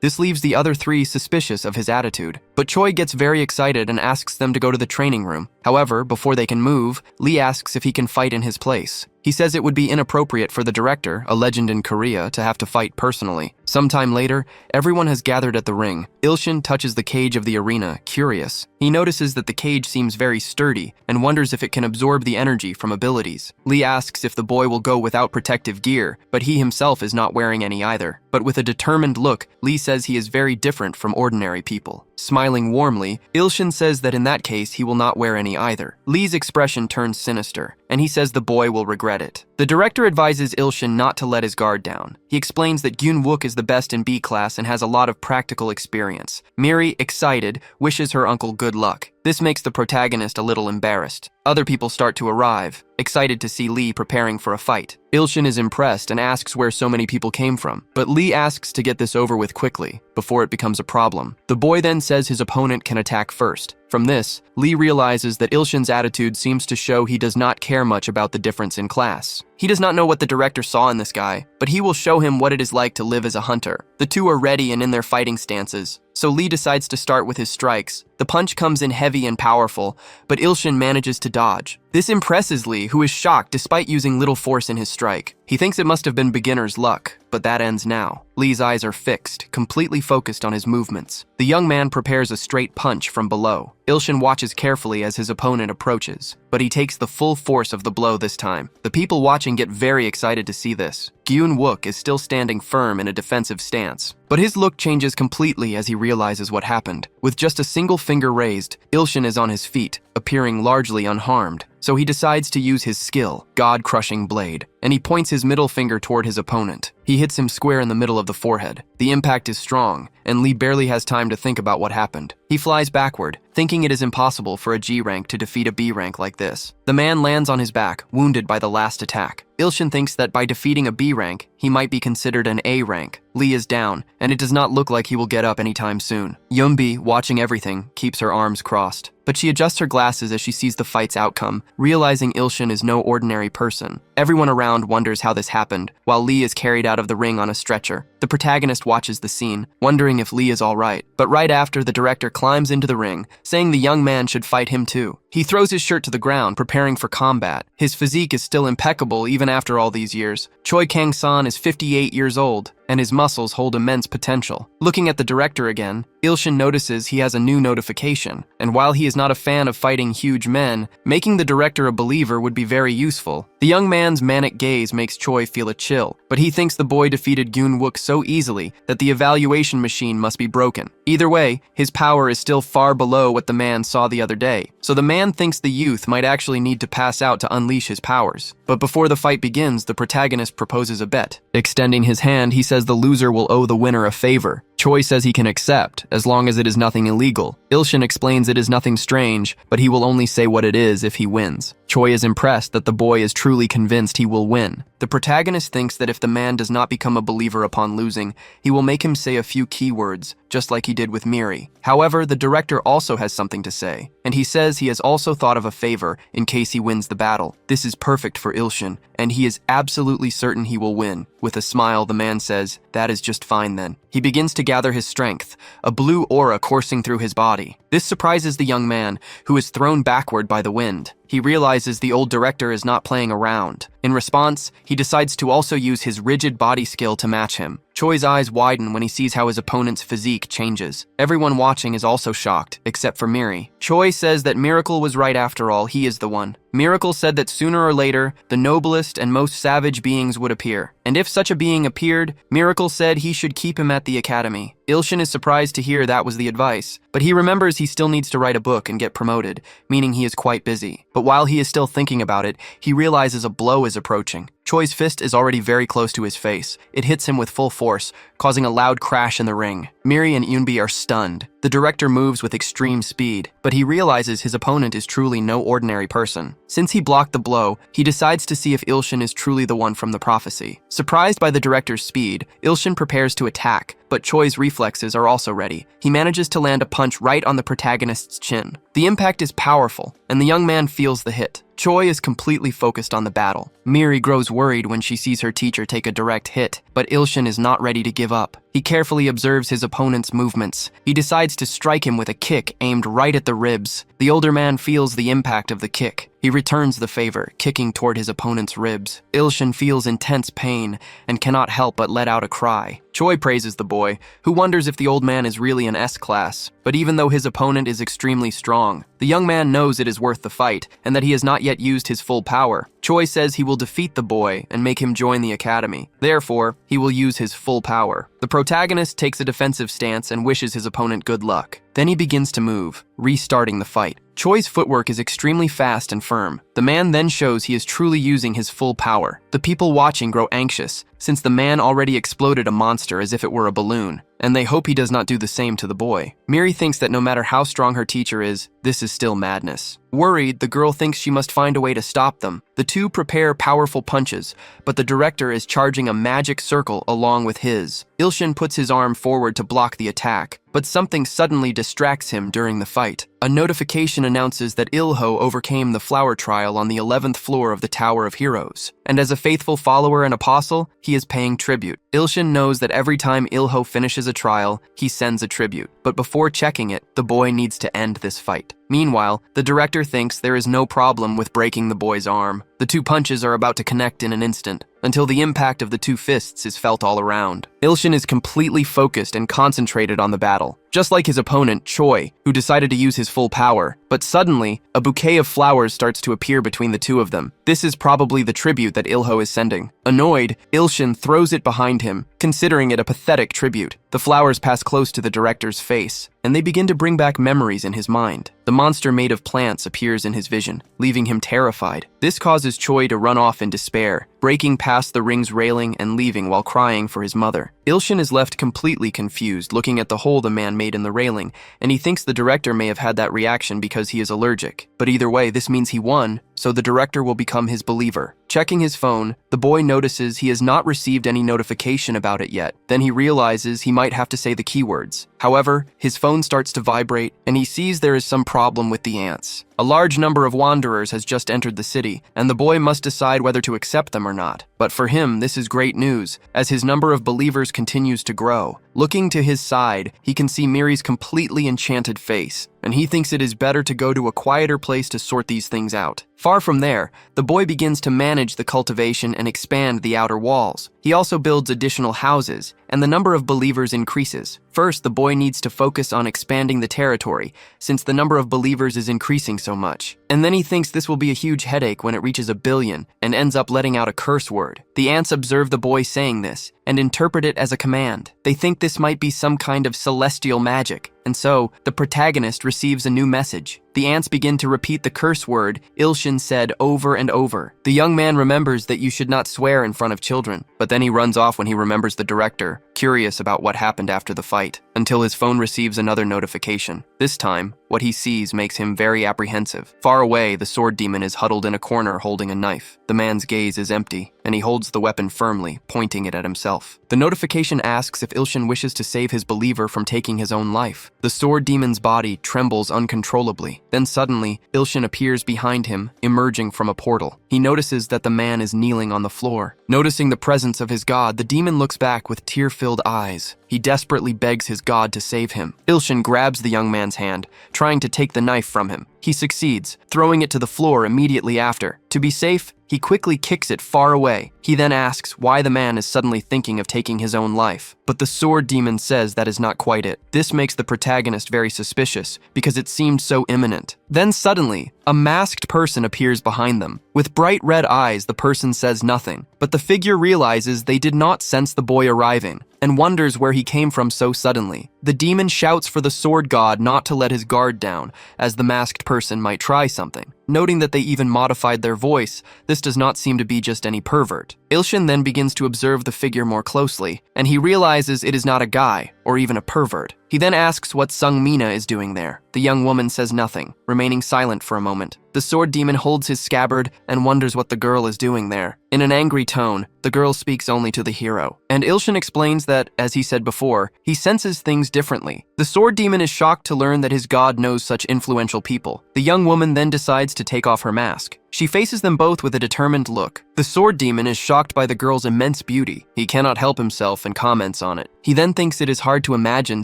This leaves the other three suspicious of his attitude, but Choi gets very excited and asks them to go to the training room. However, before they can move, Lee asks if he can fight in his place. He says it would be inappropriate for the director, a legend in Korea, to have to fight personally. Sometime later, everyone has gathered at the ring. Ilshin touches the cage of the arena, curious. He notices that the cage seems very sturdy and wonders if it can absorb the energy from abilities. Lee asks if the boy will go without protective gear, but he himself is not wearing any either. But with a determined look, Lee says he is very different from ordinary people. Smiling warmly, Ilshin says that in that case he will not wear any either. Lee's expression turns sinister, and he says the boy will regret it. The director advises Ilshin not to let his guard down. He explains that Gyun-wook is the best in B class and has a lot of practical experience. Miri, excited, wishes her uncle good luck. This makes the protagonist a little embarrassed. Other people start to arrive, excited to see Lee preparing for a fight. Ilshin is impressed and asks where so many people came from, but Lee asks to get this over with quickly, before it becomes a problem. The boy then says his opponent can attack first. From this, Lee realizes that Ilshin's attitude seems to show he does not care much about the difference in class. He does not know what the director saw in this guy, but he will show him what it is like to live as a hunter. The two are ready and in their fighting stances, so Lee decides to start with his strikes. The punch comes in heavy and powerful, but Ilshin manages to dodge. This impresses Lee, who is shocked despite using little force in his strike. He thinks it must have been beginner's luck, but that ends now. Lee's eyes are fixed, completely focused on his movements. The young man prepares a straight punch from below. Ilshin watches carefully as his opponent approaches, but he takes the full force of the blow this time. The people watching get very excited to see this. Gyun-wook is still standing firm in a defensive stance, but his look changes completely as he realizes what happened. With just a single finger raised, Ilshin is on his feet, appearing largely unharmed. So he decides to use his skill, God-crushing blade, and he points his middle finger toward his opponent. He hits him square in the middle of the forehead. The impact is strong, and Lee barely has time to think about what happened. He flies backward, thinking it is impossible for a G rank to defeat a B rank like this. The man lands on his back, wounded by the last attack. Ilshin thinks that by defeating a B rank, he might be considered an A rank. Lee is down, and it does not look like he will get up anytime soon. Yeonbi, watching everything, keeps her arms crossed. But she adjusts her glasses as she sees the fight's outcome, realizing Ilshin is no ordinary person. Everyone around wonders how this happened, while Lee is carried out of the ring on a stretcher. The protagonist watches the scene, wondering if Lee is alright. But right after, the director climbs into the ring, saying the young man should fight him too. He throws his shirt to the ground, preparing for combat. His physique is still impeccable even after all these years. Choi Kang-san is 58 years old, and his muscles hold immense potential. Looking at the director again, Ilshin notices he has a new notification, and while he is not a fan of fighting huge men, making the director a believer would be very useful. The young man's manic gaze makes Choi feel a chill, but he thinks the boy defeated Gyun-wook so easily that the evaluation machine must be broken. Either way, his power is still far below what the man saw the other day, so the man thinks the youth might actually need to pass out to unleash his powers. But before the fight begins, the protagonist proposes a bet. Extending his hand, he says the loser will owe the winner a favor. Choi says he can accept, as long as it is nothing illegal. Ilshin explains it is nothing strange, but he will only say what it is if he wins. Choi is impressed that the boy is truly convinced he will win. The protagonist thinks that if the man does not become a believer upon losing, he will make him say a few keywords, just like he did with Miri. However, the director also has something to say, and he says he has also thought of a favor in case he wins the battle. This is perfect for Ilshin, and he is absolutely certain he will win. With a smile, the man says, "That is just fine then." He begins to gather his strength, a blue aura coursing through his body. This surprises the young man, who is thrown backward by the wind. He realizes the old director is not playing around. In response, he decides to also use his rigid body skill to match him. Choi's eyes widen when he sees how his opponent's physique changes. Everyone watching is also shocked, except for Miri. Choi says that Miracle was right after all, he is the one. Miracle said that sooner or later, the noblest and most savage beings would appear. And if such a being appeared, Miracle said he should keep him at the academy. Ilshin is surprised to hear that was the advice, but he remembers he still needs to write a book and get promoted, meaning he is quite busy. But while he is still thinking about it, he realizes a blow is approaching. Choi's fist is already very close to his face. It hits him with full force, causing a loud crash in the ring. Miri and Eunbi are stunned. The director moves with extreme speed, but he realizes his opponent is truly no ordinary person. Since he blocked the blow, he decides to see if Ilshin is truly the one from the prophecy. Surprised by the director's speed, Ilshin prepares to attack, but Choi's reflexes are also ready. He manages to land a punch right on the protagonist's chin. The impact is powerful, and the young man feels the hit. Choi is completely focused on the battle. Miri grows worried when she sees her teacher take a direct hit, but Ilshin is not ready to give up. He carefully observes his opponent's movements. He decides to strike him with a kick aimed right at the ribs. The older man feels the impact of the kick. He returns the favor, kicking toward his opponent's ribs. Ilshin feels intense pain and cannot help but let out a cry. Choi praises the boy, who wonders if the old man is really an S-class. But even though his opponent is extremely strong, the young man knows it is worth the fight and that he has not yet used his full power. Choi says he will defeat the boy and make him join the academy. Therefore, he will use his full power. The protagonist takes a defensive stance and wishes his opponent good luck. Then he begins to move, restarting the fight. Choi's footwork is extremely fast and firm. The man then shows he is truly using his full power. The people watching grow anxious, since the man already exploded a monster as if it were a balloon, and they hope he does not do the same to the boy. Miri thinks that no matter how strong her teacher is, this is still madness. Worried, the girl thinks she must find a way to stop them. The two prepare powerful punches, but the director is charging a magic circle along with his. Ilshin puts his arm forward to block the attack, but something suddenly distracts him during the fight. A notification announces that Ilho overcame the flower trial on the 11th floor of the Tower of Heroes, and as a faithful follower and apostle, he is paying tribute. Ilshin knows that every time Ilho finishes a trial, he sends a tribute, but before checking it, the boy needs to end this fight. Meanwhile, the director thinks there is no problem with breaking the boy's arm. The two punches are about to connect in an instant, until the impact of the two fists is felt all around. Ilshin is completely focused and concentrated on the battle, just like his opponent, Choi, who decided to use his full power. But suddenly, a bouquet of flowers starts to appear between the two of them. This is probably the tribute that Ilho is sending. Annoyed, Ilshin throws it behind him, considering it a pathetic tribute. The flowers pass close to the director's face, and they begin to bring back memories in his mind. The monster made of plants appears in his vision, leaving him terrified. This causes Choi to run off in despair, breaking past the ring's railing and leaving while crying for his mother. Ilshin is left completely confused, looking at the hole the man made in the railing, and he thinks the director may have had that reaction because he is allergic. But either way, this means he won, so the director will become his believer. Checking his phone, the boy notices he has not received any notification about it yet. Then he realizes he might have to say the keywords. However, his phone starts to vibrate, and he sees there is some problem with the ants. A large number of wanderers has just entered the city, and the boy must decide whether to accept them or not. But for him, this is great news, as his number of believers continues to grow. Looking to his side, he can see Miri's completely enchanted face, and he thinks it is better to go to a quieter place to sort these things out. Far from there, the boy begins to manage the cultivation and expand the outer walls. He also builds additional houses, and the number of believers increases. First, the boy needs to focus on expanding the territory, since the number of believers is increasing so much. And then he thinks this will be a huge headache when it reaches 1 billion, and ends up letting out a curse word. The ants observe the boy saying this, and interpret it as a command. They think this might be some kind of celestial magic, and so, the protagonist receives a new message. The ants begin to repeat the curse word Ilshin said over and over. The young man remembers that you should not swear in front of children, but then he runs off when he remembers the director, curious about what happened after the fight, until his phone receives another notification. This time, what he sees makes him very apprehensive. Far away, the sword demon is huddled in a corner holding a knife. The man's gaze is empty, and he holds the weapon firmly, pointing it at himself. The notification asks if Ilshin wishes to save his believer from taking his own life. The sword demon's body trembles uncontrollably. Then suddenly, Ilshin appears behind him, emerging from a portal. He notices that the man is kneeling on the floor. Noticing the presence of his god, the demon looks back with tear-filled eyes. He desperately begs his god to save him. Ilshin grabs the young man's hand, trying to take the knife from him. He succeeds, throwing it to the floor immediately after. To be safe, he quickly kicks it far away. He then asks why the man is suddenly thinking of taking his own life. But the sword demon says that is not quite it. This makes the protagonist very suspicious, because it seemed so imminent. Then suddenly, a masked person appears behind them. With bright red eyes, the person says nothing, but the figure realizes they did not sense the boy arriving, and wonders where he came from so suddenly. The demon shouts for the sword god not to let his guard down, as the masked person might try something. Noting that they even modified their voice, this does not seem to be just any pervert. Ilshin then begins to observe the figure more closely, and he realizes it is not a guy, or even a pervert. He then asks what Sung-mina is doing there. The young woman says nothing, remaining silent for a moment. The sword demon holds his scabbard and wonders what the girl is doing there. In an angry tone, the girl speaks only to the hero, and Ilshin explains that, as he said before, he senses things differently. The sword demon is shocked to learn that his god knows such influential people. The young woman then decides to take off her mask. She faces them both with a determined look. The sword demon is shocked by the girl's immense beauty. He cannot help himself and comments on it. He then thinks it is hard to imagine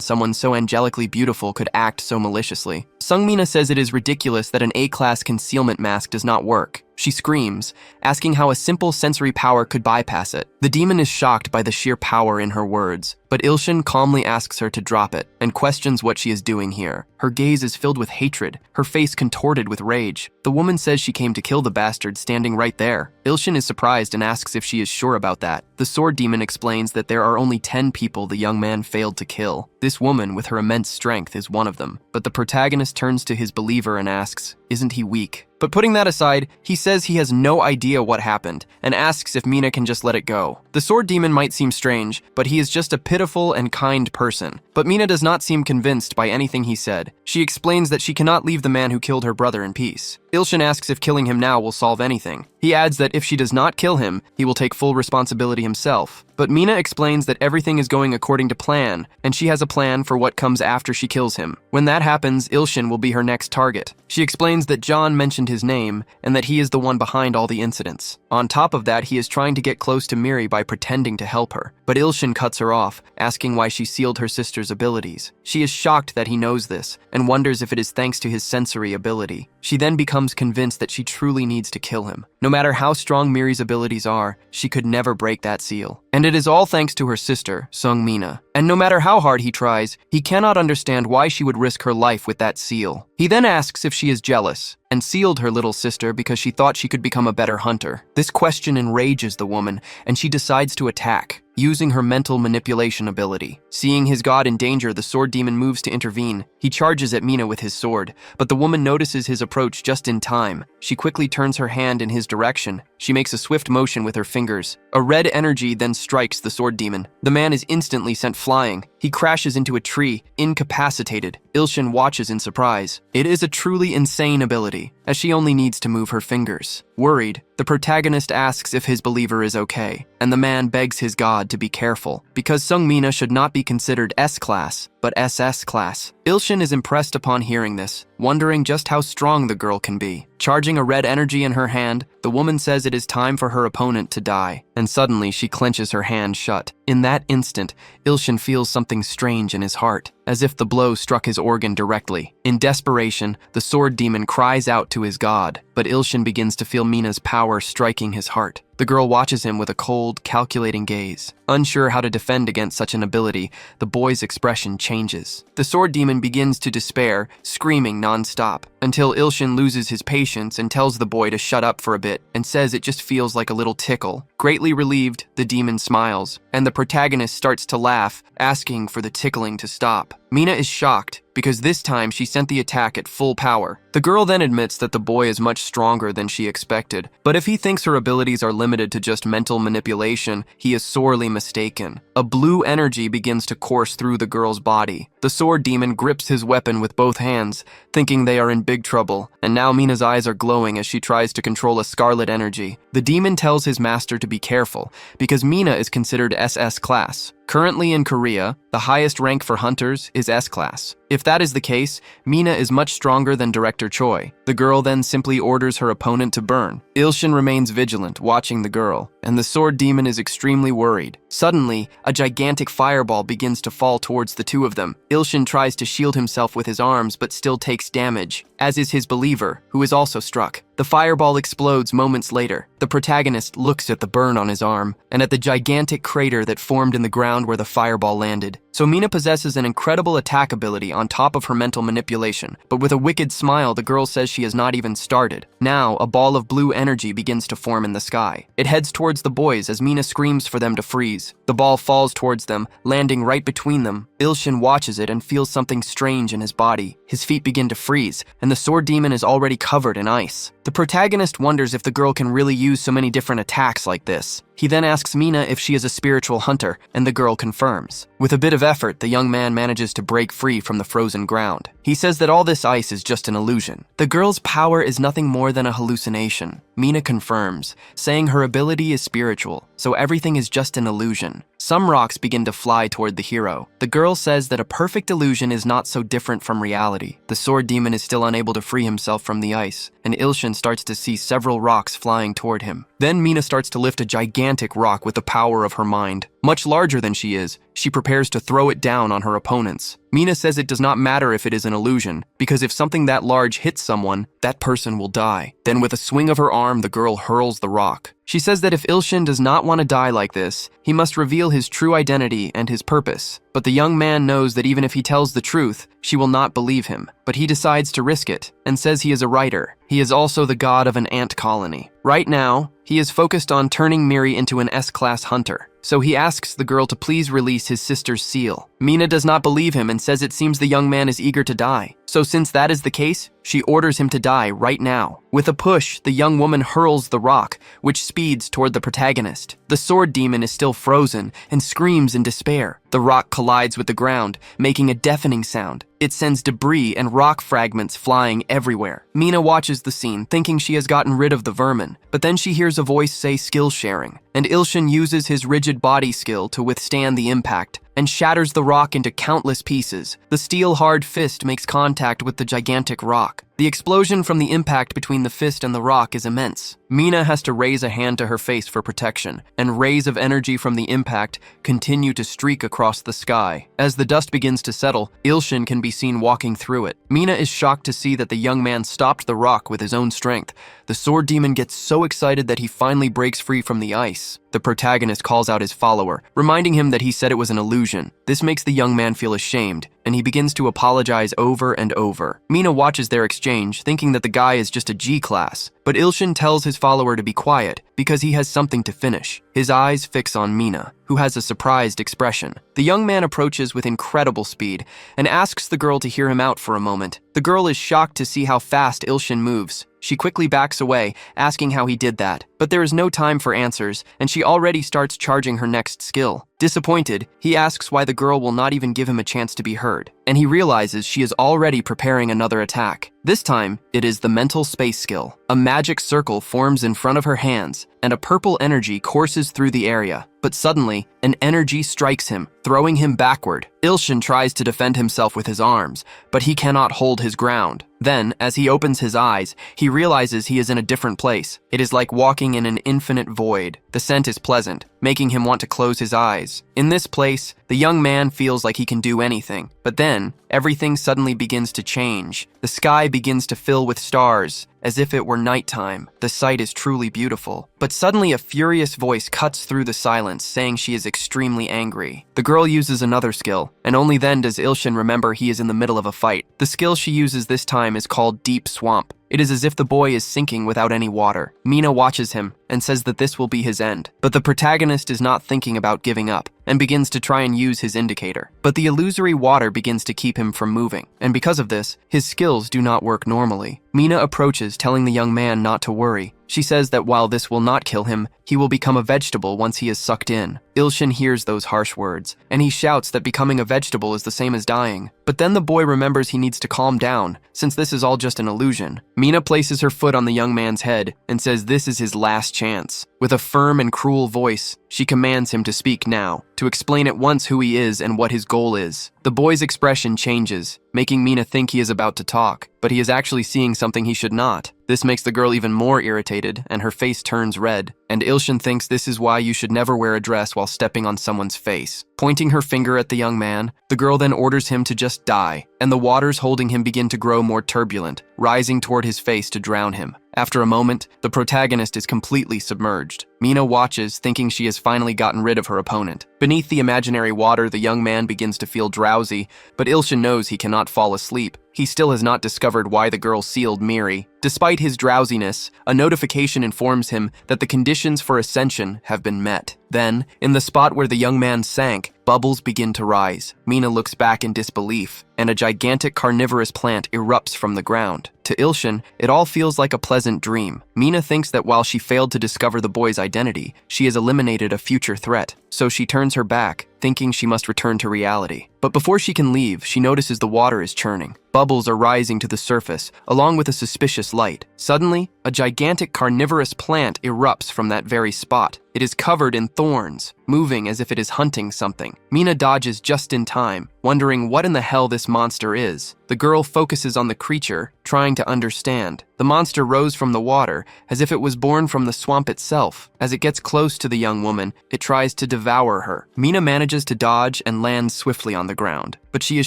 someone so angelically beautiful could act so maliciously. Sung-mina says it is ridiculous that an A-class concealment mask does not work. She screams, asking how a simple sensory power could bypass it. The demon is shocked by the sheer power in her words, but Ilshin calmly asks her to drop it and questions what she is doing here. Her gaze is filled with hatred, her face contorted with rage. The woman says she came to kill the bastard standing right there. Ilshin is surprised and asks if she is sure about that. The sword demon explains that there are only 10 people the young man failed to kill. This woman, with her immense strength, is one of them. But the protagonist turns to his believer and asks, isn't he weak? But putting that aside, he says he has no idea what happened and asks if Mina can just let it go. The sword demon might seem strange, but he is just a pitiful and kind person. But Mina does not seem convinced by anything he said. She explains that she cannot leave the man who killed her brother in peace. Ilshin asks if killing him now will solve anything. He adds that if she does not kill him, he will take full responsibility himself. But Mina explains that everything is going according to plan, and she has a plan for what comes after she kills him. When that happens, Ilshin will be her next target. She explains that John mentioned his name, and that he is the one behind all the incidents. On top of that, he is trying to get close to Miri by pretending to help her. But Ilshin cuts her off, asking why she sealed her sister's abilities. She is shocked that he knows this, and wonders if it is thanks to his sensory ability. She then becomes convinced that she truly needs to kill him. No matter how strong Miri's abilities are, she could never break that seal. And it is all thanks to her sister, Seungmina. And no matter how hard he tries, he cannot understand why she would risk her life with that seal. He then asks if she is jealous, and sealed her little sister because she thought she could become a better hunter. This question enrages the woman, and she decides to attack, using her mental manipulation ability. Seeing his god in danger, the sword demon moves to intervene. He charges at Mina with his sword, but the woman notices his approach just in time. She quickly turns her hand in his direction. She makes a swift motion with her fingers. A red energy then strikes the sword demon. The man is instantly sent flying. He crashes into a tree, incapacitated. Ilshin watches in surprise. It is a truly insane ability, as she only needs to move her fingers. Worried, the protagonist asks if his believer is okay, and the man begs his god to be careful, because Seungmina should not be considered S-class, but SS class. Ilshin is impressed upon hearing this, wondering just how strong the girl can be. Charging a red energy in her hand, the woman says it is time for her opponent to die, and suddenly she clenches her hand shut. In that instant, Ilshin feels something strange in his heart, as if the blow struck his organ directly. In desperation, the sword demon cries out to his god, but Ilshin begins to feel Mina's power striking his heart. The girl watches him with a cold, calculating gaze. Unsure how to defend against such an ability, the boy's expression changes. The sword demon begins to despair, screaming non-stop, until Ilshin loses his patience and tells the boy to shut up for a bit and says it just feels like a little tickle. Greatly relieved, the demon smiles, and the protagonist starts to laugh, asking for the tickling to stop. Mina is shocked, because this time she sent the attack at full power. The girl then admits that the boy is much stronger than she expected, but if he thinks her abilities are limited to just mental manipulation, he is sorely mistaken. A blue energy begins to course through the girl's body. The sword demon grips his weapon with both hands, thinking they are in big trouble, and now Mina's eyes are glowing as she tries to control a scarlet energy. The demon tells his master to be careful, because Mina is considered SS class. Currently in Korea, the highest rank for hunters is S-class. If that is the case, Mina is much stronger than Director Choi. The girl then simply orders her opponent to burn. Ilshin remains vigilant, watching the girl, and the sword demon is extremely worried. Suddenly, a gigantic fireball begins to fall towards the two of them. Ilshin tries to shield himself with his arms but still takes damage, as is his believer, who is also struck. The fireball explodes moments later. The protagonist looks at the burn on his arm and at the gigantic crater that formed in the ground where the fireball landed. So Mina possesses an incredible attack ability on top of her mental manipulation, but with a wicked smile, the girl says she has not even started. Now, a ball of blue energy begins to form in the sky. It heads towards the boys as Mina screams for them to freeze. The ball falls towards them, landing right between them. Ilshin watches it and feels something strange in his body. His feet begin to freeze, and the sword demon is already covered in ice. The protagonist wonders if the girl can really use so many different attacks like this. He then asks Mina if she is a spiritual hunter, and the girl confirms. With a bit of effort, the young man manages to break free from the frozen ground. He says that all this ice is just an illusion. The girl's power is nothing more than a hallucination. Mina confirms, saying her ability is spiritual, so everything is just an illusion. Some rocks begin to fly toward the hero. The girl says that a perfect illusion is not so different from reality. The sword demon is still unable to free himself from the ice, and Ilshin starts to see several rocks flying toward him. Then Mina starts to lift a gigantic rock with the power of her mind. Much larger than she is, she prepares to throw it down on her opponents. Mina says it does not matter if it is an illusion, because if something that large hits someone, that person will die. Then with a swing of her arm, the girl hurls the rock. She says that if Ilshin does not want to die like this, he must reveal his true identity and his purpose. But the young man knows that even if he tells the truth, she will not believe him. But he decides to risk it, and says he is a writer. He is also the god of an ant colony. Right now, He is focused on turning Miri into an S-class hunter, so he asks the girl to please release his sister's seal. Mina does not believe him and says it seems the young man is eager to die. So since that is the case, she orders him to die right now. With a push, the young woman hurls the rock, which speeds toward the protagonist. The sword demon is still frozen and screams in despair. The rock collides with the ground, making a deafening sound. It sends debris and rock fragments flying everywhere. Mina watches the scene, thinking she has gotten rid of the vermin, but then she hears a voice say skill sharing, and Ilshin uses his rigid body skill to withstand the impact and shatters the rock into countless pieces. The steel-hard fist makes contact with the gigantic rock. The explosion from the impact between the fist and the rock is immense. Mina has to raise a hand to her face for protection, and rays of energy from the impact continue to streak across the sky. As the dust begins to settle, Ilshin can be seen walking through it. Mina is shocked to see that the young man stopped the rock with his own strength. The sword demon gets so excited that he finally breaks free from the ice. The protagonist calls out his follower, reminding him that he said it was an illusion. This makes the young man feel ashamed, and he begins to apologize over and over. Mina watches their exchange, thinking that the guy is just a G-class, but Ilshin tells his follower to be quiet because he has something to finish. His eyes fix on Mina, who has a surprised expression. The young man approaches with incredible speed and asks the girl to hear him out for a moment. The girl is shocked to see how fast Ilshin moves. She quickly backs away, asking how he did that, but there is no time for answers, and she already starts charging her next skill. Disappointed, he asks why the girl will not even give him a chance to be heard, and he realizes she is already preparing another attack. This time, it is the mental space skill. A magic circle forms in front of her hands, and a purple energy courses through the area. But suddenly, an energy strikes him, throwing him backward. Ilshin tries to defend himself with his arms, but he cannot hold his ground. Then, as he opens his eyes, he realizes he is in a different place. It is like walking in an infinite void. The scent is pleasant, making him want to close his eyes. In this place, the young man feels like he can do anything. But then, everything suddenly begins to change. The sky begins to fill with stars, as if it were nighttime. The sight is truly beautiful. But suddenly a furious voice cuts through the silence, saying she is extremely angry. The girl uses another skill, and only then does Ilshin remember he is in the middle of a fight. The skill she uses this time is called Deep Swamp. It is as if the boy is sinking without any water. Mina watches him and says that this will be his end. But the protagonist is not thinking about giving up and begins to try and use his indicator. But the illusory water begins to keep him from moving, and because of this, his skills do not work normally. Mina approaches, telling the young man not to worry. She says that while this will not kill him, he will become a vegetable once he is sucked in. Ilshin hears those harsh words, and he shouts that becoming a vegetable is the same as dying. But then the boy remembers he needs to calm down, since this is all just an illusion. Mina places her foot on the young man's head and says this is his last chance. With a firm and cruel voice, she commands him to speak now, to explain at once who he is and what his goal is. The boy's expression changes, making Mina think he is about to talk, but he is actually seeing something he should not. This makes the girl even more irritated, and her face turns red, and Ilshin thinks this is why you should never wear a dress while stepping on someone's face. Pointing her finger at the young man, the girl then orders him to just die, and the waters holding him begin to grow more turbulent, rising toward his face to drown him. After a moment, the protagonist is completely submerged. Mina watches, thinking she has finally gotten rid of her opponent. Beneath the imaginary water, the young man begins to feel drowsy, but Ilshin knows he cannot fall asleep. He still has not discovered why the girl sealed Miri. Despite his drowsiness, a notification informs him that the conditions for ascension have been met. Then, in the spot where the young man sank, bubbles begin to rise. Mina looks back in disbelief, and a gigantic carnivorous plant erupts from the ground. To Ilshin, it all feels like a pleasant dream. Mina thinks that while she failed to discover the boy's identity, she has eliminated a future threat. So she turns her back, thinking she must return to reality. But before she can leave, she notices the water is churning. Bubbles are rising to the surface, along with a suspicious light. Suddenly, a gigantic carnivorous plant erupts from that very spot. It is covered in thorns, moving as if it is hunting something. Mina dodges just in time, wondering what in the hell this monster is. The girl focuses on the creature, trying to understand. The monster rose from the water, as if it was born from the swamp itself. As it gets close to the young woman, it tries to devour her. Mina manages to dodge and lands swiftly on the ground, but she is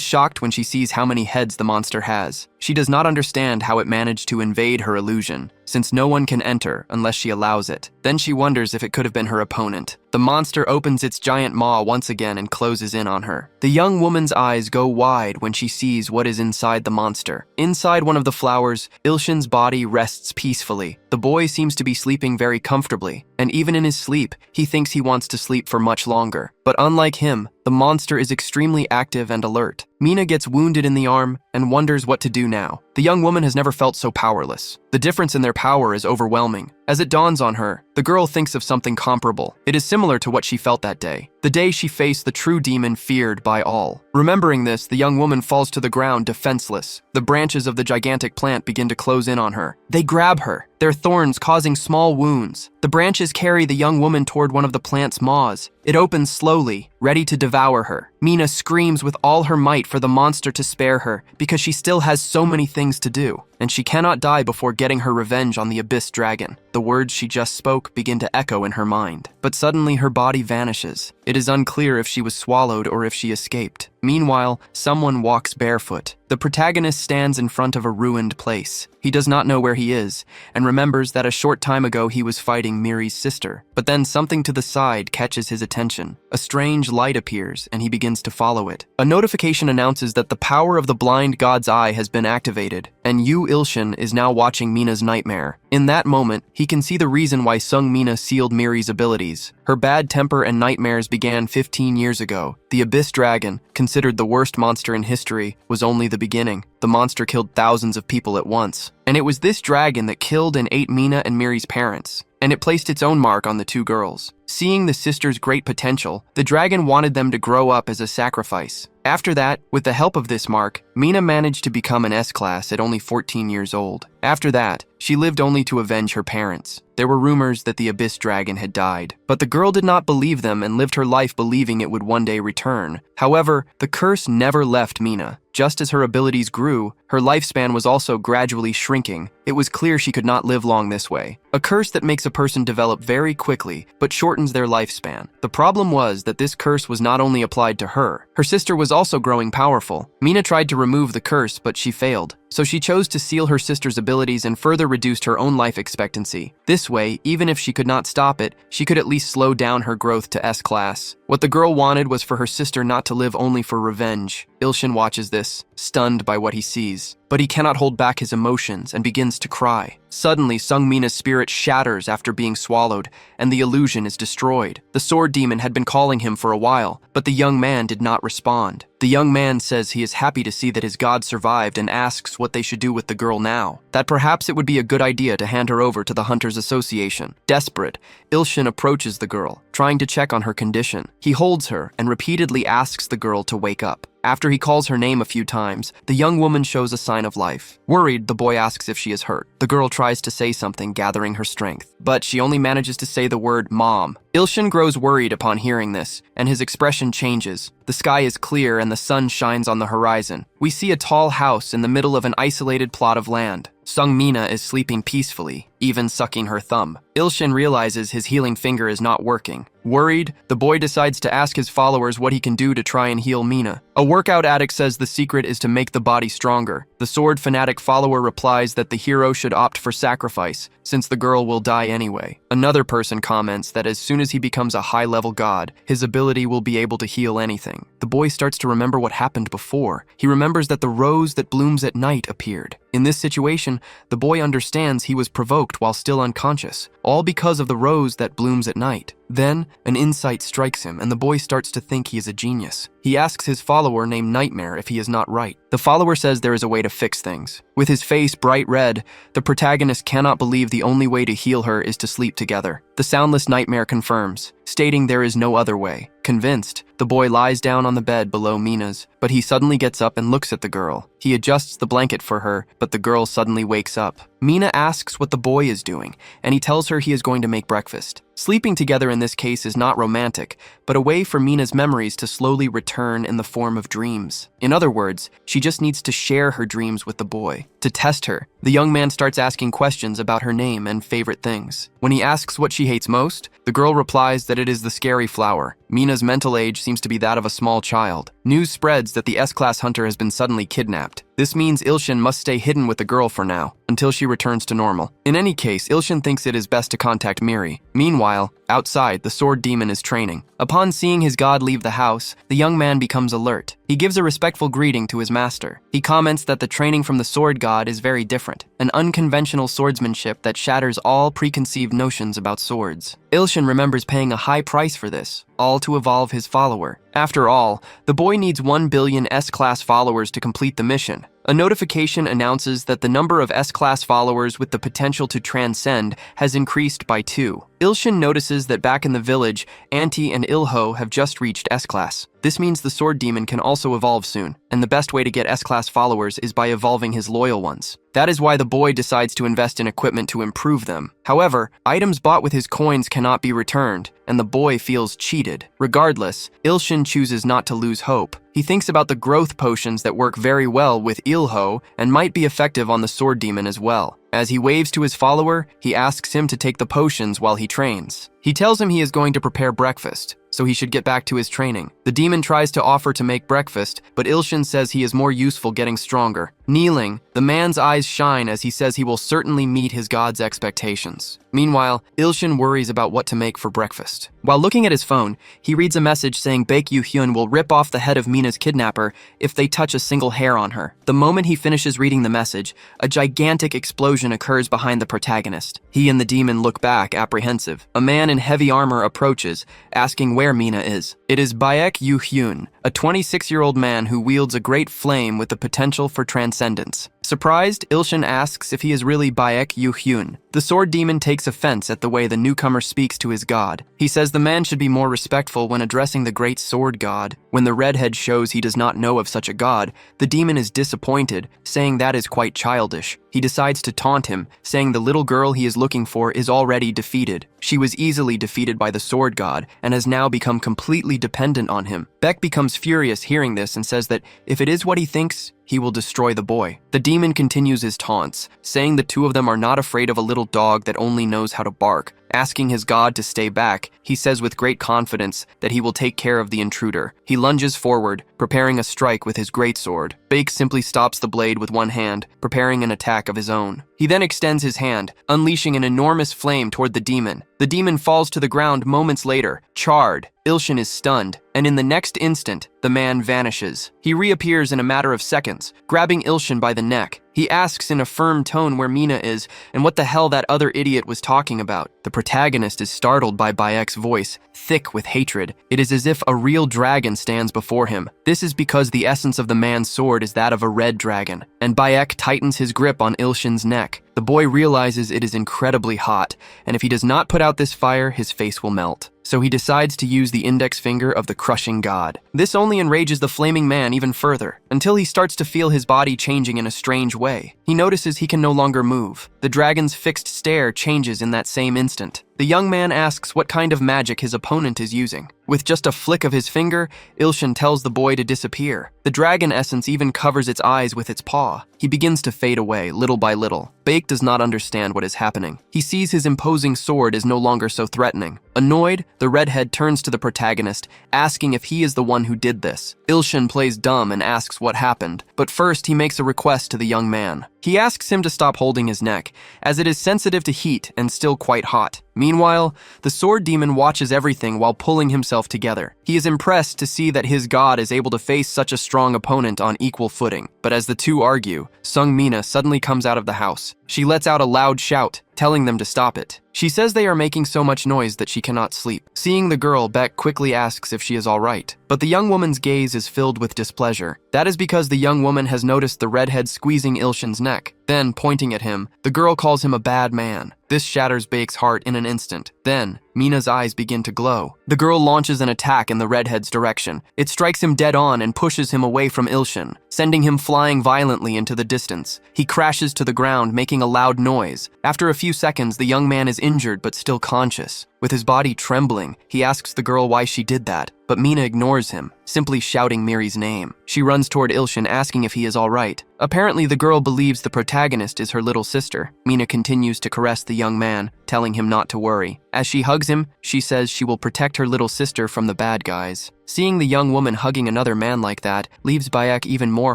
shocked when she sees how many heads the monster has. She does not understand how it managed to invade her illusion. since no one can enter unless she allows it. Then she wonders if it could have been her opponent. The monster opens its giant maw once again and closes in on her. The young woman's eyes go wide when she sees what is inside the monster. Inside one of the flowers, Ilshin's body rests peacefully. The boy seems to be sleeping very comfortably, and even in his sleep, he thinks he wants to sleep for much longer. But unlike him, the monster is extremely active and alert. Mina gets wounded in the arm and wonders what to do now. The young woman has never felt so powerless. The difference in their power is overwhelming. As it dawns on her, the girl thinks of something comparable. It is similar to what she felt that day, the day she faced the true demon feared by all. Remembering this, the young woman falls to the ground defenseless. The branches of the gigantic plant begin to close in on her. They grab her, their thorns causing small wounds. The branches carry the young woman toward one of the plant's maws. It opens slowly, ready to devour her. Mina screams with all her might for the monster to spare her because she still has so many things to do, and she cannot die before getting her revenge on the Abyss Dragon. The words she just spoke begin to echo in her mind, but suddenly her body vanishes. It is unclear if she was swallowed or if she escaped. Meanwhile, someone walks barefoot. The protagonist stands in front of a ruined place. He does not know where he is, and remembers that a short time ago he was fighting Miri's sister. But then something to the side catches his attention. A strange light appears, and he begins to follow it. A notification announces that the power of the blind god's eye has been activated, and Yu Ilshin is now watching Mina's nightmare. In that moment, he can see the reason why Sung Mina sealed Miri's abilities. Her bad temper and nightmares began 15 years ago. The Abyss Dragon, considered the worst monster in history, was only the beginning. The monster killed thousands of people at once. And it was this dragon that killed and ate Mina and Miri's parents. And it placed its own mark on the two girls. Seeing the sisters' great potential, the dragon wanted them to grow up as a sacrifice. After that, with the help of this mark, Mina managed to become an S-class at only 14 years old. After that, she lived only to avenge her parents. There were rumors that the Abyss Dragon had died, but the girl did not believe them and lived her life believing it would one day return. However, the curse never left Mina. Just as her abilities grew, her lifespan was also gradually shrinking. It was clear she could not live long this way. A curse that makes a person develop very quickly, but shortens their lifespan. The problem was that this curse was not only applied to her. Her sister was also growing powerful. Mina tried to remove the curse, but she failed. So she chose to seal her sister's abilities and further reduced her own life expectancy. This way, even if she could not stop it, she could at least slow down her growth to S-class. What the girl wanted was for her sister not to live only for revenge. Ilshin watches this, stunned by what he sees. But he cannot hold back his emotions and begins to cry. Suddenly, Sung Mina's spirit shatters after being swallowed, and the illusion is destroyed. The sword demon had been calling him for a while, but the young man did not respond. The young man says he is happy to see that his god survived and asks what they should do with the girl now. That perhaps it would be a good idea to hand her over to the Hunters Association. Desperate, Ilshin approaches the girl, trying to check on her condition. He holds her and repeatedly asks the girl to wake up. After he calls her name a few times, the young woman shows a sign of life. Worried, the boy asks if she is hurt. The girl tries to say something, gathering her strength, but she only manages to say the word mom. Ilshin grows worried upon hearing this, and his expression changes. The sky is clear and the sun shines on the horizon. We see a tall house in the middle of an isolated plot of land. Sung Mina is sleeping peacefully, even sucking her thumb. Ilshin realizes his healing finger is not working. Worried, the boy decides to ask his followers what he can do to try and heal Mina. A workout addict says the secret is to make the body stronger. The sword fanatic follower replies that the hero should opt for sacrifice, since the girl will die anyway. Another person comments that as soon as he becomes a high-level god, his ability will be able to heal anything. The boy starts to remember what happened before. He remembers that the rose that blooms at night appeared. In this situation, the boy understands he was provoked while still unconscious, all because of the rose that blooms at night. Then, an insight strikes him, and the boy starts to think he is a genius. He asks his follower named Nightmare if he is not right. The follower says there is a way to fix things. With his face bright red, the protagonist cannot believe the only way to heal her is to sleep together. The soundless Nightmare confirms, stating there is no other way. Convinced, the boy lies down on the bed below Mina's, but he suddenly gets up and looks at the girl. He adjusts the blanket for her, but the girl suddenly wakes up. Mina asks what the boy is doing, and he tells her he is going to make breakfast. Sleeping together in this case is not romantic, but a way for Mina's memories to slowly return in the form of dreams. In other words, she just needs to share her dreams with the boy. To test her, the young man starts asking questions about her name and favorite things. When he asks what she hates most, the The girl replies that it is the scary flower. Mina's mental age seems to be that of a small child. News spreads that the S-Class hunter has been suddenly kidnapped. This means Ilshin must stay hidden with the girl for now, until she returns to normal. In any case, Ilshin thinks it is best to contact Miri. Meanwhile, outside, the sword demon is training. Upon seeing his god leave the house, the young man becomes alert. He gives a respectful greeting to his master. He comments that the training from the sword god is very different, an unconventional swordsmanship that shatters all preconceived notions about swords. Ilshin remembers paying a high price for this, all to evolve his follower. After all, the boy needs 1 billion S-Class followers to complete the mission. A notification announces that the number of S-Class followers with the potential to transcend has increased by 2. Ilshin notices that back in the village, Auntie and Ilho have just reached S-Class. This means the sword demon can also evolve soon, and the best way to get S-Class followers is by evolving his loyal ones. That is why the boy decides to invest in equipment to improve them. However, items bought with his coins cannot be returned, and the boy feels cheated. Regardless, Ilshin chooses not to lose hope. He thinks about the growth potions that work very well with Ilho and might be effective on the sword demon as well. As he waves to his follower, he asks him to take the potions while he trains. He tells him he is going to prepare breakfast, so he should get back to his training. The demon tries to offer to make breakfast, but Ilshin says he is more useful getting stronger. Kneeling, the man's eyes shine as he says he will certainly meet his god's expectations. Meanwhile, Ilshin worries about what to make for breakfast. While looking at his phone, he reads a message saying Baek Yu-hyun will rip off the head of Mina's kidnapper if they touch a single hair on her. The moment he finishes reading the message, a gigantic explosion occurs behind the protagonist. He and the demon look back, apprehensive. A man in heavy armor approaches, asking where Mina is. It is Baek Yu-hyun, a 26-year-old man who wields a great flame with the potential for transcendence. Surprised, Ilshin asks if he is really Baek Yu-hyun. The sword demon takes offense at the way the newcomer speaks to his god. He says the man should be more respectful when addressing the great sword god. When the redhead shows he does not know of such a god, the demon is disappointed, saying that is quite childish. He decides to taunt him, saying the little girl he is looking for is already defeated. She was easily defeated by the sword god and has now become completely dependent on him. Baek becomes furious hearing this and says that if it is what he thinks, he will destroy the boy. The demon continues his taunts, saying the two of them are not afraid of a little dog that only knows how to bark. Asking his god to stay back, he says with great confidence that he will take care of the intruder. He lunges forward, preparing a strike with his greatsword. Baek simply stops the blade with one hand, preparing an attack of his own. He then extends his hand, unleashing an enormous flame toward the demon. The demon falls to the ground moments later, charred. Ilshin is stunned, and in the next instant, the man vanishes. He reappears in a matter of seconds, grabbing Ilshin by the neck. He asks in a firm tone where Mina is and what the hell that other idiot was talking about. The protagonist is startled by Baek's voice, thick with hatred. It is as if a real dragon stands before him. This is because the essence of the man's sword is that of a red dragon, and Baek tightens his grip on Ilshin's neck. The boy realizes it is incredibly hot, and if he does not put out this fire, his face will melt. So he decides to use the index finger of the crushing god. This only enrages the flaming man even further, until he starts to feel his body changing in a strange way. He notices he can no longer move. The dragon's fixed stare changes in that same instant. The young man asks what kind of magic his opponent is using. With just a flick of his finger, Ilshin tells the boy to disappear. The dragon essence even covers its eyes with its paw. He begins to fade away, little by little. Baek does not understand what is happening. He sees his imposing sword is no longer so threatening. Annoyed, the redhead turns to the protagonist, asking if he is the one who did this. Ilshin plays dumb and asks what happened, but first he makes a request to the young man. He asks him to stop holding his neck, as it is sensitive to heat and still quite hot. Meanwhile, the sword demon watches everything while pulling himself together. He is impressed to see that his god is able to face such a strong opponent on equal footing. But as the two argue, Sung Mina suddenly comes out of the house. She lets out a loud shout, telling them to stop it. She says they are making so much noise that she cannot sleep. Seeing the girl, Baek quickly asks if she is all right. But the young woman's gaze is filled with displeasure. That is because the young woman has noticed the redhead squeezing Ilshin's neck. Then, pointing at him, the girl calls him a bad man. This shatters Baek's heart in an instant. Then, Mina's eyes begin to glow. The girl launches an attack in the redhead's direction. It strikes him dead on and pushes him away from Ilshin, sending him flying violently into the distance. He crashes to the ground, making a loud noise. After a few seconds, the young man is injured but still conscious. With his body trembling, he asks the girl why she did that, but Mina ignores him, simply shouting Miri's name. She runs toward Ilshin asking if he is alright. Apparently, the girl believes the protagonist is her little sister. Mina continues to caress the young man, telling him not to worry. As she hugs him, she says she will protect her little sister from the bad guys. Seeing the young woman hugging another man like that leaves Bayek even more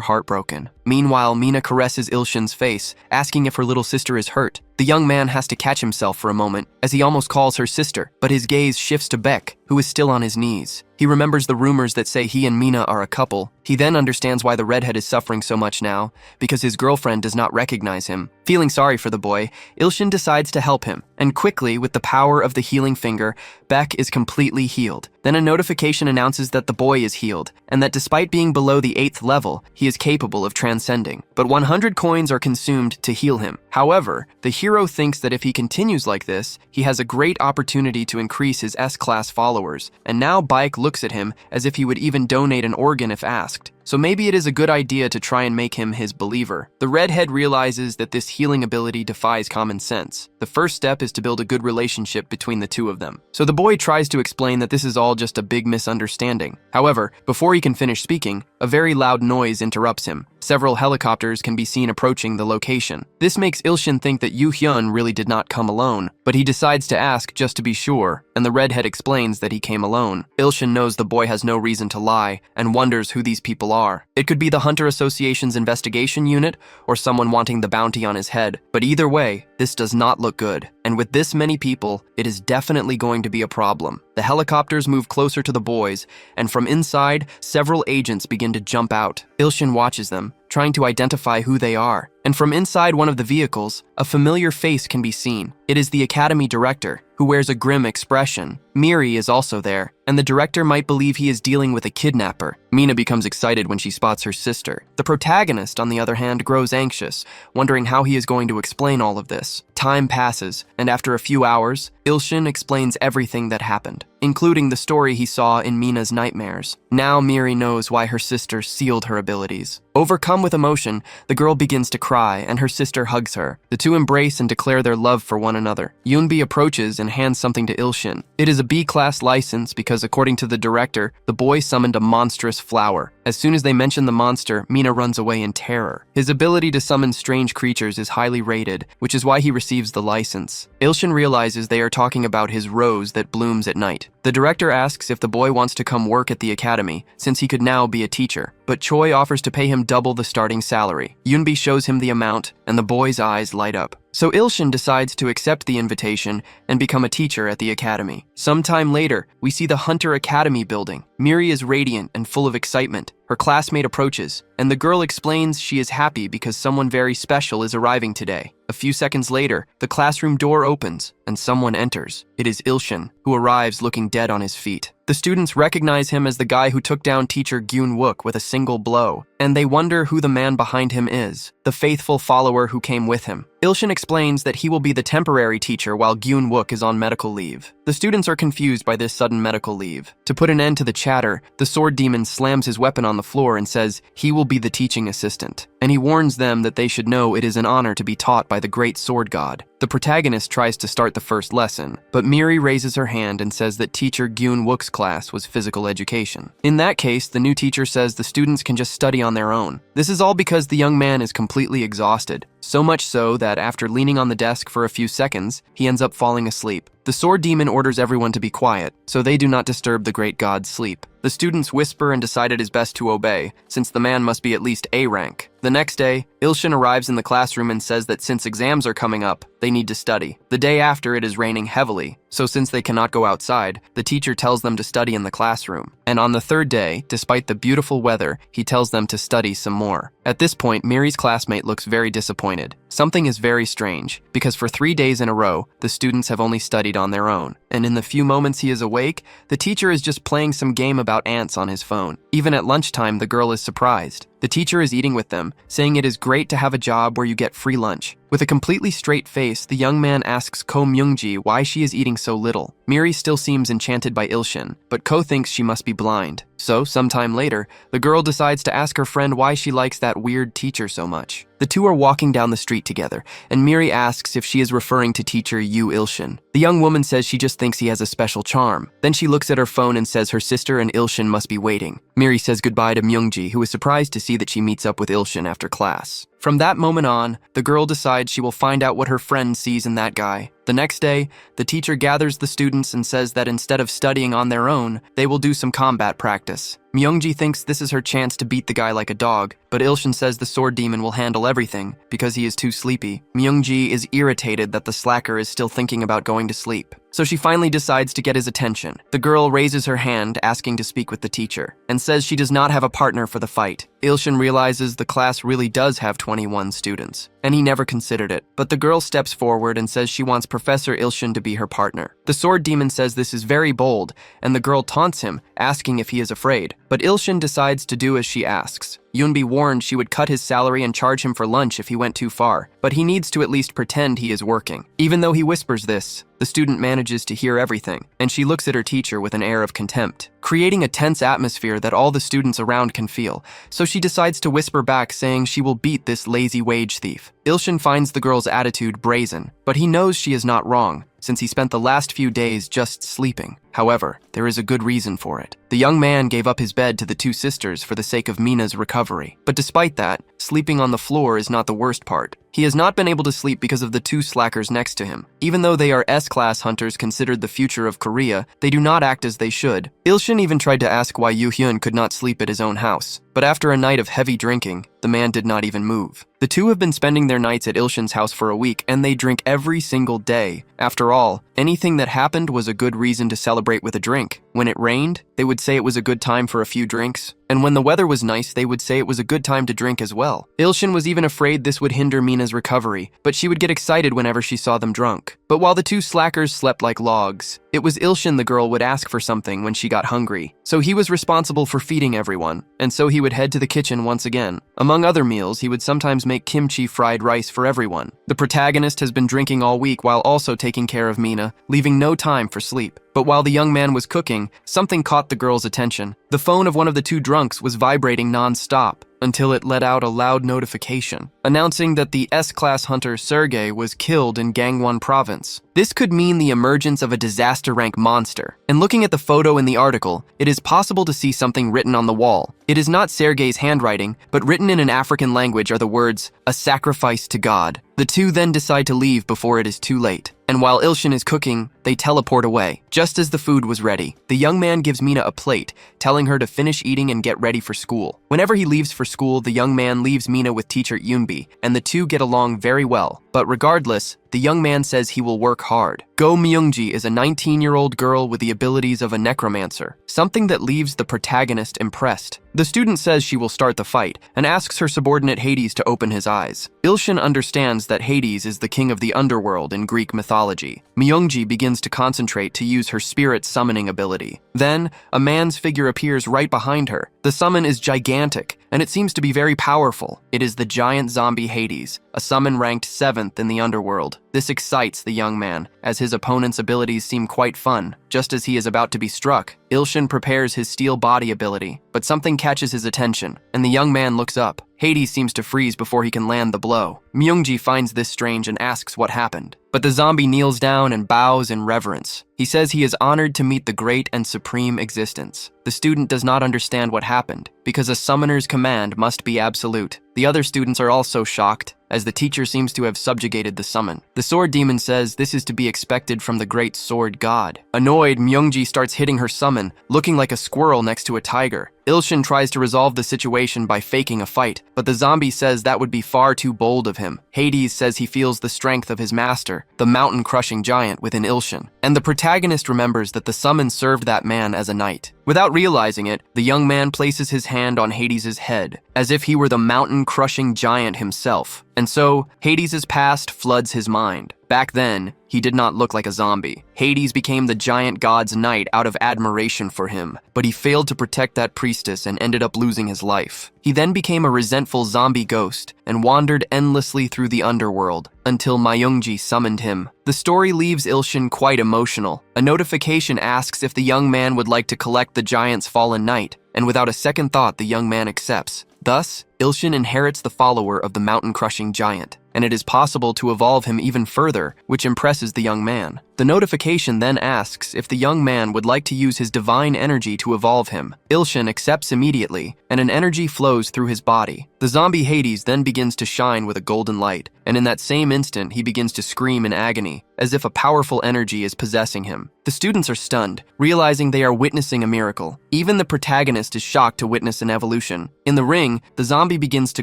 heartbroken. Meanwhile, Mina caresses Ilshin's face, asking if her little sister is hurt. The young man has to catch himself for a moment, as he almost calls her sister, but his gaze shifts to Beck, who is still on his knees. He remembers the rumors that say he and Mina are a couple. He then understands why the redhead is suffering so much now, because his girlfriend does not recognize him. Feeling sorry for the boy, Ilshin decides to help him, and quickly, with the power of the healing finger, Beck is completely healed. Then a notification announces that the boy is healed, and that despite being below the 8th level, he is capable of transcending. But 100 coins are consumed to heal him. However, the hero thinks that if he continues like this, he has a great opportunity to increase his S-class followers, and now Baek looks at him as if he would even donate an organ if asked. So maybe it is a good idea to try and make him his believer. The redhead realizes that this healing ability defies common sense. The first step is to build a good relationship between the two of them. So the boy tries to explain that this is all just a big misunderstanding. However, before he can finish speaking, a very loud noise interrupts him. Several helicopters can be seen approaching the location. This makes Ilshin think that Yu Hyun really did not come alone, but he decides to ask just to be sure, and the redhead explains that he came alone. Ilshin knows the boy has no reason to lie, and wonders who these people are. It could be the Hunter Association's investigation unit, or someone wanting the bounty on his head, but either way, this does not look good. And with this many people, it is definitely going to be a problem. The helicopters move closer to the boys, and from inside, several agents begin to jump out. Ilshin watches them, trying to identify who they are. And from inside one of the vehicles, a familiar face can be seen. It is the Academy director, who wears a grim expression. Miri is also there, and the director might believe he is dealing with a kidnapper. Mina becomes excited when she spots her sister. The protagonist, on the other hand, grows anxious, wondering how he is going to explain all of this. Time passes, and after a few hours, Ilshin explains everything that happened, including the story he saw in Mina's nightmares. Now Miri knows why her sister sealed her abilities. Overcome with emotion, the girl begins to cry, and her sister hugs her. The two embrace and declare their love for one another. Yoonbi approaches and hands something to Ilshin. It is a B-class license because, according to the director, the boy summoned a monstrous flower. As soon as they mention the monster, Mina runs away in terror. His ability to summon strange creatures is highly rated, which is why he receives the license. Ilshin realizes they are talking about his rose that blooms at night. The director asks if the boy wants to come work at the academy, since he could now be a teacher, but Choi offers to pay him double the starting salary. Yoonbi shows him the amount, and the boy's eyes light up. So Ilshin decides to accept the invitation and become a teacher at the academy. Sometime later, we see the Hunter Academy building. Miri is radiant and full of excitement. Her classmate approaches, and the girl explains she is happy because someone very special is arriving today. A few seconds later, the classroom door opens, and someone enters. It is Ilshin, who arrives looking dead on his feet. The students recognize him as the guy who took down teacher Gyun-wook with a single blow, and they wonder who the man behind him is, the faithful follower who came with him. Ilshin explains that he will be the temporary teacher while Gyun-wook is on medical leave. The students are confused by this sudden medical leave. To put an end to the chatter, the sword demon slams his weapon on the floor and says he will be the teaching assistant, and he warns them that they should know it is an honor to be taught by the great sword god. The protagonist tries to start the first lesson, but Miri raises her hand and says that teacher Gyun-wook's class was physical education. In that case, the new teacher says the students can just study on their own. This is all because the young man is completely exhausted, so much so that after leaning on the desk for a few seconds, he ends up falling asleep. The sword demon orders everyone to be quiet, so they do not disturb the great god's sleep. The students whisper and decide it is best to obey, since the man must be at least A rank. The next day, Ilshin arrives in the classroom and says that since exams are coming up, they need to study. The day after, it is raining heavily, so since they cannot go outside, the teacher tells them to study in the classroom. And on the third day, despite the beautiful weather, he tells them to study some more. At this point, Miri's classmate looks very disappointed. Something is very strange, because for 3 days in a row, the students have only studied on their own. And in the few moments he is awake, the teacher is just playing some game about ants on his phone. Even at lunchtime, the girl is surprised. The teacher is eating with them, saying it is great to have a job where you get free lunch. With a completely straight face, the young man asks Ko Myungji why she is eating so little. Miri still seems enchanted by Ilshin, but Ko thinks she must be blind. So, sometime later, the girl decides to ask her friend why she likes that weird teacher so much. The two are walking down the street together, and Miri asks if she is referring to teacher Yu Ilshin. The young woman says she just thinks he has a special charm. Then she looks at her phone and says her sister and Ilshin must be waiting. Miri says goodbye to Myungji, who is surprised to see that she meets up with Ilshin after class. From that moment on, the girl decides she will find out what her friend sees in that guy. The next day, the teacher gathers the students and says that instead of studying on their own, they will do some combat practice. Myungji thinks this is her chance to beat the guy like a dog, but Ilshin says the sword demon will handle everything because he is too sleepy. Myungji is irritated that the slacker is still thinking about going to sleep, so she finally decides to get his attention. The girl raises her hand, asking to speak with the teacher, and says she does not have a partner for the fight. Ilshin realizes the class really does have 21 students, and he never considered it, but the girl steps forward and says she wants Professor Ilshin to be her partner. The sword demon says this is very bold, and the girl taunts him, asking if he is afraid, but Ilshin decides to do as she asks. Yunbi warned she would cut his salary and charge him for lunch if he went too far, but he needs to at least pretend he is working. Even though he whispers this, the student manages to hear everything, and she looks at her teacher with an air of contempt, creating a tense atmosphere that all the students around can feel, so she decides to whisper back saying she will beat this lazy wage thief. Ilshin finds the girl's attitude brazen, but he knows she is not wrong, since he spent the last few days just sleeping. However, there is a good reason for it. The young man gave up his bed to the two sisters for the sake of Mina's recovery. But despite that, sleeping on the floor is not the worst part. He has not been able to sleep because of the two slackers next to him. Even though they are S-class hunters considered the future of Korea, they do not act as they should. Ilshin even tried to ask why Yoo Hyun could not sleep at his own house. But after a night of heavy drinking, the man did not even move. The two have been spending their nights at Ilshin's house for a week, and they drink every single day. After all, anything that happened was a good reason to celebrate with a drink. When it rained, they would say it was a good time for a few drinks. And when the weather was nice, they would say it was a good time to drink as well. Ilshin was even afraid this would hinder Mina's recovery, but she would get excited whenever she saw them drunk. But while the two slackers slept like logs, it was Ilshin the girl would ask for something when she got hungry. So he was responsible for feeding everyone, and so he would head to the kitchen once again. Among other meals, he would sometimes make kimchi fried rice for everyone. The protagonist has been drinking all week while also taking care of Mina, leaving no time for sleep. But while the young man was cooking, something caught the girl's attention. The phone of one of the two drunks was vibrating non-stop until it let out a loud notification, announcing that the S-class hunter Sergei was killed in Gangwon province. This could mean the emergence of a disaster rank monster. And looking at the photo in the article, it is possible to see something written on the wall. It is not Sergei's handwriting, but written in an African language are the words, "A sacrifice to God." The two then decide to leave before it is too late. And while Ilshin is cooking, they teleport away. Just as the food was ready, the young man gives Mina a plate, telling her to finish eating and get ready for school. Whenever he leaves for school, the young man leaves Mina with teacher Yoonbi, and the two get along very well. But regardless, the young man says he will work hard. Go Myungji is a 19-year-old girl with the abilities of a necromancer, something that leaves the protagonist impressed. The student says she will start the fight, and asks her subordinate Hades to open his eyes. Ilshin understands that Hades is the king of the underworld in Greek mythology. Myungji begins to concentrate to use her spirit summoning ability. Then, a man's figure appears right behind her. The summon is gigantic, and it seems to be very powerful. It is the giant zombie Hades, a summon ranked 7th in the underworld. This excites the young man, as his opponent's abilities seem quite fun. Just as he is about to be struck, Ilshin prepares his steel body ability, but something catches his attention, and the young man looks up. Hades seems to freeze before he can land the blow. Myungji finds this strange and asks what happened. But the zombie kneels down and bows in reverence. He says he is honored to meet the great and supreme existence. The student does not understand what happened, because a summoner's command must be absolute. The other students are also shocked, as the teacher seems to have subjugated the summon. The sword demon says this is to be expected from the great sword god. Annoyed, Myungji starts hitting her summon, looking like a squirrel next to a tiger. Ilshin tries to resolve the situation by faking a fight, but the zombie says that would be far too bold of him. Hades says he feels the strength of his master, the mountain-crushing giant within Ilshin. And the protagonist remembers that the summon served that man as a knight. Without realizing it, the young man places his hand on Hades' head, as if he were the mountain-crushing giant himself. And so, Hades' past floods his mind. Back then, he did not look like a zombie. Hades became the giant god's knight out of admiration for him, but he failed to protect that priestess and ended up losing his life. He then became a resentful zombie ghost and wandered endlessly through the underworld until Myungji summoned him. The story leaves Ilshin quite emotional. A notification asks if the young man would like to collect the giant's fallen knight, and without a second thought, the young man accepts. Thus, Ilshin inherits the follower of the mountain-crushing giant, and it is possible to evolve him even further, which impresses the young man. The notification then asks if the young man would like to use his divine energy to evolve him. Ilshin accepts immediately, and an energy flows through his body. The zombie Hades then begins to shine with a golden light, and in that same instant, he begins to scream in agony, as if a powerful energy is possessing him. The students are stunned, realizing they are witnessing a miracle. Even the protagonist is shocked to witness an evolution. In the ring, the zombie begins to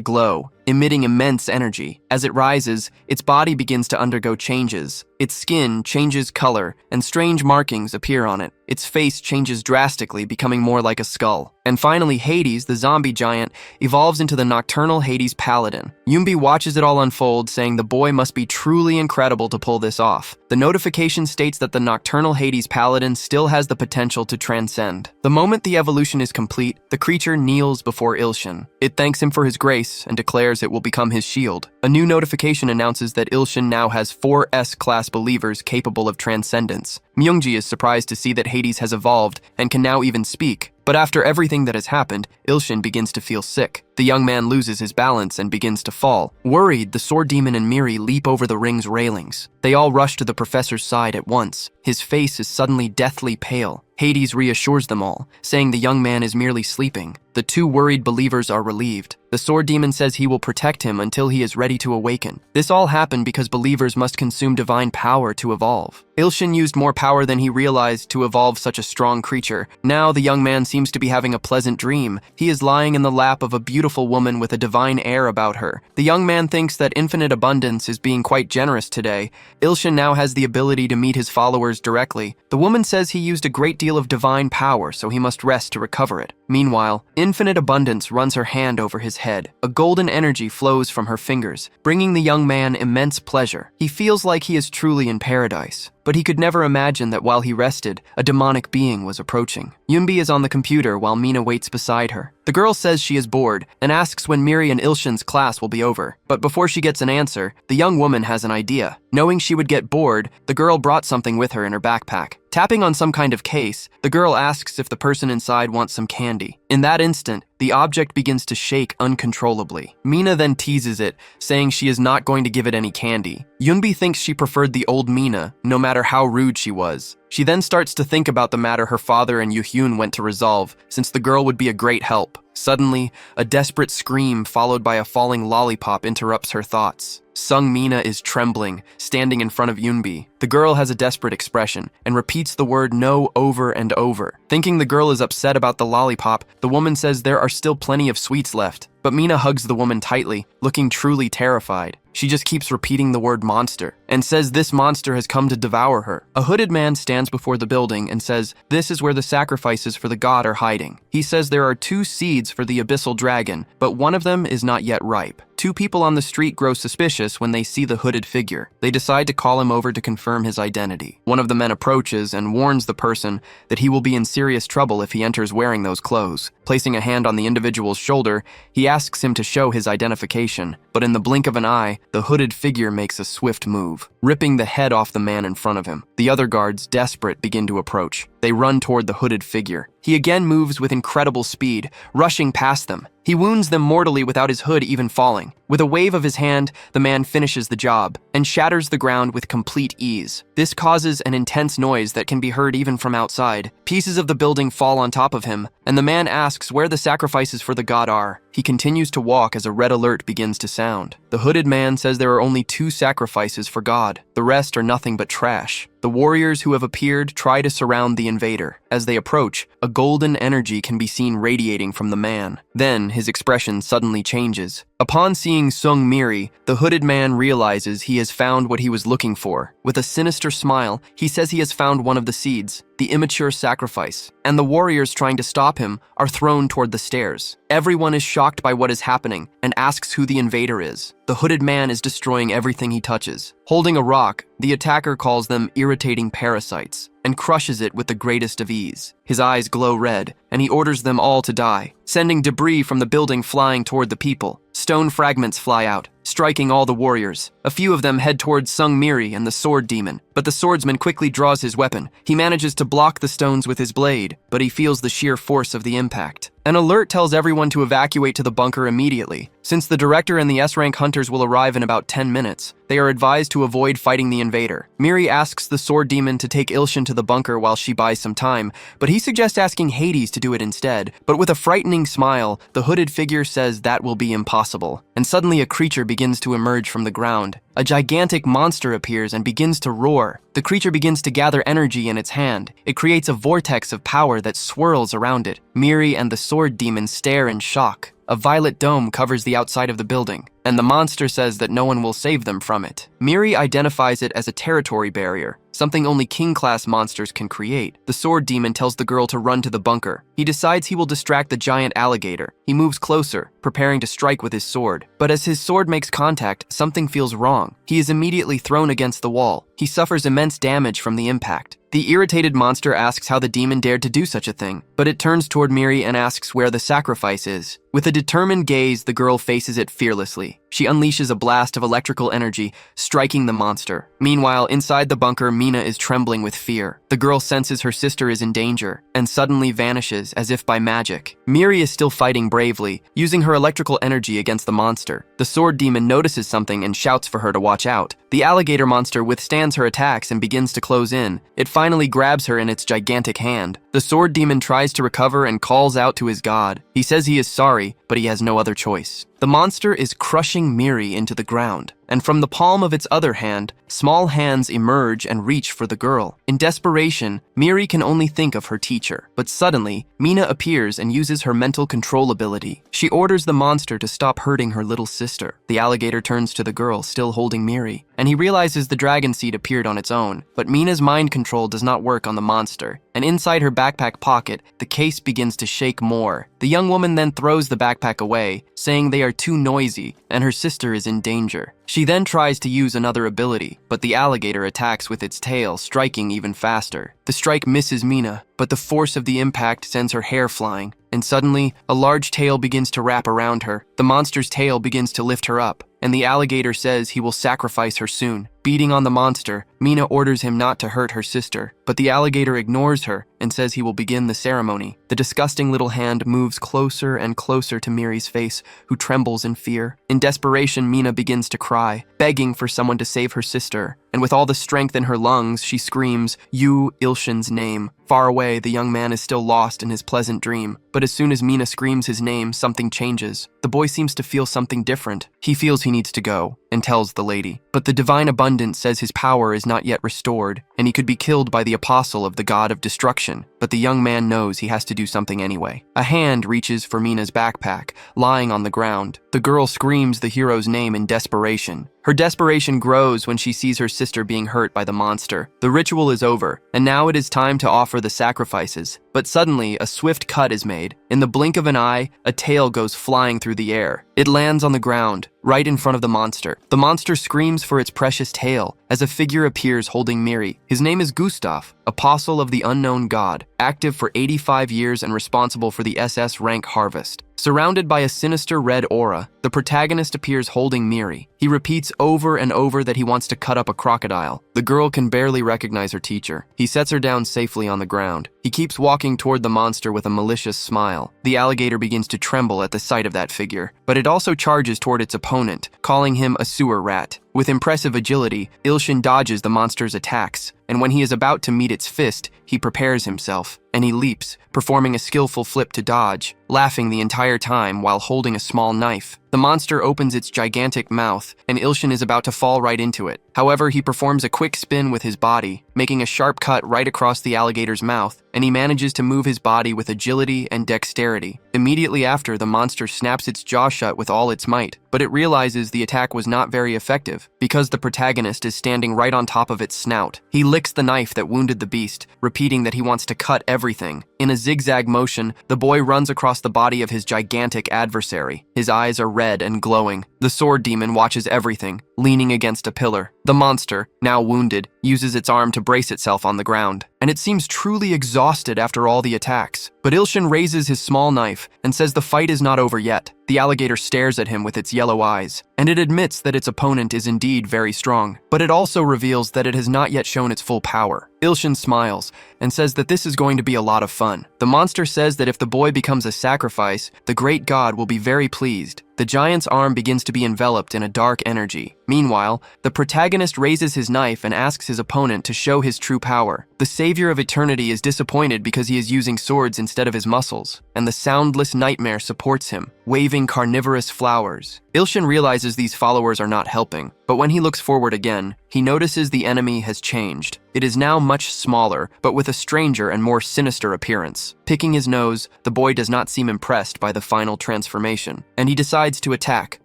glow, emitting immense energy. As it rises, its body begins to undergo changes. Its skin changes color, and strange markings appear on it. Its face changes drastically, becoming more like a skull. And finally, Hades, the zombie giant, evolves into the nocturnal Hades paladin. Yunbi watches it all unfold, saying the boy must be truly incredible to pull this off. The notification states that the nocturnal Hades paladin still has the potential to transcend. The moment the evolution is complete, the creature kneels before Ilshin. It thanks him for his grace and declares it will become his shield. A new notification announces that Ilshin now has 4 S-class believers capable of transcendence. Myungji is surprised to see that Hades has evolved and can now even speak. But after everything that has happened, Ilshin begins to feel sick. The young man loses his balance and begins to fall. Worried, the sword demon and Miri leap over the ring's railings. They all rush to the professor's side at once. His face is suddenly deathly pale. Hades reassures them all, saying the young man is merely sleeping. The 2 worried believers are relieved. The sword demon says he will protect him until he is ready to awaken. This all happened because believers must consume divine power to evolve. Ilshin used more power than he realized to evolve such a strong creature. Now the young man seems to be having a pleasant dream. He is lying in the lap of a beautiful woman with a divine air about her. The young man thinks that infinite abundance is being quite generous today. Ilshin now has the ability to meet his followers directly. The woman says he used a great deal of divine power, so he must rest to recover it. Meanwhile, infinite abundance runs her hand over his head. A golden energy flows from her fingers, bringing the young man immense pleasure. He feels like he is truly in paradise. But he could never imagine that while he rested, a demonic being was approaching. Yunbi is on the computer while Mina waits beside her. The girl says she is bored and asks when Miri and Ilshin's class will be over. But before she gets an answer, the young woman has an idea. Knowing she would get bored, the girl brought something with her in her backpack. Tapping on some kind of case, the girl asks if the person inside wants some candy. In that instant, the object begins to shake uncontrollably. Mina then teases it, saying she is not going to give it any candy. Yunbi thinks she preferred the old Mina, no matter how rude she was. She then starts to think about the matter her father and Yuhyun went to resolve, since the girl would be a great help. Suddenly, a desperate scream followed by a falling lollipop interrupts her thoughts. Sung Mina is trembling, standing in front of Yunbi. The girl has a desperate expression and repeats the word no over and over. Thinking the girl is upset about the lollipop, the woman says there are still plenty of sweets left. But Mina hugs the woman tightly, looking truly terrified. She just keeps repeating the word monster, and says this monster has come to devour her. A hooded man stands before the building and says this is where the sacrifices for the god are hiding. He says there are 2 seeds for the abyssal dragon, but one of them is not yet ripe. 2 people on the street grow suspicious when they see the hooded figure. They decide to call him over to confirm his identity. One of the men approaches and warns the person that he will be in serious trouble if he enters wearing those clothes. Placing a hand on the individual's shoulder, he asks him to show his identification, but in the blink of an eye, the hooded figure makes a swift move, ripping the head off the man in front of him. The other guards, desperate, begin to approach. They run toward the hooded figure. He again moves with incredible speed, rushing past them. He wounds them mortally without his hood even falling. With a wave of his hand, the man finishes the job and shatters the ground with complete ease. This causes an intense noise that can be heard even from outside. Pieces of the building fall on top of him, and the man asks where the sacrifices for the god are. He continues to walk as a red alert begins to sound. The hooded man says there are only 2 sacrifices for God. The rest are nothing but trash. The warriors who have appeared try to surround the invader. As they approach, a golden energy can be seen radiating from the man. Then, his expression suddenly changes. Upon seeing Sung Miri, the hooded man realizes he has found what he was looking for. With a sinister smile, he says he has found one of the seeds, the immature sacrifice, and the warriors trying to stop him are thrown toward the stairs. Everyone is shocked by what is happening and asks who the invader is. The hooded man is destroying everything he touches. Holding a rock, the attacker calls them irritating parasites and crushes it with the greatest of ease. His eyes glow red, and he orders them all to die, sending debris from the building flying toward the people. Stone fragments fly out, striking all the warriors. A few of them head towards Sung Miri and the sword demon, but the swordsman quickly draws his weapon. He manages to block the stones with his blade, but he feels the sheer force of the impact. An alert tells everyone to evacuate to the bunker immediately. Since the director and the S-rank hunters will arrive in about 10 minutes, they are advised to avoid fighting the invader. Miri asks the sword demon to take Ilshin to the bunker while she buys some time, but he suggests asking Hades to do it instead. But with a frightening smile, the hooded figure says that will be impossible. And suddenly a creature begins to emerge from the ground. A gigantic monster appears and begins to roar. The creature begins to gather energy in its hand. It creates a vortex of power that swirls around it. Miri and the sword demon stare in shock. A violet dome covers the outside of the building, and the monster says that no one will save them from it. Miri identifies it as a territory barrier, something only king-class monsters can create. The sword demon tells the girl to run to the bunker. He decides he will distract the giant alligator. He moves closer, preparing to strike with his sword. But as his sword makes contact, something feels wrong. He is immediately thrown against the wall. He suffers immense damage from the impact. The irritated monster asks how the demon dared to do such a thing, but it turns toward Miri and asks where the sacrifice is. With a determined gaze, the girl faces it fearlessly. She unleashes a blast of electrical energy, striking the monster. Meanwhile, inside the bunker, Mina is trembling with fear. The girl senses her sister is in danger, and suddenly vanishes as if by magic. Miri is still fighting bravely, using her electrical energy against the monster. The sword demon notices something and shouts for her to watch out. The alligator monster withstands her attacks and begins to close in. It finally grabs her in its gigantic hand. The sword demon tries to recover and calls out to his god. He says he is sorry, but he has no other choice. The monster is crushing Miri into the ground, and from the palm of its other hand, small hands emerge and reach for the girl. In desperation, Miri can only think of her teacher, but suddenly, Mina appears and uses her mental control ability. She orders the monster to stop hurting her little sister. The alligator turns to the girl, still holding Miri, and he realizes the dragon seed appeared on its own, but Mina's mind control does not work on the monster, and inside her backpack pocket, the case begins to shake more. The young woman then throws the backpack away, saying they are too noisy and her sister is in danger. She then tries to use another ability, but the alligator attacks with its tail, striking even faster. The strike misses Mina, but the force of the impact sends her hair flying, and suddenly, a large tail begins to wrap around her. The monster's tail begins to lift her up, and the alligator says he will sacrifice her soon. Beating on the monster, Mina orders him not to hurt her sister, but the alligator ignores her and says he will begin the ceremony. The disgusting little hand moves closer and closer to Miri's face, who trembles in fear. In desperation, Mina begins to cry, begging for someone to save her sister, and with all the strength in her lungs, she screams, "Yu Ilshin's name." Far away, the young man is still lost in his pleasant dream, but as soon as Mina screams his name, something changes. The boy seems to feel something different. He feels he needs to go, and tells the lady. But the divine abundance says his power is not yet restored, and he could be killed by the apostle of the god of destruction. But the young man knows he has to do something anyway. A hand reaches for Mina's backpack, lying on the ground. The girl screams the hero's name in desperation. Her desperation grows when she sees her sister being hurt by the monster. The ritual is over, and now it is time to offer the sacrifices. But suddenly, a swift cut is made. In the blink of an eye, a tail goes flying through the air. It lands on the ground, right in front of the monster. The monster screams for its precious tail as a figure appears holding Miri. His name is Gustav, apostle of the unknown god, active for 85 years and responsible for the SS rank harvest. Surrounded by a sinister red aura, the protagonist appears holding Miri. He repeats over and over that he wants to cut up a crocodile. The girl can barely recognize her teacher. He sets her down safely on the ground. He keeps walking toward the monster with a malicious smile. The alligator begins to tremble at the sight of that figure, but it also charges toward its opponent, calling him a sewer rat. With impressive agility, Ilshin dodges the monster's attacks, and when he is about to meet its fist, he prepares himself, and he leaps, performing a skillful flip to dodge, laughing the entire time while holding a small knife. The monster opens its gigantic mouth, and Ilshin is about to fall right into it. However, he performs a quick spin with his body, making a sharp cut right across the alligator's mouth, and he manages to move his body with agility and dexterity. Immediately after, the monster snaps its jaw shut with all its might, but it realizes the attack was not very effective, because the protagonist is standing right on top of its snout. He licks the knife that wounded the beast, repeating that he wants to cut everything. In a zigzag motion, the boy runs across the body of his gigantic adversary. His eyes are red and glowing. The sword demon watches everything, leaning against a pillar. The monster, now wounded, uses its arm to brace itself on the ground, and it seems truly exhausted after all the attacks. But Ilshin raises his small knife and says the fight is not over yet. The alligator stares at him with its yellow eyes, and it admits that its opponent is indeed very strong, but it also reveals that it has not yet shown its full power. Ilshin smiles and says that this is going to be a lot of fun. The monster says that if the boy becomes a sacrifice, the great god will be very pleased. The giant's arm begins to be enveloped in a dark energy. Meanwhile, the protagonist raises his knife and asks his opponent to show his true power. The savior of eternity is disappointed because he is using swords instead of his muscles, and the soundless nightmare supports him, waving carnivorous flowers. Ilshin realizes these followers are not helping, but when he looks forward again, he notices the enemy has changed. It is now much smaller, but with a stranger and more sinister appearance. Picking his nose, the boy does not seem impressed by the final transformation, and he decides to attack.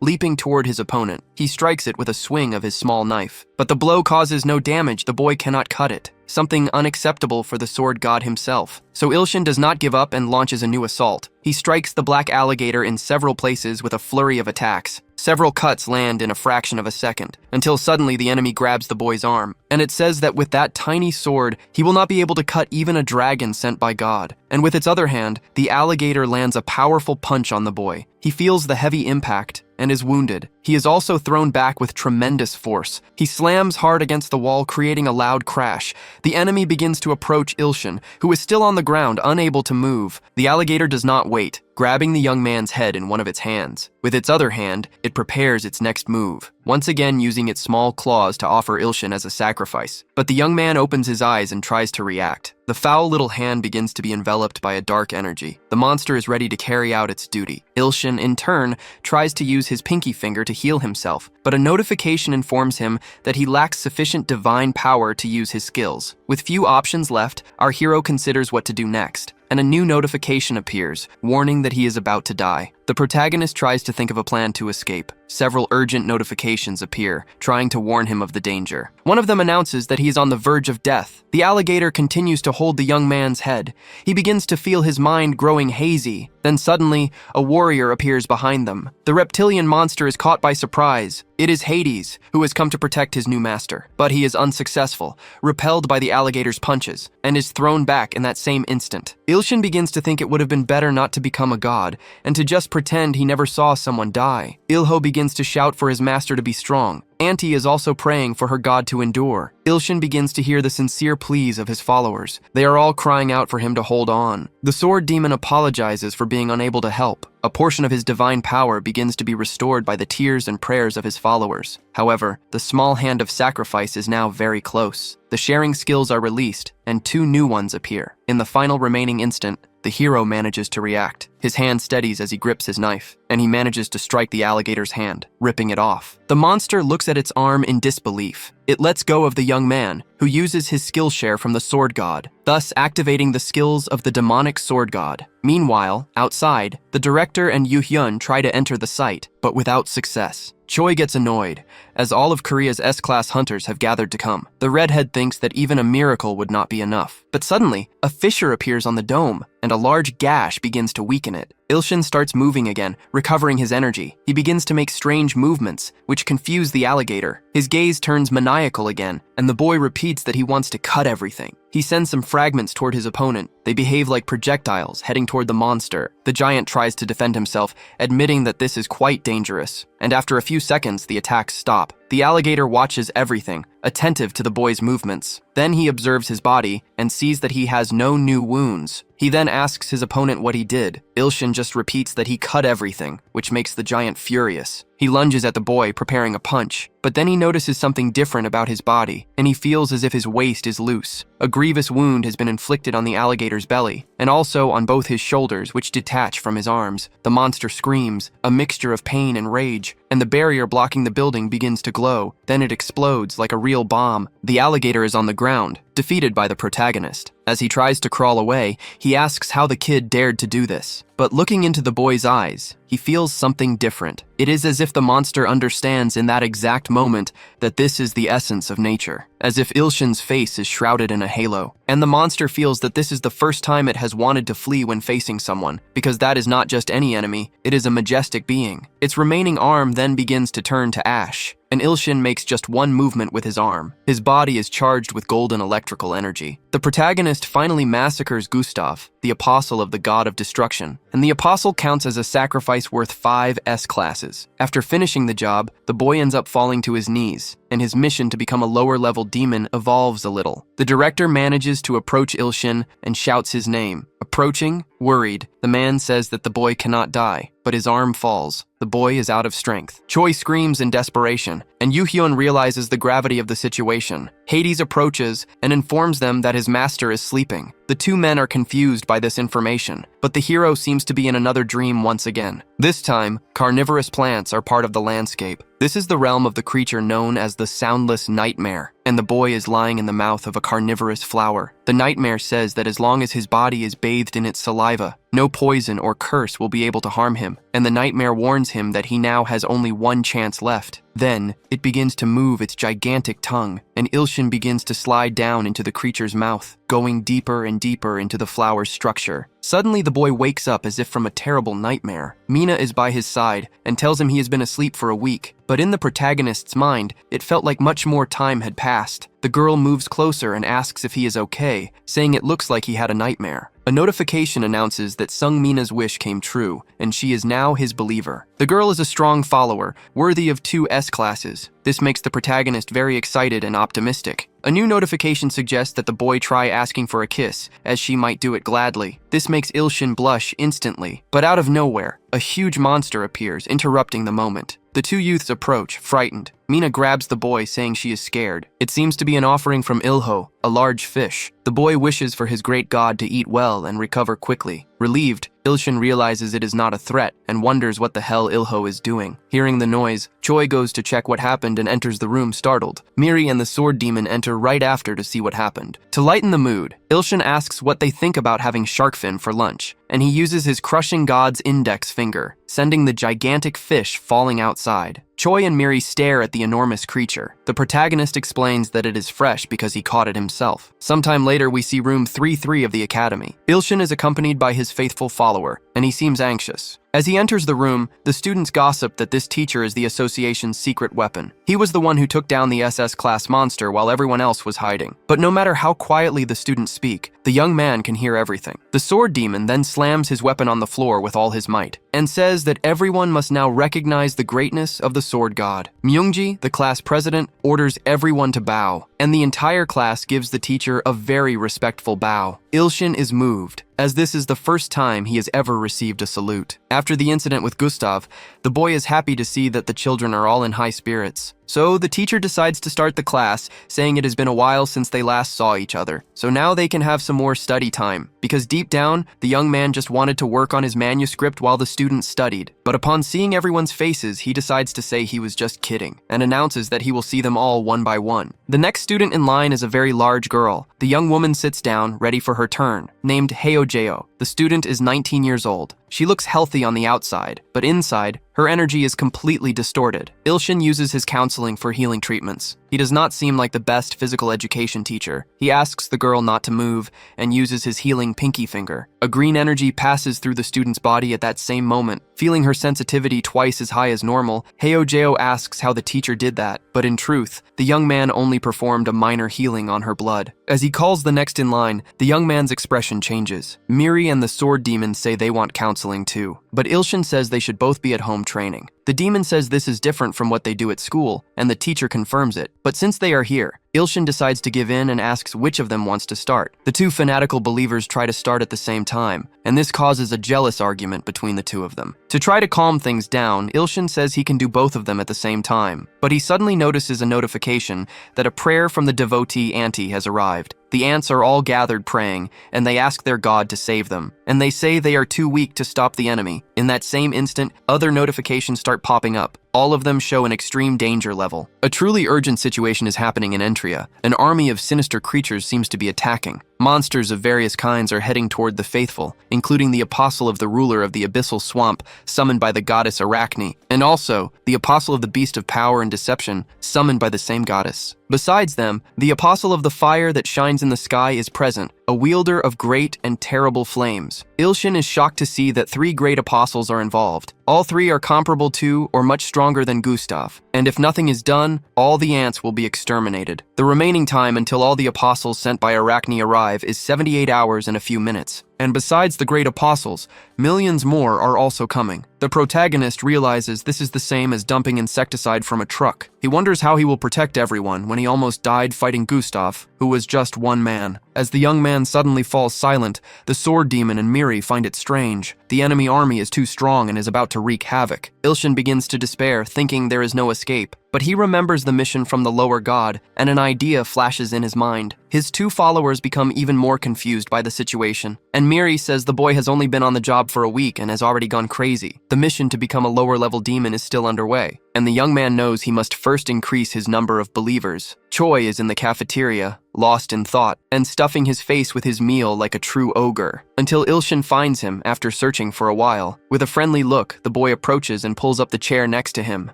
Leaping toward his opponent, he strikes it with a swing of his small knife. But the blow causes no damage. The boy cannot cut it, something unacceptable for the sword god himself. So Ilshin does not give up and launches a new assault. He strikes the black alligator in several places with a flurry of attacks. Several cuts land in a fraction of a second, until suddenly the enemy grabs the boy's arm. And it says that with that tiny sword, he will not be able to cut even a dragon sent by God. And with its other hand, the alligator lands a powerful punch on the boy. He feels the heavy impact and is wounded. He is also thrown back with tremendous force. He slams hard against the wall, creating a loud crash. The enemy begins to approach Ilshin, who is still on the ground, unable to move. The alligator does not wait, grabbing the young man's head in one of its hands. With its other hand, it prepares its next move, once again using its small claws to offer Ilshin as a sacrifice. But the young man opens his eyes and tries to react. The foul little hand begins to be enveloped by a dark energy. The monster is ready to carry out its duty. Ilshin, in turn, tries to use his pinky finger to heal himself, but a notification informs him that he lacks sufficient divine power to use his skills. With few options left, our hero considers what to do next, and a new notification appears, warning that he is about to die. The protagonist tries to think of a plan to escape. Several urgent notifications appear, trying to warn him of the danger. One of them announces that he is on the verge of death. The alligator continues to hold the young man's head. He begins to feel his mind growing hazy. Then suddenly, a warrior appears behind them. The reptilian monster is caught by surprise. It is Hades, who has come to protect his new master. But he is unsuccessful, repelled by the alligator's punches, and is thrown back in that same instant. Ilshin begins to think it would have been better not to become a god, and to just pretend he never saw someone die. Ilho begins to shout for his master to be strong. Auntie is also praying for her god to endure. Ilshin begins to hear the sincere pleas of his followers. They are all crying out for him to hold on. The sword demon apologizes for being unable to help. A portion of his divine power begins to be restored by the tears and prayers of his followers. However, the small hand of sacrifice is now very close. The sharing skills are released, and 2 new ones appear. In the final remaining instant, the hero manages to react. His hand steadies as he grips his knife, and he manages to strike the alligator's hand, ripping it off. The monster looks at its arm in disbelief. It lets go of the young man, who uses his skill share from the sword god, thus activating the skills of the demonic sword god. Meanwhile, outside, the director and Yoo-hyun try to enter the site, but without success. Choi gets annoyed, as all of Korea's S-class hunters have gathered to come. The redhead thinks that even a miracle would not be enough. But suddenly, a fissure appears on the dome, and a large gash begins to weaken it. Ilshin starts moving again, recovering his energy. He begins to make strange movements, which confuse the alligator. His gaze turns maniacal again, and the boy repeats that he wants to cut everything. He sends some fragments toward his opponent. They behave like projectiles, heading toward the monster. The giant tries to defend himself, admitting that this is quite dangerous. And after a few seconds, the attacks stop. The alligator watches everything, attentive to the boy's movements. Then he observes his body and sees that he has no new wounds. He then asks his opponent what he did. Ilshin just repeats that he cut everything, which makes the giant furious. He lunges at the boy, preparing a punch, but then he notices something different about his body, and he feels as if his waist is loose. A grievous wound has been inflicted on the alligator's belly, and also on both his shoulders, which detach from his arms. The monster screams, a mixture of pain and rage, and the barrier blocking the building begins to glow. Then it explodes like a real bomb. The alligator is on the ground, defeated by the protagonist. As he tries to crawl away, he asks how the kid dared to do this. But looking into the boy's eyes, he feels something different. It is as if the monster understands in that exact moment that this is the essence of nature, as if Ilshin's face is shrouded in a halo. And the monster feels that this is the first time it has wanted to flee when facing someone, because that is not just any enemy, it is a majestic being. Its remaining arm then begins to turn to ash, and Ilshin makes just one movement with his arm. His body is charged with golden electrical energy. The protagonist finally massacres Gustav, the apostle of the god of destruction, and the apostle counts as a sacrifice worth 5 S-classes. After finishing the job, the boy ends up falling to his knees, and his mission to become a lower-level demon evolves a little. The director manages to approach Ilshin and shouts his name. Approaching, worried, the man says that the boy cannot die, but his arm falls. The boy is out of strength. Choi screams in desperation, and Yuhyun realizes the gravity of the situation. Hades approaches and informs them that his master is sleeping. The two men are confused by this information, but the hero seems to be in another dream once again. This time, carnivorous plants are part of the landscape. This is the realm of the creature known as the Soundless Nightmare, and the boy is lying in the mouth of a carnivorous flower. The nightmare says that as long as his body is bathed in its saliva, no poison or curse will be able to harm him, and the nightmare warns him that he now has only one chance left. Then, it begins to move its gigantic tongue, and Ilshin begins to slide down into the creature's mouth, going deeper and deeper into the flower's structure. Suddenly, the boy wakes up as if from a terrible nightmare. Mina is by his side and tells him he has been asleep for a week, but in the protagonist's mind, it felt like much more time had passed. The girl moves closer and asks if he is okay, saying it looks like he had a nightmare. A notification announces that Sung Mina's wish came true, and she is now his believer. The girl is a strong follower, worthy of 2 S-classes. This makes the protagonist very excited and optimistic. A new notification suggests that the boy try asking for a kiss, as she might do it gladly. This makes Ilshin blush instantly, but out of nowhere, a huge monster appears, interrupting the moment. The two youths approach, frightened. Mina grabs the boy, saying she is scared. It seems to be an offering from Ilho, a large fish. The boy wishes for his great god to eat well and recover quickly. Relieved, Ilshin realizes it is not a threat and wonders what the hell Ilho is doing. Hearing the noise, Choi goes to check what happened and enters the room startled. Miri and the sword demon enter right after to see what happened. To lighten the mood, Ilshin asks what they think about having shark fin for lunch, and he uses his crushing god's index finger, sending the gigantic fish falling outside. Choi and Miri stare at the enormous creature. The protagonist explains that it is fresh because he caught it himself. Sometime later, we see room 3-3 of the academy. Ilshin is accompanied by his faithful follower, and he seems anxious. As he enters the room, the students gossip that this teacher is the association's secret weapon. He was the one who took down the SS-class monster while everyone else was hiding. But no matter how quietly the students speak, the young man can hear everything. The sword demon then slams his weapon on the floor with all his might, and says that everyone must now recognize the greatness of the sword god. Myungji, the class president, orders everyone to bow, and the entire class gives the teacher a very respectful bow. Ilshin is moved, as this is the first time he has ever received a salute. After the incident with Gustav, the boy is happy to see that the children are all in high spirits. So the teacher decides to start the class, saying it has been a while since they last saw each other. So now they can have some more study time, because deep down, the young man just wanted to work on his manuscript while the students studied. But upon seeing everyone's faces, he decides to say he was just kidding, and announces that he will see them all one by one. The next student in line is a very large girl. The young woman sits down, ready for her turn, named Heojeo. The student is 19 years old. She looks healthy on the outside, but inside, her energy is completely distorted. Ilshin uses his counseling for healing treatments. He does not seem like the best physical education teacher. He asks the girl not to move and uses his healing pinky finger. A green energy passes through the student's body at that same moment. Feeling her sensitivity twice as high as normal, Heojeo asks how the teacher did that, but in truth, the young man only performed a minor healing on her blood. As he calls the next in line, the young man's expression changes. Miri and the sword demon say they want counseling too, but Ilshin says they should both be at home training. The demon says this is different from what they do at school, and the teacher confirms it. But since they are here, Ilshin decides to give in and asks which of them wants to start. The two fanatical believers try to start at the same time, and this causes a jealous argument between the two of them. To try to calm things down, Ilshin says he can do both of them at the same time, but he suddenly notices a notification that a prayer from the devotee auntie has arrived. The ants are all gathered praying, and they ask their god to save them, and they say they are too weak to stop the enemy. In that same instant, other notifications start popping up. All of them show an extreme danger level. A truly urgent situation is happening in Entria. An army of sinister creatures seems to be attacking. Monsters of various kinds are heading toward the faithful, including the apostle of the ruler of the abyssal swamp, summoned by the goddess Arachne, and also the apostle of the beast of power and deception, summoned by the same goddess. Besides them, the apostle of the fire that shines in the sky is present, a wielder of great and terrible flames. Ilshin is shocked to see that 3 great apostles are involved. All 3 are comparable to or much stronger than Gustav, and if nothing is done, all the ants will be exterminated. The remaining time until all the apostles sent by Arachne arrive is 78 hours and a few minutes. And besides the great apostles, millions more are also coming. The protagonist realizes this is the same as dumping insecticide from a truck. He wonders how he will protect everyone when he almost died fighting Gustav, who was just one man. As the young man suddenly falls silent, the sword demon and Miri find it strange. The enemy army is too strong and is about to wreak havoc. Ilshin begins to despair, thinking there is no escape. But he remembers the mission from the lower god, and an idea flashes in his mind. His 2 followers become even more confused by the situation, and Miri says the boy has only been on the job for a week and has already gone crazy. The mission to become a lower-level demon is still underway, and the young man knows he must first increase his number of believers. Choi is in the cafeteria, lost in thought, and stuffing his face with his meal like a true ogre, until Ilshin finds him after searching for a while. With a friendly look, the boy approaches and pulls up the chair next to him.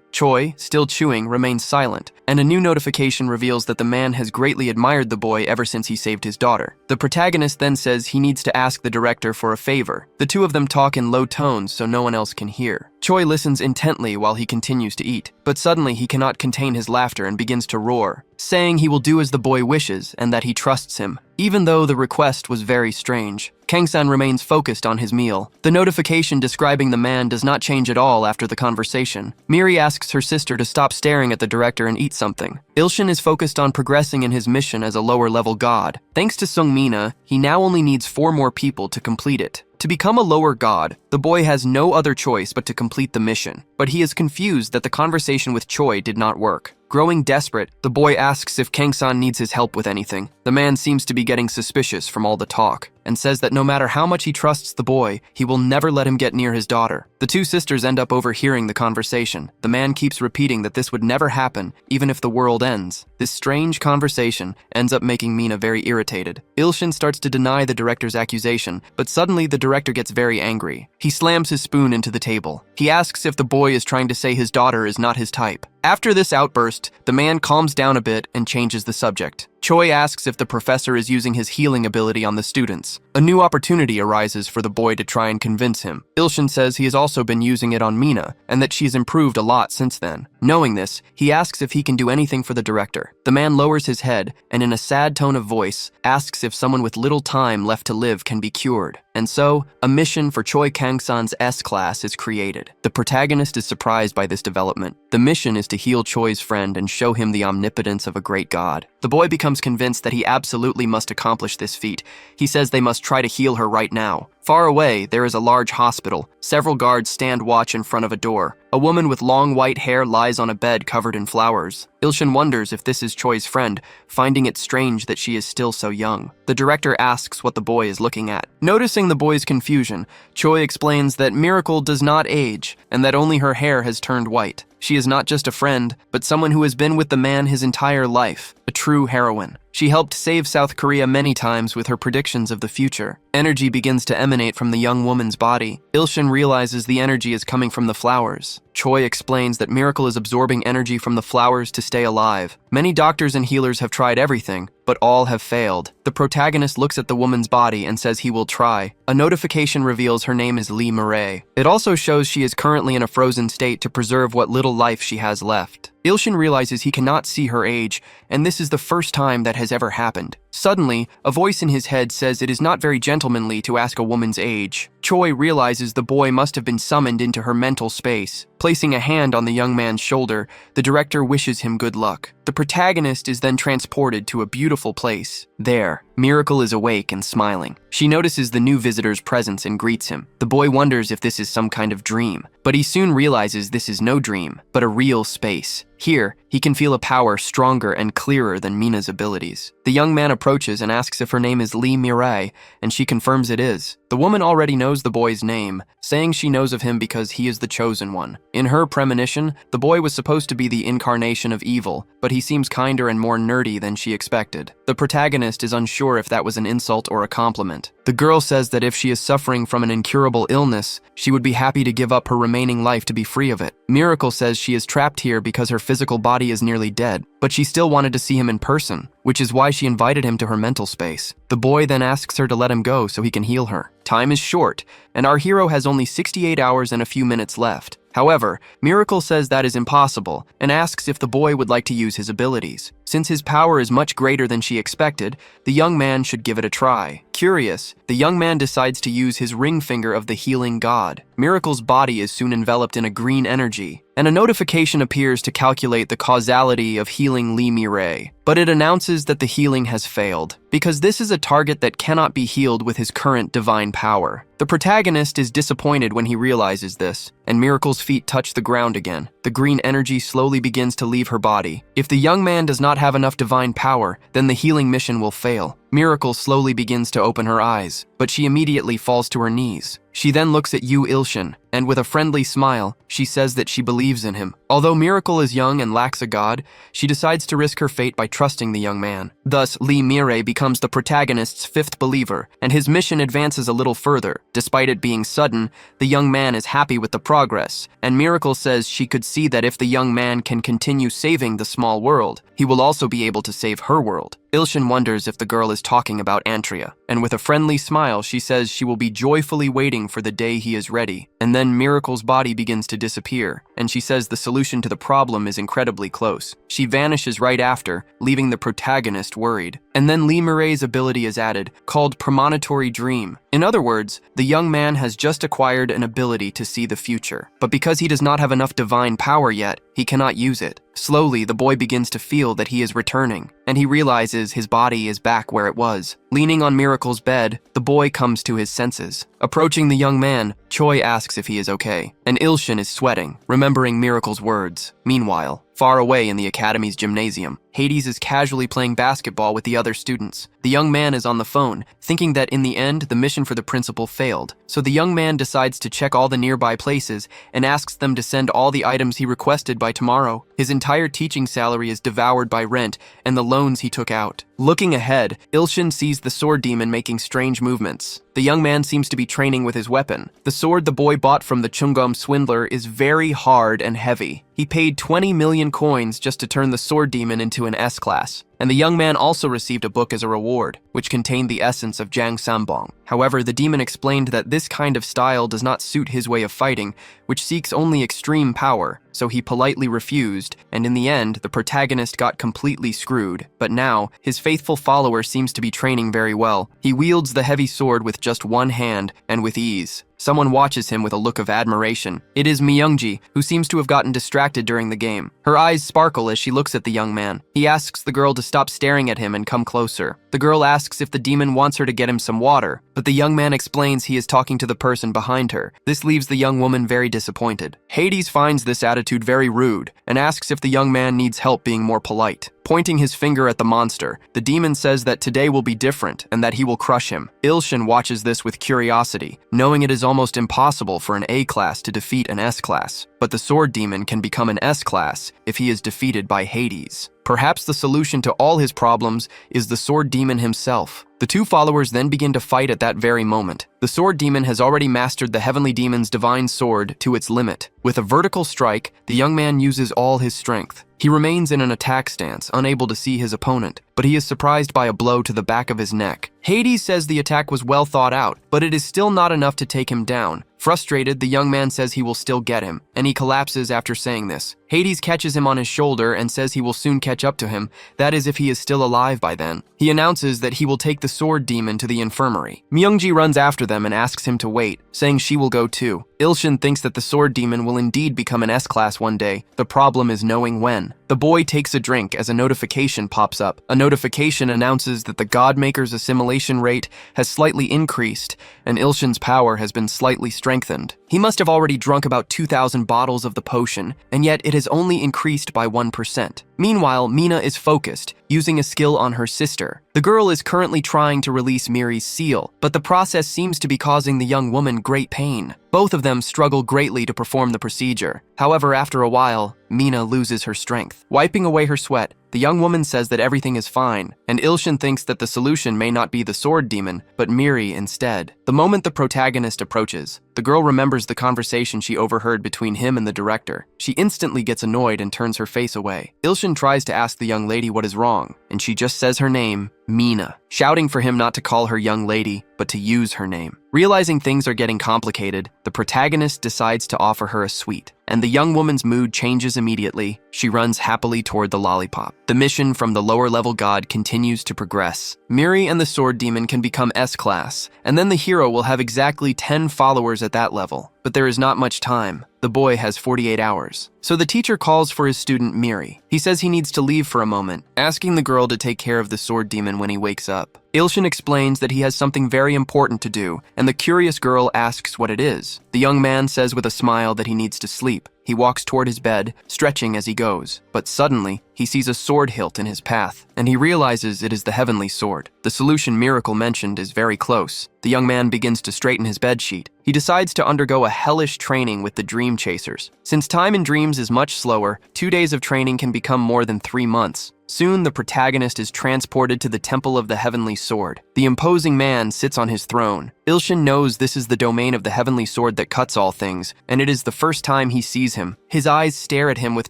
Choi, still chewing, remains silent, and a new notification reveals that the man has greatly admired the boy ever since he saved his daughter. The protagonist then says he needs to ask the director for a favor. The two of them talk in low tones so no one else can hear. Choi listens intently while he continues to eat, but suddenly he cannot contain his laughter and begins to roar, saying he will do as the boy wishes and that he trusts him, even though the request was very strange. Kang-san remains focused on his meal. The notification describing the man does not change at all after the conversation. Miri asks her sister to stop staring at the director and eat something. Ilshin is focused on progressing in his mission as a lower-level god. Thanks to Sungmina, he now only needs 4 more people to complete it. To become a lower god, the boy has no other choice but to complete the mission. But he is confused that the conversation with Choi did not work. Growing desperate, the boy asks if Kang-san needs his help with anything. The man seems to be getting suspicious from all the talk, and says that no matter how much he trusts the boy, he will never let him get near his daughter. The 2 sisters end up overhearing the conversation. The man keeps repeating that this would never happen, even if the world ends. This strange conversation ends up making Mina very irritated. Ilshin starts to deny the director's accusation, but suddenly the director gets very angry. He slams his spoon into the table. He asks if the boy is trying to say his daughter is not his type. After this outburst, the man calms down a bit and changes the subject. Choi asks if the professor is using his healing ability on the students. A new opportunity arises for the boy to try and convince him. Ilshin says he has also been using it on Mina, and that she's improved a lot since then. Knowing this, he asks if he can do anything for the director. The man lowers his head, and in a sad tone of voice, asks if someone with little time left to live can be cured. And so, a mission for Choi Kang-san's S-class is created. The protagonist is surprised by this development. The mission is to heal Choi's friend and show him the omnipotence of a great god. The boy becomes convinced that he absolutely must accomplish this feat. He says they must try to heal her right now. Far away, there is a large hospital. Several guards stand watch in front of a door. A woman with long white hair lies on a bed covered in flowers. Ilshin wonders if this is Choi's friend, finding it strange that she is still so young. The director asks what the boy is looking at. Noticing the boy's confusion, Choi explains that Miracle does not age, and that only her hair has turned white. She is not just a friend, but someone who has been with the man his entire life, a true heroine. She helped save South Korea many times with her predictions of the future. Energy begins to emanate from the young woman's body. Ilshin realizes the energy is coming from the flowers. Choi explains that Miracle is absorbing energy from the flowers to stay alive. Many doctors and healers have tried everything, but all have failed. The protagonist looks at the woman's body and says he will try. A notification reveals her name is Lee Murray. It also shows she is currently in a frozen state to preserve what little life she has left. Ilshin realizes he cannot see her age, and this is the first time that has ever happened. Suddenly, a voice in his head says it is not very gentlemanly to ask a woman's age. Choi realizes the boy must have been summoned into her mental space. Placing a hand on the young man's shoulder, the director wishes him good luck. The protagonist is then transported to a beautiful place. There, Miracle is awake and smiling. She notices the new visitor's presence and greets him. The boy wonders if this is some kind of dream, but he soon realizes this is no dream, but a real space. Here, he can feel a power stronger and clearer than Mina's abilities. The young man approaches and asks if her name is Lee Mirai, and she confirms it is. The woman already knows the boy's name, saying she knows of him because he is the chosen one. In her premonition, the boy was supposed to be the incarnation of evil, but he seems kinder and more nerdy than she expected. The protagonist is unsure if that was an insult or a compliment. The girl says that if she is suffering from an incurable illness, she would be happy to give up her remaining life to be free of it. Miracle says she is trapped here because her physical body is nearly dead, but she still wanted to see him in person, which is why she invited him to her mental space. The boy then asks her to let him go so he can heal her. Time is short, and our hero has only 68 hours and a few minutes left. However, Miracle says that is impossible and asks if the boy would like to use his abilities. Since his power is much greater than she expected, the young man should give it a try. Curious, the young man decides to use his ring finger of the healing god. Miracle's body is soon enveloped in a green energy, and a notification appears to calculate the causality of healing Lee Mirai. But it announces that the healing has failed, because this is a target that cannot be healed with his current divine power. The protagonist is disappointed when he realizes this, and Miracle's feet touch the ground again. The green energy slowly begins to leave her body. If the young man does not have enough divine power, then the healing mission will fail. Miracle slowly begins to open her eyes, but she immediately falls to her knees. She then looks at Yu Ilshin, and with a friendly smile, she says that she believes in him. Although Miracle is young and lacks a god, she decides to risk her fate by trusting the young man. Thus, Lee Mirai becomes the protagonist's fifth believer, and his mission advances a little further. Despite it being sudden, the young man is happy with the progress, and Miracle says she could see that if the young man can continue saving the small world, he will also be able to save her world. Ilshin wonders if the girl is talking about Antria, and with a friendly smile, she says she will be joyfully waiting for the day he is ready. And then Miracle's body begins to disappear, and she says the solution to the problem is incredibly close. She vanishes right after, leaving the protagonist worried. And then Lee Mirai's ability is added, called Premonitory Dream. In other words, the young man has just acquired an ability to see the future, but because he does not have enough divine power yet, he cannot use it. Slowly, the boy begins to feel that he is returning, and he realizes his body is back where it was. Leaning on Miracle's bed, the boy comes to his senses. Approaching the young man, Choi asks if he is okay, and Ilshin is sweating, remembering Miracle's words. Meanwhile, far away in the academy's gymnasium, Hades is casually playing basketball with the other students. The young man is on the phone, thinking that in the end, the mission for the principal failed. So the young man decides to check all the nearby places and asks them to send all the items he requested by tomorrow. His entire teaching salary is devoured by rent and the loans he took out. Looking ahead, Ilshin sees the sword demon making strange movements. The young man seems to be training with his weapon. The sword the boy bought from the Chungam swindler is very hard and heavy. He paid 20 million coins just to turn the sword demon into an S-class. And the young man also received a book as a reward, which contained the essence of Jang Sambong. However, the demon explained that this kind of style does not suit his way of fighting, which seeks only extreme power, so he politely refused, and in the end, the protagonist got completely screwed. But now, his faithful follower seems to be training very well. He wields the heavy sword with just one hand, and with ease. Someone watches him with a look of admiration. It is Myungji, who seems to have gotten distracted during the game. Her eyes sparkle as she looks at the young man. He asks the girl to stop staring at him and come closer. The girl asks if the demon wants her to get him some water, but the young man explains he is talking to the person behind her. This leaves the young woman very disappointed. Hades finds this attitude very rude and asks if the young man needs help being more polite. Pointing his finger at the monster, the demon says that today will be different and that he will crush him. Ilshin watches this with curiosity, knowing it is almost impossible for an A-class to defeat an S-class. But the sword demon can become an S-class if he is defeated by Hades. Perhaps the solution to all his problems is the sword demon himself. The two followers then begin to fight at that very moment. The sword demon has already mastered the heavenly demon's divine sword to its limit. With a vertical strike, the young man uses all his strength. He remains in an attack stance, unable to see his opponent, but he is surprised by a blow to the back of his neck. Hades says the attack was well thought out, but it is still not enough to take him down. Frustrated, the young man says he will still get him, and he collapses after saying this. Hades catches him on his shoulder and says he will soon catch up to him, that is if he is still alive by then. He announces that he will take the sword demon to the infirmary. Myungji runs after them and asks him to wait, saying she will go too. Ilshin thinks that the sword demon will indeed become an S-class one day. The problem is knowing when. The boy takes a drink as a notification pops up. A notification announces that the Godmaker's assimilation rate has slightly increased, and Ilshin's power has been slightly strengthened. He must have already drunk about 2,000 bottles of the potion, and yet it has only increased by 1%. Meanwhile, Mina is focused, using a skill on her sister. The girl is currently trying to release Miri's seal, but the process seems to be causing the young woman great pain. Both of them struggle greatly to perform the procedure. However, after a while, Mina loses her strength. Wiping away her sweat, the young woman says that everything is fine, and Ilshin thinks that the solution may not be the sword demon, but Miri instead. The moment the protagonist approaches, the girl remembers the conversation she overheard between him and the director. She instantly gets annoyed and turns her face away. Ilshin tries to ask the young lady what is wrong, and she just says her name, Mina, shouting for him not to call her young lady, but to use her name. Realizing things are getting complicated, the protagonist decides to offer her a sweet, and the young woman's mood changes immediately. She runs happily toward the lollipop. The mission from the lower-level god continues to progress. Miri and the sword demon can become S-class, and then the hero will have exactly 10 followers at that level. But there is not much time. The boy has 48 hours. So the teacher calls for his student Miri. He says he needs to leave for a moment, asking the girl to take care of the sword demon when he wakes up. Ilshin explains that he has something very important to do, and the curious girl asks what it is. The young man says with a smile that he needs to sleep. He walks toward his bed, stretching as he goes. But suddenly, he sees a sword hilt in his path, and he realizes it is the heavenly sword. The solution Miracle mentioned is very close. The young man begins to straighten his bedsheet. He decides to undergo a hellish training with the Dream Chasers. Since time in dreams is much slower, 2 days of training can become more than 3 months. Soon, the protagonist is transported to the Temple of the Heavenly Sword. The imposing man sits on his throne. Ilshin knows this is the domain of the Heavenly Sword that cuts all things, and it is the first time he sees him. His eyes stare at him with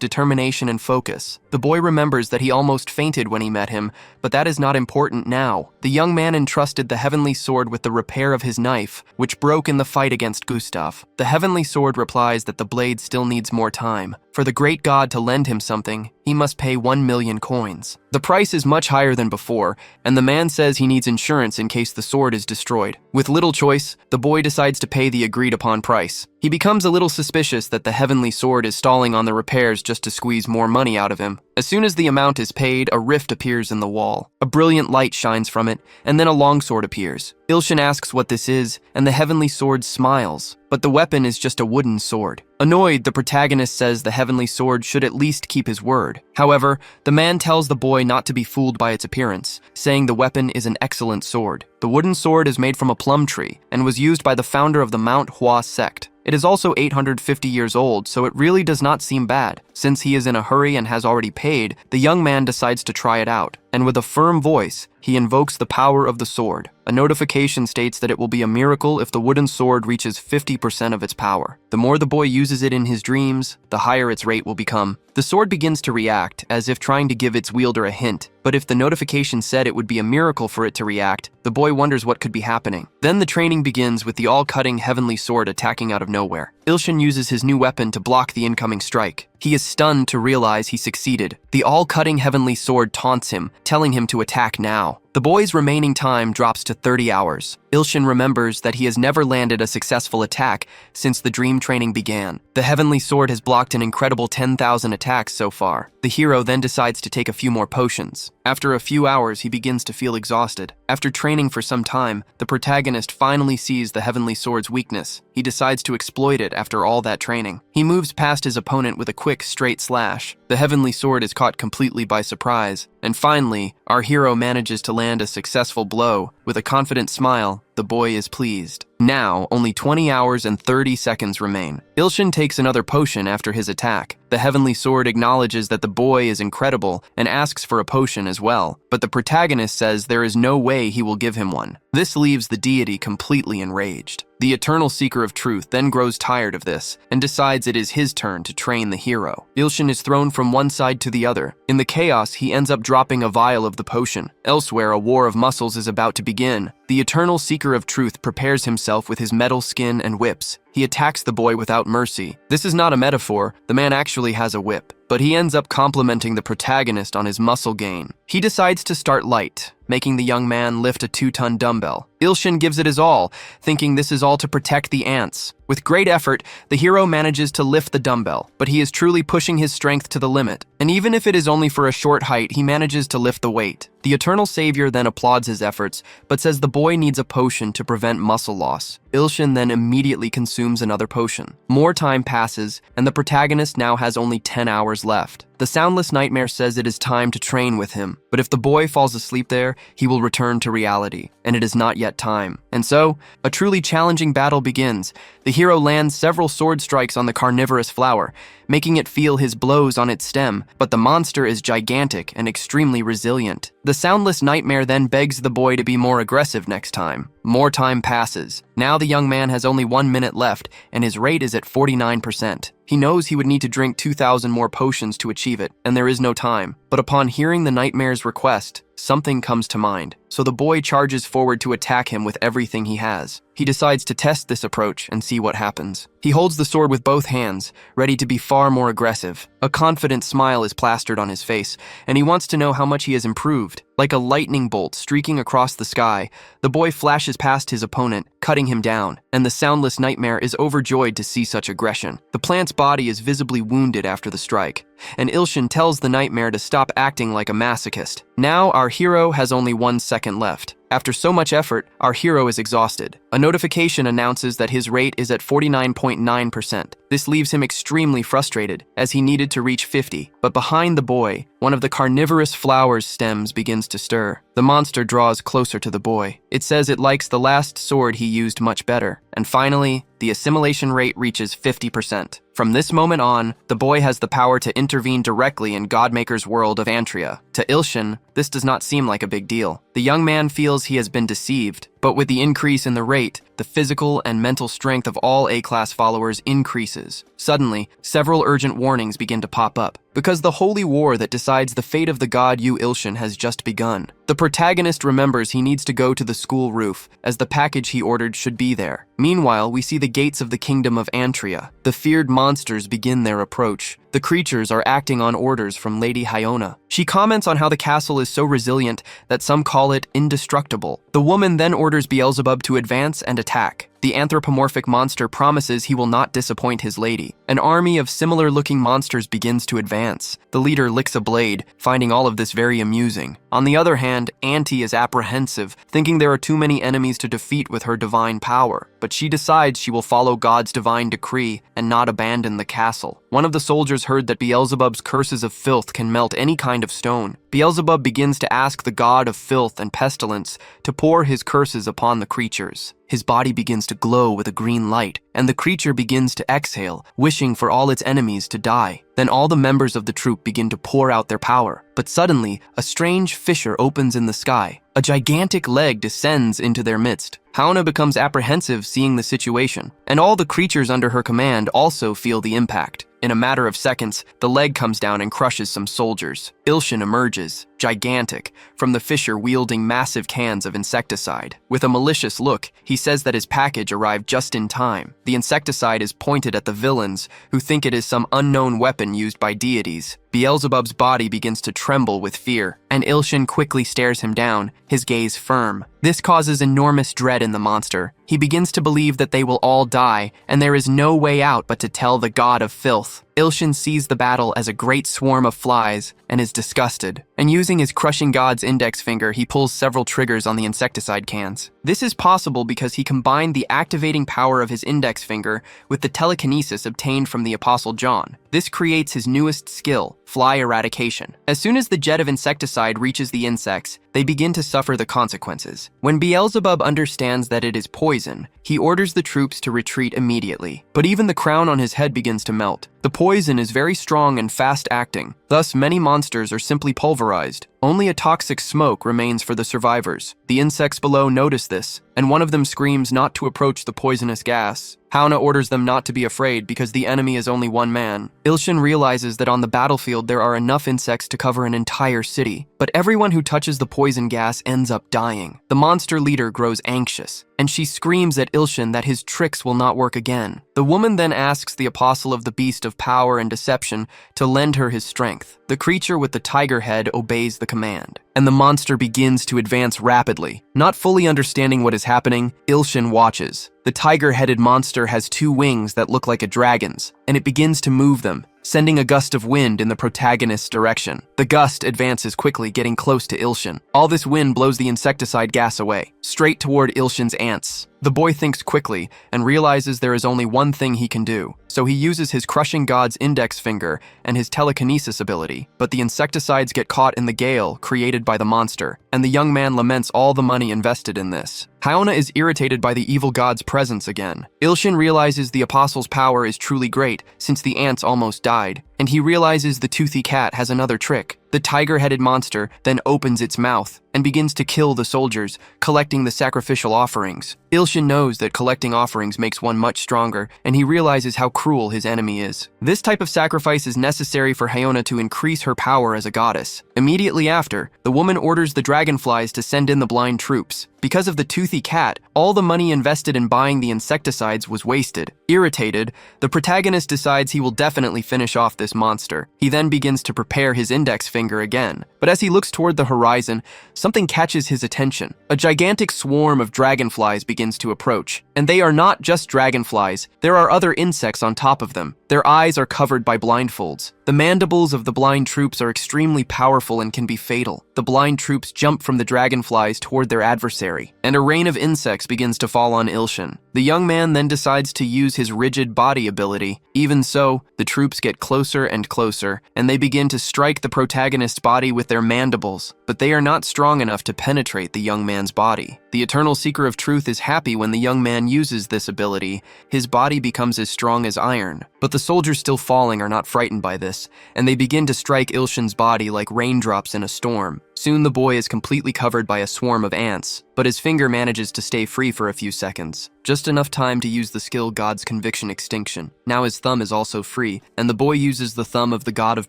determination and focus. The boy remembers that he almost fainted when he met him, but that is not important now. The young man entrusted the Heavenly Sword with the repair of his knife, which broke in the fight against Gustav. The Heavenly Sword replies that the blade still needs more time. For the great god to lend him something, he must pay 1 million coins. The price is much higher than before, and the man says he needs insurance in case the sword is destroyed. With little choice, the boy decides to pay the agreed-upon price. He becomes a little suspicious that the Heavenly Sword is stalling on the repairs just to squeeze more money out of him. As soon as the amount is paid, a rift appears in the wall. A brilliant light shines from it, and then a longsword appears. Ilshin asks what this is, and the Heavenly Sword smiles. But the weapon is just a wooden sword. Annoyed, the protagonist says the Heavenly Sword should at least keep his word. However, the man tells the boy not to be fooled by its appearance, saying the weapon is an excellent sword. The wooden sword is made from a plum tree and was used by the founder of the Manhua sect. It is also 850 years old, so it really does not seem bad. Since he is in a hurry and has already paid, the young man decides to try it out, and with a firm voice, he invokes the power of the sword. A notification states that it will be a miracle if the wooden sword reaches 50% of its power. The more the boy uses it in his dreams, the higher its rate will become. The sword begins to react, as if trying to give its wielder a hint. But if the notification said it would be a miracle for it to react, the boy wonders what could be happening. Then the training begins with the all-cutting Heavenly Sword attacking out of nowhere. Ilshin uses his new weapon to block the incoming strike. He is stunned to realize he succeeded. The all-cutting Heavenly Sword taunts him, telling him to attack now. The boy's remaining time drops to 30 hours. Ilshin remembers that he has never landed a successful attack since the dream training began. The Heavenly Sword has blocked an incredible 10,000 attacks so far. The hero then decides to take a few more potions. After a few hours, he begins to feel exhausted. After training for some time, the protagonist finally sees the Heavenly Sword's weakness. He decides to exploit it after all that training. He moves past his opponent with a quick, straight slash. The Heavenly Sword is caught completely by surprise. And finally, our hero manages to land a successful blow. With a confident smile, the boy is pleased. Now, only 20 hours and 30 seconds remain. Ilshin takes another potion after his attack. The Heavenly Sword acknowledges that the boy is incredible and asks for a potion as well, but the protagonist says there is no way he will give him one. This leaves the deity completely enraged. The eternal seeker of truth then grows tired of this and decides it is his turn to train the hero. Ilshin is thrown from one side to the other. In the chaos, he ends up dropping a vial of the potion. Elsewhere, a war of muscles is about to begin. The eternal seeker of truth prepares himself with his metal skin and whips. He attacks the boy without mercy. This is not a metaphor, the man actually has a whip, but he ends up complimenting the protagonist on his muscle gain. He decides to start light, making the young man lift a 2-ton dumbbell. Ilshin gives it his all, thinking this is all to protect the ants. With great effort, the hero manages to lift the dumbbell, but he is truly pushing his strength to the limit. And even if it is only for a short height, he manages to lift the weight. The eternal savior then applauds his efforts, but says the boy needs a potion to prevent muscle loss. Ilshin then immediately consumes another potion. More time passes, and the protagonist now has only 10 hours left. The soundless nightmare says it is time to train with him, but if the boy falls asleep there, he will return to reality, and it is not yet time. And so, a truly challenging battle begins. The hero lands several sword strikes on the carnivorous flower, making it feel his blows on its stem, but the monster is gigantic and extremely resilient. The soundless nightmare then begs the boy to be more aggressive next time. More time passes. Now the young man has only 1 minute left, and his rate is at 49%. He knows he would need to drink 2,000 more potions to achieve it, and there is no time. But upon hearing the nightmare's request, something comes to mind. So the boy charges forward to attack him with everything he has. He decides to test this approach and see what happens. He holds the sword with both hands, ready to be far more aggressive. A confident smile is plastered on his face, and he wants to know how much he has improved. Like a lightning bolt streaking across the sky, the boy flashes past his opponent, cutting him down, and the soundless nightmare is overjoyed to see such aggression. The plant's body is visibly wounded after the strike, and Ilshin tells the nightmare to stop acting like a masochist. Now our hero has only 1 second left. After so much effort, our hero is exhausted. A notification announces that his rate is at 49.9%. This leaves him extremely frustrated, as he needed to reach 50. But behind the boy, one of the carnivorous flower's stems begins to stir. The monster draws closer to the boy. It says it likes the last sword he used much better. And finally, the assimilation rate reaches 50%. From this moment on, the boy has the power to intervene directly in Godmaker's world of Antria. To Ilshin, this does not seem like a big deal. The young man feels he has been deceived, but with the increase in the rate, the physical and mental strength of all A-class followers increases. Suddenly, several urgent warnings begin to pop up, because the holy war that decides the fate of the god Yu Ilshin has just begun. The protagonist remembers he needs to go to the school roof, as the package he ordered should be there. Meanwhile, we see the gates of the kingdom of Antria. The feared monsters begin their approach. The creatures are acting on orders from Lady Hyona. She comments on how the castle is so resilient that some call it indestructible. The woman then orders Beelzebub to advance and attack. The anthropomorphic monster promises he will not disappoint his lady. An army of similar-looking monsters begins to advance. The leader licks a blade, finding all of this very amusing. On the other hand, Auntie is apprehensive, thinking there are too many enemies to defeat with her divine power. But she decides she will follow God's divine decree and not abandon the castle. One of the soldiers heard that Beelzebub's curses of filth can melt any kind of stone. Beelzebub begins to ask the god of filth and pestilence to pour his curses upon the creatures. His body begins to glow with a green light, and the creature begins to exhale, wishing for all its enemies to die. Then all the members of the troop begin to pour out their power. But suddenly, a strange fissure opens in the sky. A gigantic leg descends into their midst. Hyona becomes apprehensive seeing the situation, and all the creatures under her command also feel the impact. In a matter of seconds, the leg comes down and crushes some soldiers. Ilshin emerges, gigantic, from the fissure wielding massive cans of insecticide. With a malicious look, he says that his package arrived just in time. The insecticide is pointed at the villains, who think it is some unknown weapon used by deities. Beelzebub's body begins to tremble with fear, and Ilshin quickly stares him down, his gaze firm. This causes enormous dread in the monster. He begins to believe that they will all die, and there is no way out but to tell the god of filth. Ilshin sees the battle as a great swarm of flies and is disgusted. And using his crushing god's index finger, he pulls several triggers on the insecticide cans. This is possible because he combined the activating power of his index finger with the telekinesis obtained from the Apostle John. This creates his newest skill, fly eradication. As soon as the jet of insecticide reaches the insects, they begin to suffer the consequences. When Beelzebub understands that it is poison, he orders the troops to retreat immediately. But even the crown on his head begins to melt. The poison is very strong and fast-acting. Thus, many monsters are simply pulverized. Only a toxic smoke remains for the survivors. The insects below notice this, and one of them screams not to approach the poisonous gas. Haona orders them not to be afraid because the enemy is only one man. Ilshin realizes that on the battlefield there are enough insects to cover an entire city, but everyone who touches the poison gas ends up dying. The monster leader grows anxious, and she screams at Ilshin that his tricks will not work again. The woman then asks the apostle of the beast of power and deception to lend her his strength. The creature with the tiger head obeys the command, and the monster begins to advance rapidly. Not fully understanding what is happening, Ilshin watches. The tiger-headed monster has 2 wings that look like a dragon's, and it begins to move them, sending a gust of wind in the protagonist's direction. The gust advances quickly, getting close to Ilshin. All this wind blows the insecticide gas away, straight toward Ilshin's ants. The boy thinks quickly and realizes there is only one thing he can do, so he uses his crushing god's index finger and his telekinesis ability. But the insecticides get caught in the gale created by the monster, and the young man laments all the money invested in this. Haona is irritated by the evil god's presence again. Ilshin realizes the apostle's power is truly great since the ants almost died, and he realizes the toothy cat has another trick. The tiger-headed monster then opens its mouth and begins to kill the soldiers, collecting the sacrificial offerings. Ilshin knows that collecting offerings makes one much stronger, and he realizes how cruel his enemy is. This type of sacrifice is necessary for Haona to increase her power as a goddess. Immediately after, the woman orders the dragonflies to send in the blind troops. Because of the toothy cat, all the money invested in buying the insecticides was wasted. Irritated, the protagonist decides he will definitely finish off this monster. He then begins to prepare his index finger again. But as he looks toward the horizon, something catches his attention. A gigantic swarm of dragonflies begins to approach. And they are not just dragonflies, there are other insects on top of them. Their eyes are covered by blindfolds. The mandibles of the blind troops are extremely powerful and can be fatal. The blind troops jump from the dragonflies toward their adversary, and a rain of insects begins to fall on Ilshin. The young man then decides to use his rigid body ability. Even so, the troops get closer and closer, and they begin to strike the protagonist's body with their mandibles, but they are not strong enough to penetrate the young man's body. The eternal seeker of truth is happy when the young man uses this ability. His body becomes as strong as iron. But the soldiers still falling are not frightened by this, and they begin to strike Ilshin's body like raindrops in a storm. Soon the boy is completely covered by a swarm of ants, but his finger manages to stay free for a few seconds. Just enough time to use the skill God's Conviction Extinction. Now his thumb is also free, and the boy uses the thumb of the god of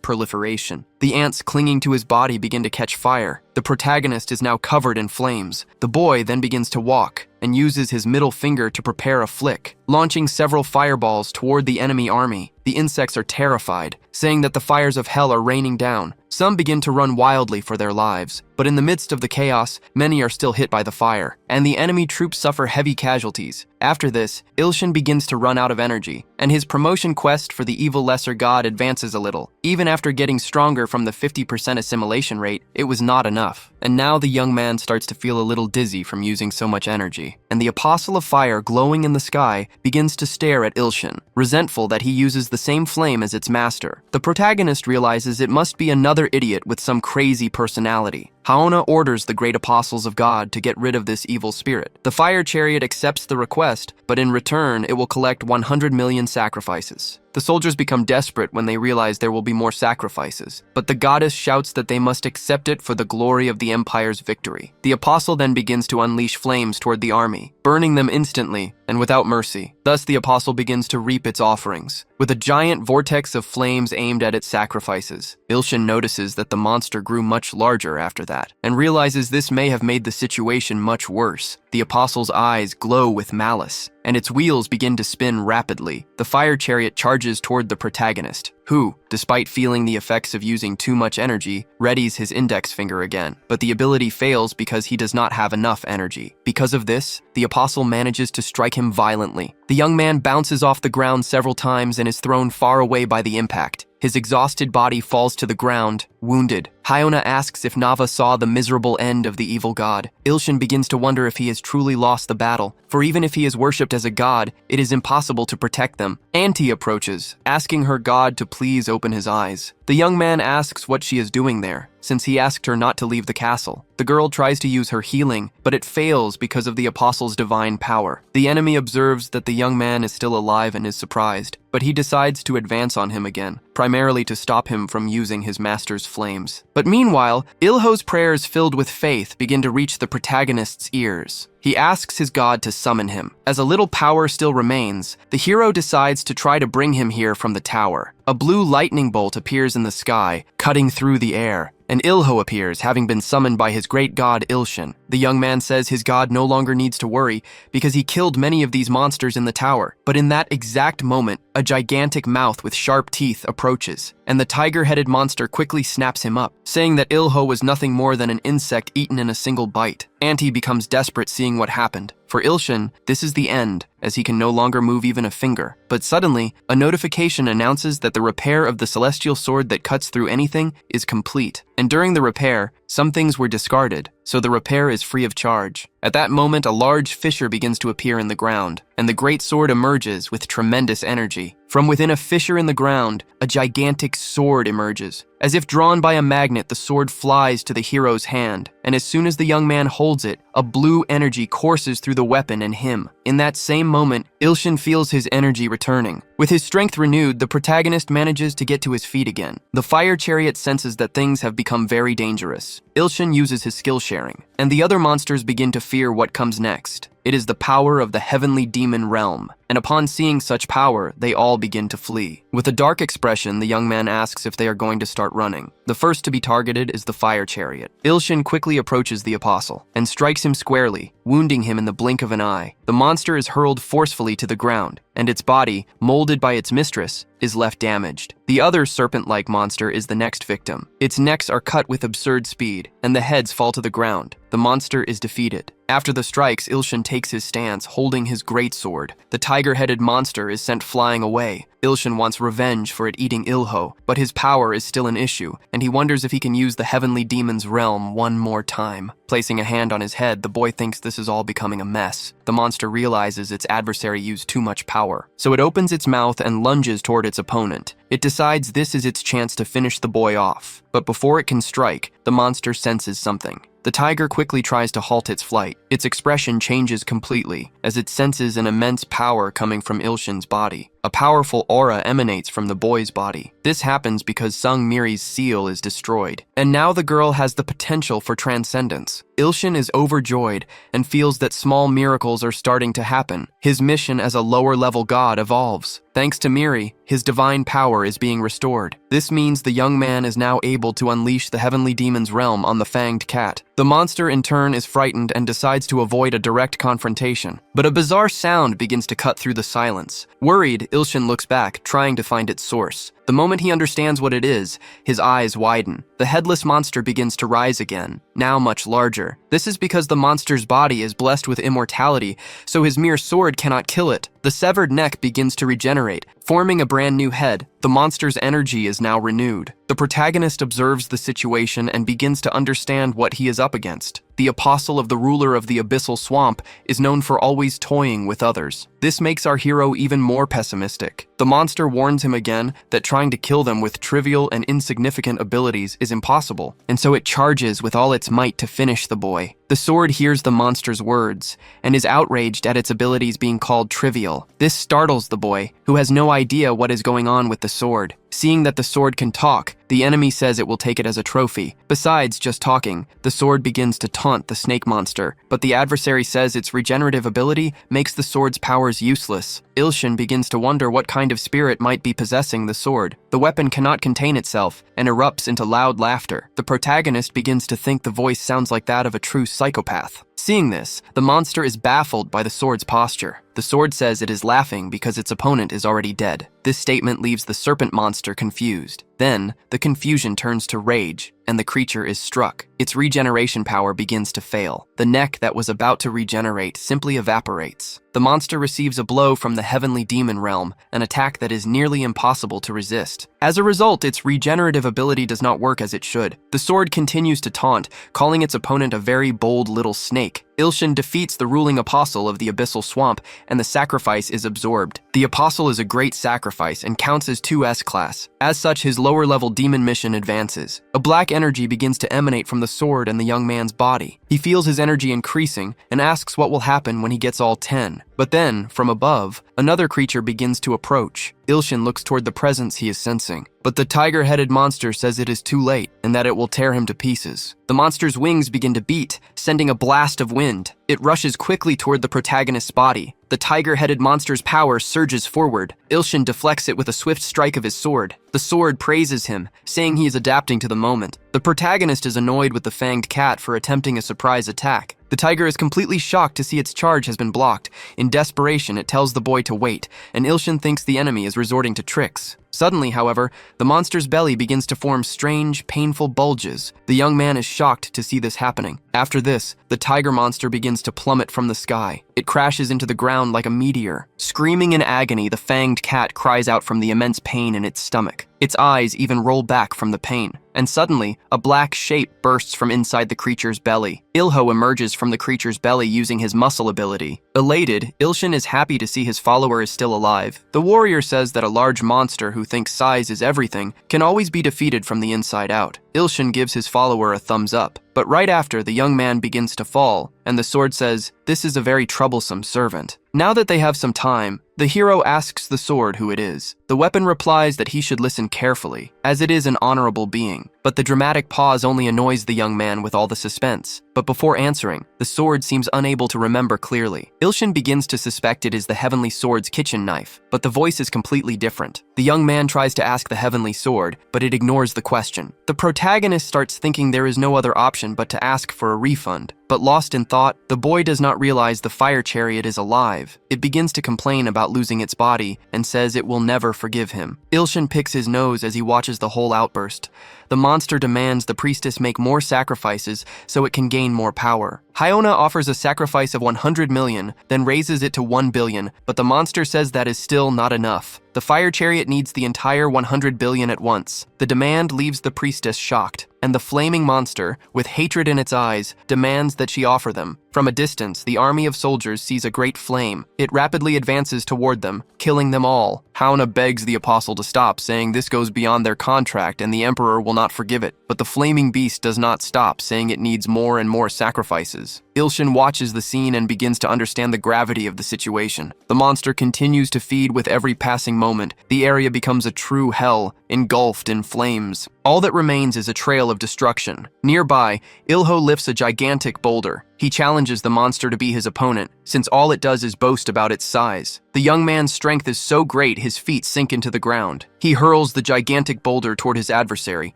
proliferation. The ants clinging to his body begin to catch fire. The protagonist is now covered in flames. The boy then begins to walk and uses his middle finger to prepare a flick, launching several fireballs toward the enemy army. The insects are terrified, saying that the fires of hell are raining down. Some begin to run wildly for their lives, but in the midst of the chaos, many are still hit by the fire, and the enemy troops suffer heavy casualties. After this, Ilshin begins to run out of energy, and his promotion quest for the evil lesser god advances a little. Even after getting stronger from the 50% assimilation rate, it was not enough. And now the young man starts to feel a little dizzy from using so much energy. And the apostle of fire glowing in the sky begins to stare at Ilshin, resentful that he uses the same flame as its master. The protagonist realizes it must be another idiot with some crazy personality. Haona orders the great apostles of God to get rid of this evil spirit. The fire chariot accepts the request, but in return, it will collect 100 million sacrifices. The soldiers become desperate when they realize there will be more sacrifices, but the goddess shouts that they must accept it for the glory of the empire's victory. The apostle then begins to unleash flames toward the army, burning them instantly and without mercy. Thus the apostle begins to reap its offerings, with a giant vortex of flames aimed at its sacrifices. Ilshin notices that the monster grew much larger after that, and realizes this may have made the situation much worse. The apostle's eyes glow with malice, and its wheels begin to spin rapidly. The fire chariot charges toward the protagonist, who, despite feeling the effects of using too much energy, readies his index finger again. But the ability fails because he does not have enough energy. Because of this, the apostle manages to strike him violently. The young man bounces off the ground several times and is thrown far away by the impact. His exhausted body falls to the ground, wounded. Haona asks if Nava saw the miserable end of the evil god. Ilshin begins to wonder if he has truly lost the battle, for even if he is worshipped as a god, it is impossible to protect them. Auntie approaches, asking her god to please open his eyes. The young man asks what she is doing there, since he asked her not to leave the castle. The girl tries to use her healing, but it fails because of the apostle's divine power. The enemy observes that the young man is still alive and is surprised, but he decides to advance on him again, primarily to stop him from using his master's flames. But meanwhile, Ilho's prayers filled with faith begin to reach the protagonist's ears. He asks his god to summon him. As a little power still remains, the hero decides to try to bring him here from the tower. A blue lightning bolt appears in the sky, cutting through the air, and Ilho appears, having been summoned by his great god Ilshin. The young man says his god no longer needs to worry because he killed many of these monsters in the tower. But in that exact moment, a gigantic mouth with sharp teeth approaches, and the tiger-headed monster quickly snaps him up, saying that Ilho was nothing more than an insect eaten in a single bite. Anti becomes desperate seeing what happened. For Ilshin, this is the end, as he can no longer move even a finger. But suddenly, a notification announces that the repair of the celestial sword that cuts through anything is complete. And during the repair, some things were discarded, so the repair is free of charge. At that moment, a large fissure begins to appear in the ground, and the great sword emerges with tremendous energy. From within a fissure in the ground, a gigantic sword emerges. As if drawn by a magnet, the sword flies to the hero's hand, and as soon as the young man holds it, a blue energy courses through the weapon and him. In that same moment, Ilshin feels his energy returning. With his strength renewed, the protagonist manages to get to his feet again. The fire chariot senses that things have become very dangerous. Ilshin uses his skill sharing, and the other monsters begin to fear what comes next. It is the power of the heavenly demon realm, and upon seeing such power, they all begin to flee. With a dark expression, the young man asks if they are going to start running. The first to be targeted is the fire chariot. Ilshin quickly approaches the apostle and strikes him squarely, wounding him in the blink of an eye. The monster is hurled forcefully to the ground, and its body, molded by its mistress, is left damaged. The other serpent-like monster is the next victim. Its necks are cut with absurd speed, and the heads fall to the ground. The monster is defeated. After the strikes, Ilshin takes his stance, holding his greatsword. The tiger-headed monster is sent flying away. Ilshin wants revenge for it eating Ilho, but his power is still an issue, and he wonders if he can use the heavenly demon's realm one more time. Placing a hand on his head, the boy thinks this is all becoming a mess. The monster realizes its adversary used too much power, so it opens its mouth and lunges toward its opponent. It decides this is its chance to finish the boy off, but before it can strike, the monster senses something. The tiger quickly tries to halt its flight. Its expression changes completely as it senses an immense power coming from Ilshin's body. A powerful aura emanates from the boy's body. This happens because Sung Miri's seal is destroyed, and now the girl has the potential for transcendence. Ilshin is overjoyed and feels that small miracles are starting to happen. His mission as a lower-level god evolves. Thanks to Miri, his divine power is being restored. This means the young man is now able to unleash the heavenly demon's realm on the fanged cat. The monster in turn is frightened and decides to avoid a direct confrontation. But a bizarre sound begins to cut through the silence. Worried, Ilshin looks back, trying to find its source. The moment he understands what it is, his eyes widen. The headless monster begins to rise again, now much larger. This is because the monster's body is blessed with immortality, so his mere sword cannot kill it. The severed neck begins to regenerate, forming a brand new head. The monster's energy is now renewed. The protagonist observes the situation and begins to understand what he is up against. The apostle of the ruler of the abyssal swamp is known for always toying with others. This makes our hero even more pessimistic. The monster warns him again that trying to kill them with trivial and insignificant abilities is impossible, and so it charges with all its might to finish the boy. The sword hears the monster's words and is outraged at its abilities being called trivial. This startles the boy, who has no idea what is going on with the sword. Seeing that the sword can talk, the enemy says it will take it as a trophy. Besides just talking, the sword begins to taunt the snake monster, but the adversary says its regenerative ability makes the sword's powers useless. Ilshin begins to wonder what kind of spirit might be possessing the sword. The weapon cannot contain itself and erupts into loud laughter. The protagonist begins to think the voice sounds like that of a true psychopath. Seeing this, the monster is baffled by the sword's posture. The sword says it is laughing because its opponent is already dead. This statement leaves the serpent monster confused. Then, the confusion turns to rage, and the creature is struck. Its regeneration power begins to fail. The neck that was about to regenerate simply evaporates. The monster receives a blow from the heavenly demon realm, an attack that is nearly impossible to resist. As a result, its regenerative ability does not work as it should. The sword continues to taunt, calling its opponent a very bold little snake. Ilshin defeats the ruling apostle of the abyssal swamp, and the sacrifice is absorbed. The apostle is a great sacrifice and counts as 2S class. As such, his lower-level demon mission advances. A black energy begins to emanate from the sword and the young man's body. He feels his energy increasing and asks what will happen when he gets all 10. But then, from above, another creature begins to approach. Ilshin looks toward the presence he is sensing. But the tiger-headed monster says it is too late and that it will tear him to pieces. The monster's wings begin to beat, sending a blast of wind. It rushes quickly toward the protagonist's body. The tiger-headed monster's power surges forward. Ilshin deflects it with a swift strike of his sword. The sword praises him, saying he is adapting to the moment. The protagonist is annoyed with the fanged cat for attempting a surprise attack. The tiger is completely shocked to see its charge has been blocked. In desperation, it tells the boy to wait, and Ilshin thinks the enemy is resorting to tricks. Suddenly, however, the monster's belly begins to form strange, painful bulges. The young man is shocked to see this happening. After this, the tiger monster begins to plummet from the sky. It crashes into the ground like a meteor. Screaming in agony, the fanged cat cries out from the immense pain in its stomach. Its eyes even roll back from the pain. And suddenly, a black shape bursts from inside the creature's belly. Ilho emerges from the creature's belly using his muscle ability. Elated, Ilshin is happy to see his follower is still alive. The warrior says that a large monster who thinks size is everything can always be defeated from the inside out. Ilshin gives his follower a thumbs up. But right after, the young man begins to fall, and the sword says, "This is a very troublesome servant." Now that they have some time, the hero asks the sword who it is. The weapon replies that he should listen carefully, as it is an honorable being. But the dramatic pause only annoys the young man with all the suspense. But before answering, the sword seems unable to remember clearly. Ilshin begins to suspect it is the heavenly sword's kitchen knife, but the voice is completely different. The young man tries to ask the heavenly sword, but it ignores the question. The protagonist starts thinking there is no other option but to ask for a refund. But lost in thought, the boy does not realize the fire chariot is alive. It begins to complain about losing its body and says it will never forgive him. Ilshin picks his nose as he watches the whole outburst. The monster demands the priestess make more sacrifices so it can gain more power. Hyona offers a sacrifice of 100 million, then raises it to 1 billion, but the monster says that is still not enough. The fire chariot needs the entire 100 billion at once. The demand leaves the priestess shocked, and the flaming monster, with hatred in its eyes, demands that she offer them. From a distance, the army of soldiers sees a great flame. It rapidly advances toward them, killing them all. Hyona begs the apostle to stop, saying this goes beyond their contract and the emperor will not forgive it. But the flaming beast does not stop, saying it needs more and more sacrifices. Ilshin watches the scene and begins to understand the gravity of the situation. The monster continues to feed with every passing moment. The area becomes a true hell, engulfed in flames. All that remains is a trail of destruction. Nearby, Ilho lifts a gigantic boulder. He challenges the monster to be his opponent, since all it does is boast about its size. The young man's strength is so great his feet sink into the ground. He hurls the gigantic boulder toward his adversary.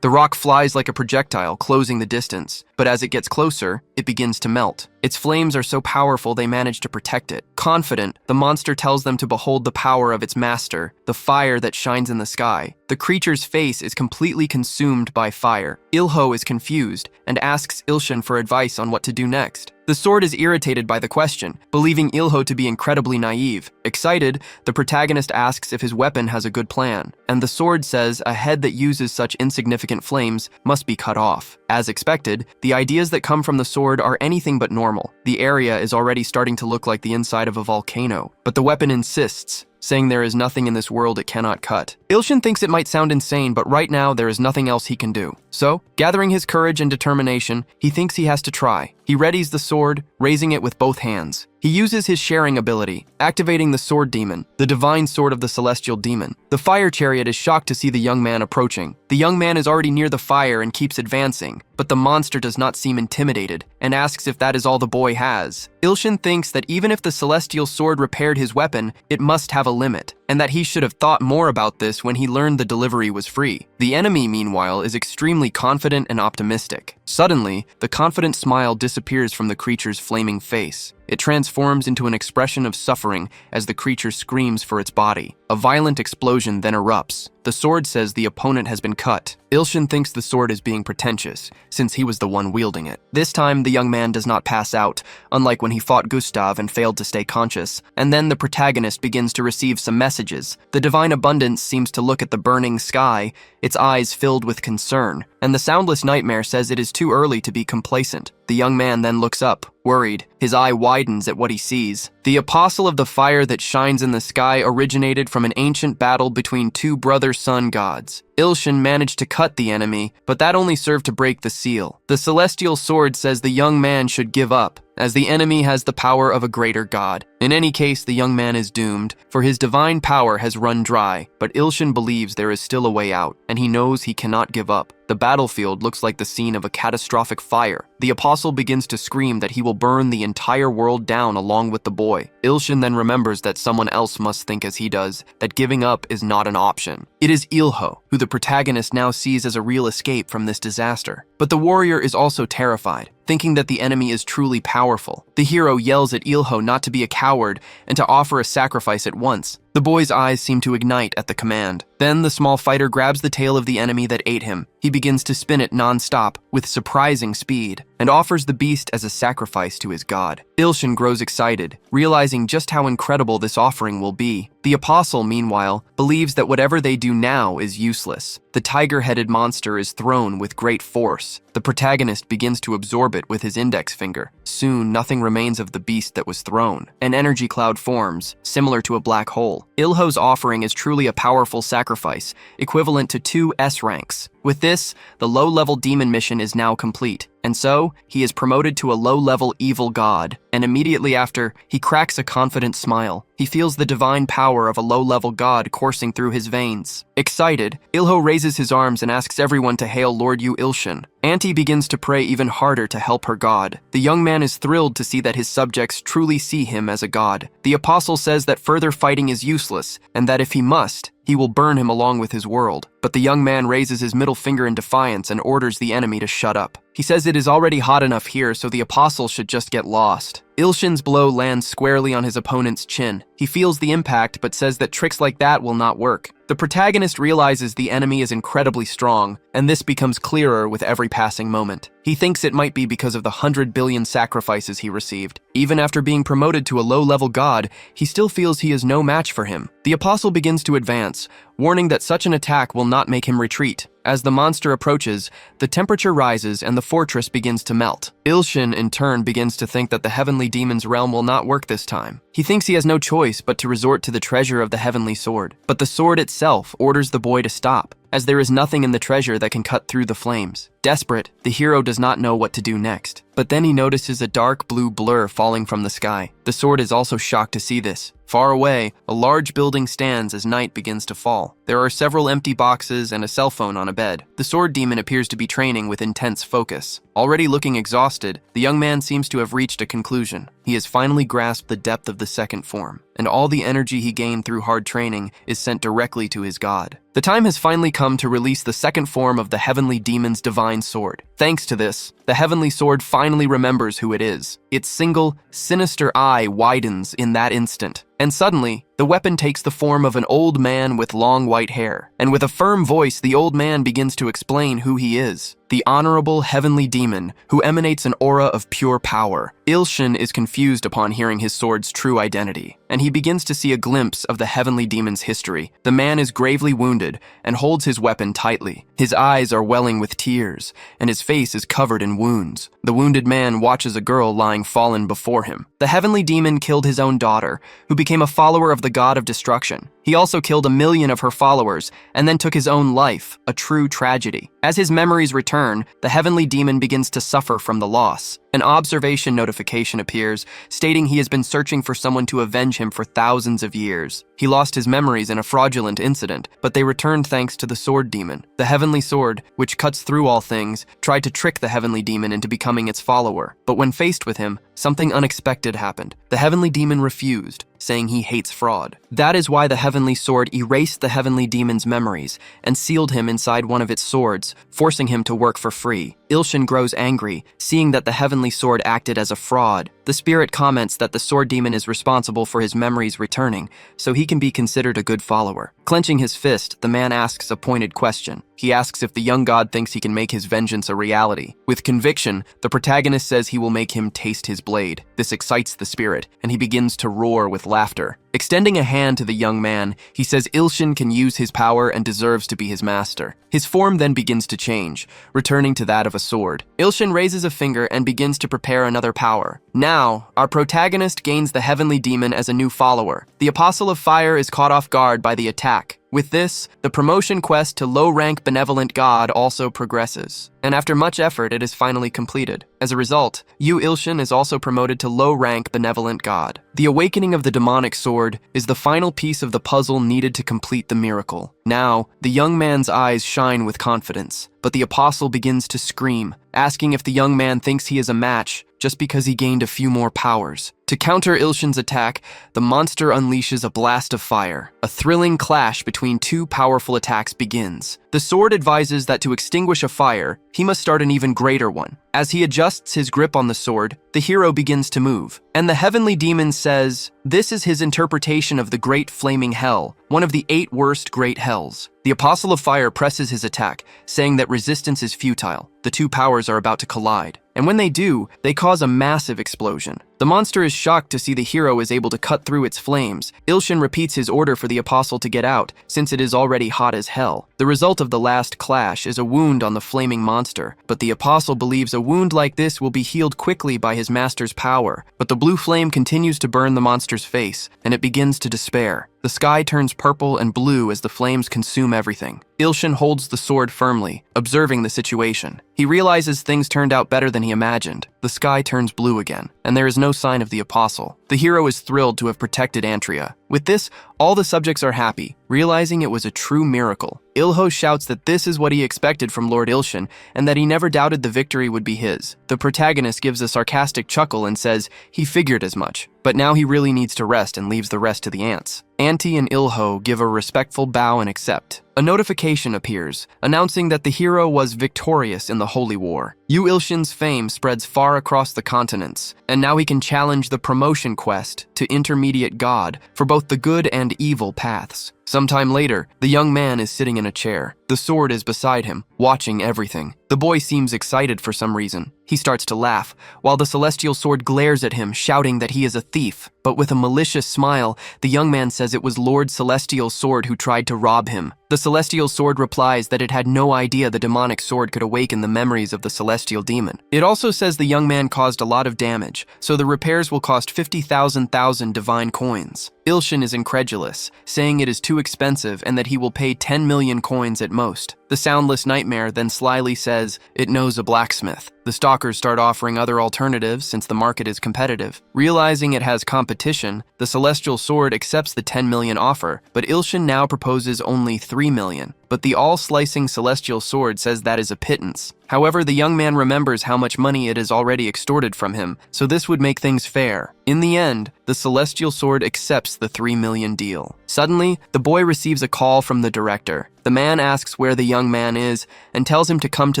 The rock flies like a projectile, closing the distance. But as it gets closer, it begins to melt. Its flames are so powerful they manage to protect it. Confident, the monster tells them to behold the power of its master, the fire that shines in the sky. The creature's face is completely consumed by fire. Ilho is confused and asks Ilshin for advice on what to do next. The sword is irritated by the question, believing Ilho to be incredibly naive. Excited, the protagonist asks if his weapon has a good plan, and the sword says a head that uses such insignificant flames must be cut off. As expected, the ideas that come from the sword are anything but normal. The area is already starting to look like the inside of a volcano, but the weapon insists, saying there is nothing in this world it cannot cut. Ilshin thinks it might sound insane, but right now there is nothing else he can do. So, gathering his courage and determination, he thinks he has to try. He readies the sword, raising it with both hands. He uses his sharing ability, activating the sword demon, the divine sword of the celestial demon. The fire chariot is shocked to see the young man approaching. The young man is already near the fire and keeps advancing, but the monster does not seem intimidated and asks if that is all the boy has. Ilshin thinks that even if the celestial sword repaired his weapon, it must have a limit, and that he should have thought more about this when he learned the delivery was free. The enemy, meanwhile, is extremely confident and optimistic. Suddenly, the confident smile disappears from the creature's flaming face. It transforms into an expression of suffering as the creature screams for its body. A violent explosion then erupts. The sword says the opponent has been cut. Ilshin thinks the sword is being pretentious, since he was the one wielding it. This time, the young man does not pass out, unlike when he fought Gustav and failed to stay conscious. And then the protagonist begins to receive some messages. The divine abundance seems to look at the burning sky, its eyes filled with concern. And the soundless nightmare says it is too early to be complacent. The young man then looks up, worried. His eye widens at what he sees. The apostle of the fire that shines in the sky originated from an ancient battle between two brother-son gods. Ilshin managed to cut the enemy, but that only served to break the seal. The celestial sword says the young man should give up, as the enemy has the power of a greater god. In any case, the young man is doomed, for his divine power has run dry, but Ilshin believes there is still a way out, and he knows he cannot give up. The battlefield looks like the scene of a catastrophic fire. The apostle begins to scream that he will burn the entire world down along with the boy. Ilshin then remembers that someone else must think as he does, that giving up is not an option. It is Ilho, who the protagonist now sees as a real escape from this disaster. But the warrior is also terrified, thinking that the enemy is truly powerful. The hero yells at Ilho not to be a coward and to offer a sacrifice at once. The boy's eyes seem to ignite at the command. Then the small fighter grabs the tail of the enemy that ate him. He begins to spin it non-stop with surprising speed and offers the beast as a sacrifice to his god. Ilshin grows excited, realizing just how incredible this offering will be. The apostle, meanwhile, believes that whatever they do now is useless. The tiger-headed monster is thrown with great force. The protagonist begins to absorb it with his index finger. Soon, nothing remains of the beast that was thrown. An energy cloud forms, similar to a black hole. Ilho's offering is truly a powerful sacrifice, equivalent to 2 S ranks. With this, the low-level demon mission is now complete, and so he is promoted to a low-level evil god, and immediately after, he cracks a confident smile. He feels the divine power of a low-level god coursing through his veins. Excited, Ilho raises his arms and asks everyone to hail Lord Yu Ilshin. Auntie begins to pray even harder to help her god. The young man is thrilled to see that his subjects truly see him as a god. The apostle says that further fighting is useless, and that if he must, he will burn him along with his world. But the young man raises his middle finger in defiance and orders the enemy to shut up. He says it is already hot enough here, so the apostle should just get lost. Ilshin's blow lands squarely on his opponent's chin. He feels the impact, but says that tricks like that will not work. The protagonist realizes the enemy is incredibly strong, and this becomes clearer with every passing moment. He thinks it might be because of the 100 billion sacrifices he received. Even after being promoted to a low-level god, he still feels he is no match for him. The apostle begins to advance, warning that such an attack will not make him retreat. As the monster approaches, the temperature rises and the fortress begins to melt. Ilshin, in turn, begins to think that the heavenly demon's realm will not work this time. He thinks he has no choice but to resort to the treasure of the heavenly sword. But the sword itself orders the boy to stop, as there is nothing in the treasure that can cut through the flames. Desperate, the hero does not know what to do next. But then he notices a dark blue blur falling from the sky. The sword is also shocked to see this. Far away, a large building stands as night begins to fall. There are several empty boxes and a cell phone on a bed. The sword demon appears to be training with intense focus. Already looking exhausted, the young man seems to have reached a conclusion. He has finally grasped the depth of the second form, and all the energy he gained through hard training is sent directly to his god. The time has finally come to release the second form of the heavenly demon's divine sword. Thanks to this, the heavenly sword finally remembers who it is. Its single, sinister eye widens in that instant, and suddenly, the weapon takes the form of an old man with long white hair. And with a firm voice, the old man begins to explain who he is. The honorable heavenly demon, who emanates an aura of pure power. Ilshin is confused upon hearing his sword's true identity, and he begins to see a glimpse of the heavenly demon's history. The man is gravely wounded and holds his weapon tightly. His eyes are welling with tears, and his face is covered in wounds. The wounded man watches a girl lying fallen before him. The heavenly demon killed his own daughter, who became a follower of the god of destruction. He also killed 1 million of her followers and then took his own life, a true tragedy. As his memories return, the heavenly demon begins to suffer from the loss. An observation notification appears, stating he has been searching for someone to avenge him for thousands of years. He lost his memories in a fraudulent incident, but they returned thanks to the sword demon. The heavenly sword, which cuts through all things, tried to trick the heavenly demon into becoming its follower. But when faced with him, something unexpected happened. The heavenly demon refused, saying he hates fraud. That is why the heavenly sword erased the heavenly demon's memories and sealed him inside one of its swords, forcing him to work for free. Ilshin grows angry, seeing that the heavenly sword acted as a fraud. The spirit comments that the sword demon is responsible for his memories returning, so he can be considered a good follower. Clenching his fist, the man asks a pointed question. He asks if the young god thinks he can make his vengeance a reality. With conviction, the protagonist says he will make him taste his blade. This excites the spirit, and he begins to roar with laughter. Extending a hand to the young man, he says Ilshin can use his power and deserves to be his master. His form then begins to change, returning to that of a sword. Ilshin raises a finger and begins to prepare another power. Now, our protagonist gains the heavenly demon as a new follower. The Apostle of Fire is caught off guard by the attack. With this, the promotion quest to low-rank benevolent god also progresses, and after much effort it is finally completed. As a result, Yu Ilshin is also promoted to low-rank benevolent god. The awakening of the demonic sword is the final piece of the puzzle needed to complete the miracle. Now, the young man's eyes shine with confidence, but the apostle begins to scream, asking if the young man thinks he is a match just because he gained a few more powers. To counter Ilshin's attack, the monster unleashes a blast of fire. A thrilling clash between two powerful attacks begins. The sword advises that to extinguish a fire, he must start an even greater one. As he adjusts his grip on the sword, the hero begins to move, and the heavenly demon says, this is his interpretation of the great flaming hell, one of the 8 worst great hells. The Apostle of Fire presses his attack, saying that resistance is futile. The two powers are about to collide, and when they do, they cause a massive explosion. The monster is shocked to see the hero is able to cut through its flames. Ilshin repeats his order for the apostle to get out, since it is already hot as hell. The result of the last clash is a wound on the flaming monster, but the apostle believes a wound like this will be healed quickly by his master's power. But the blue flame continues to burn the monster's face, and it begins to despair. The sky turns purple and blue as the flames consume everything. Ilshin holds the sword firmly, observing the situation. He realizes things turned out better than he imagined. The sky turns blue again, and there is no sign of the apostle. The hero is thrilled to have protected Antria. With this, all the subjects are happy, realizing it was a true miracle. Ilho shouts that this is what he expected from Lord Ilshin, and that he never doubted the victory would be his. The protagonist gives a sarcastic chuckle and says he figured as much, but now he really needs to rest and leaves the rest to the ants. Auntie and Ilho give a respectful bow and accept. A notification appears, announcing that the hero was victorious in the Holy War. Yu Ilshin's fame spreads far across the continents, and now he can challenge the promotion quest to intermediate god for both the good and evil paths. Sometime later, the young man is sitting in a chair. The sword is beside him, watching everything. The boy seems excited for some reason. He starts to laugh, while the celestial sword glares at him, shouting that he is a thief. But with a malicious smile, the young man says it was Lord Celestial's sword who tried to rob him. The celestial sword replies that it had no idea the demonic sword could awaken the memories of the celestial demon. It also says the young man caused a lot of damage, so the repairs will cost 50,000 divine coins. Ilshin is incredulous, saying it is too expensive and that he will pay 10 million coins at most. The soundless nightmare then slyly says it knows a blacksmith. The stalkers start offering other alternatives since the market is competitive. Realizing it has competition, the celestial sword accepts the 10 million offer, but Ilshin now proposes only 3 million. But the all-slicing celestial sword says that is a pittance. However, the young man remembers how much money it has already extorted from him, so this would make things fair. In the end, the celestial sword accepts the 3 million deal. Suddenly, the boy receives a call from the director. The man asks where the young man is and tells him to come to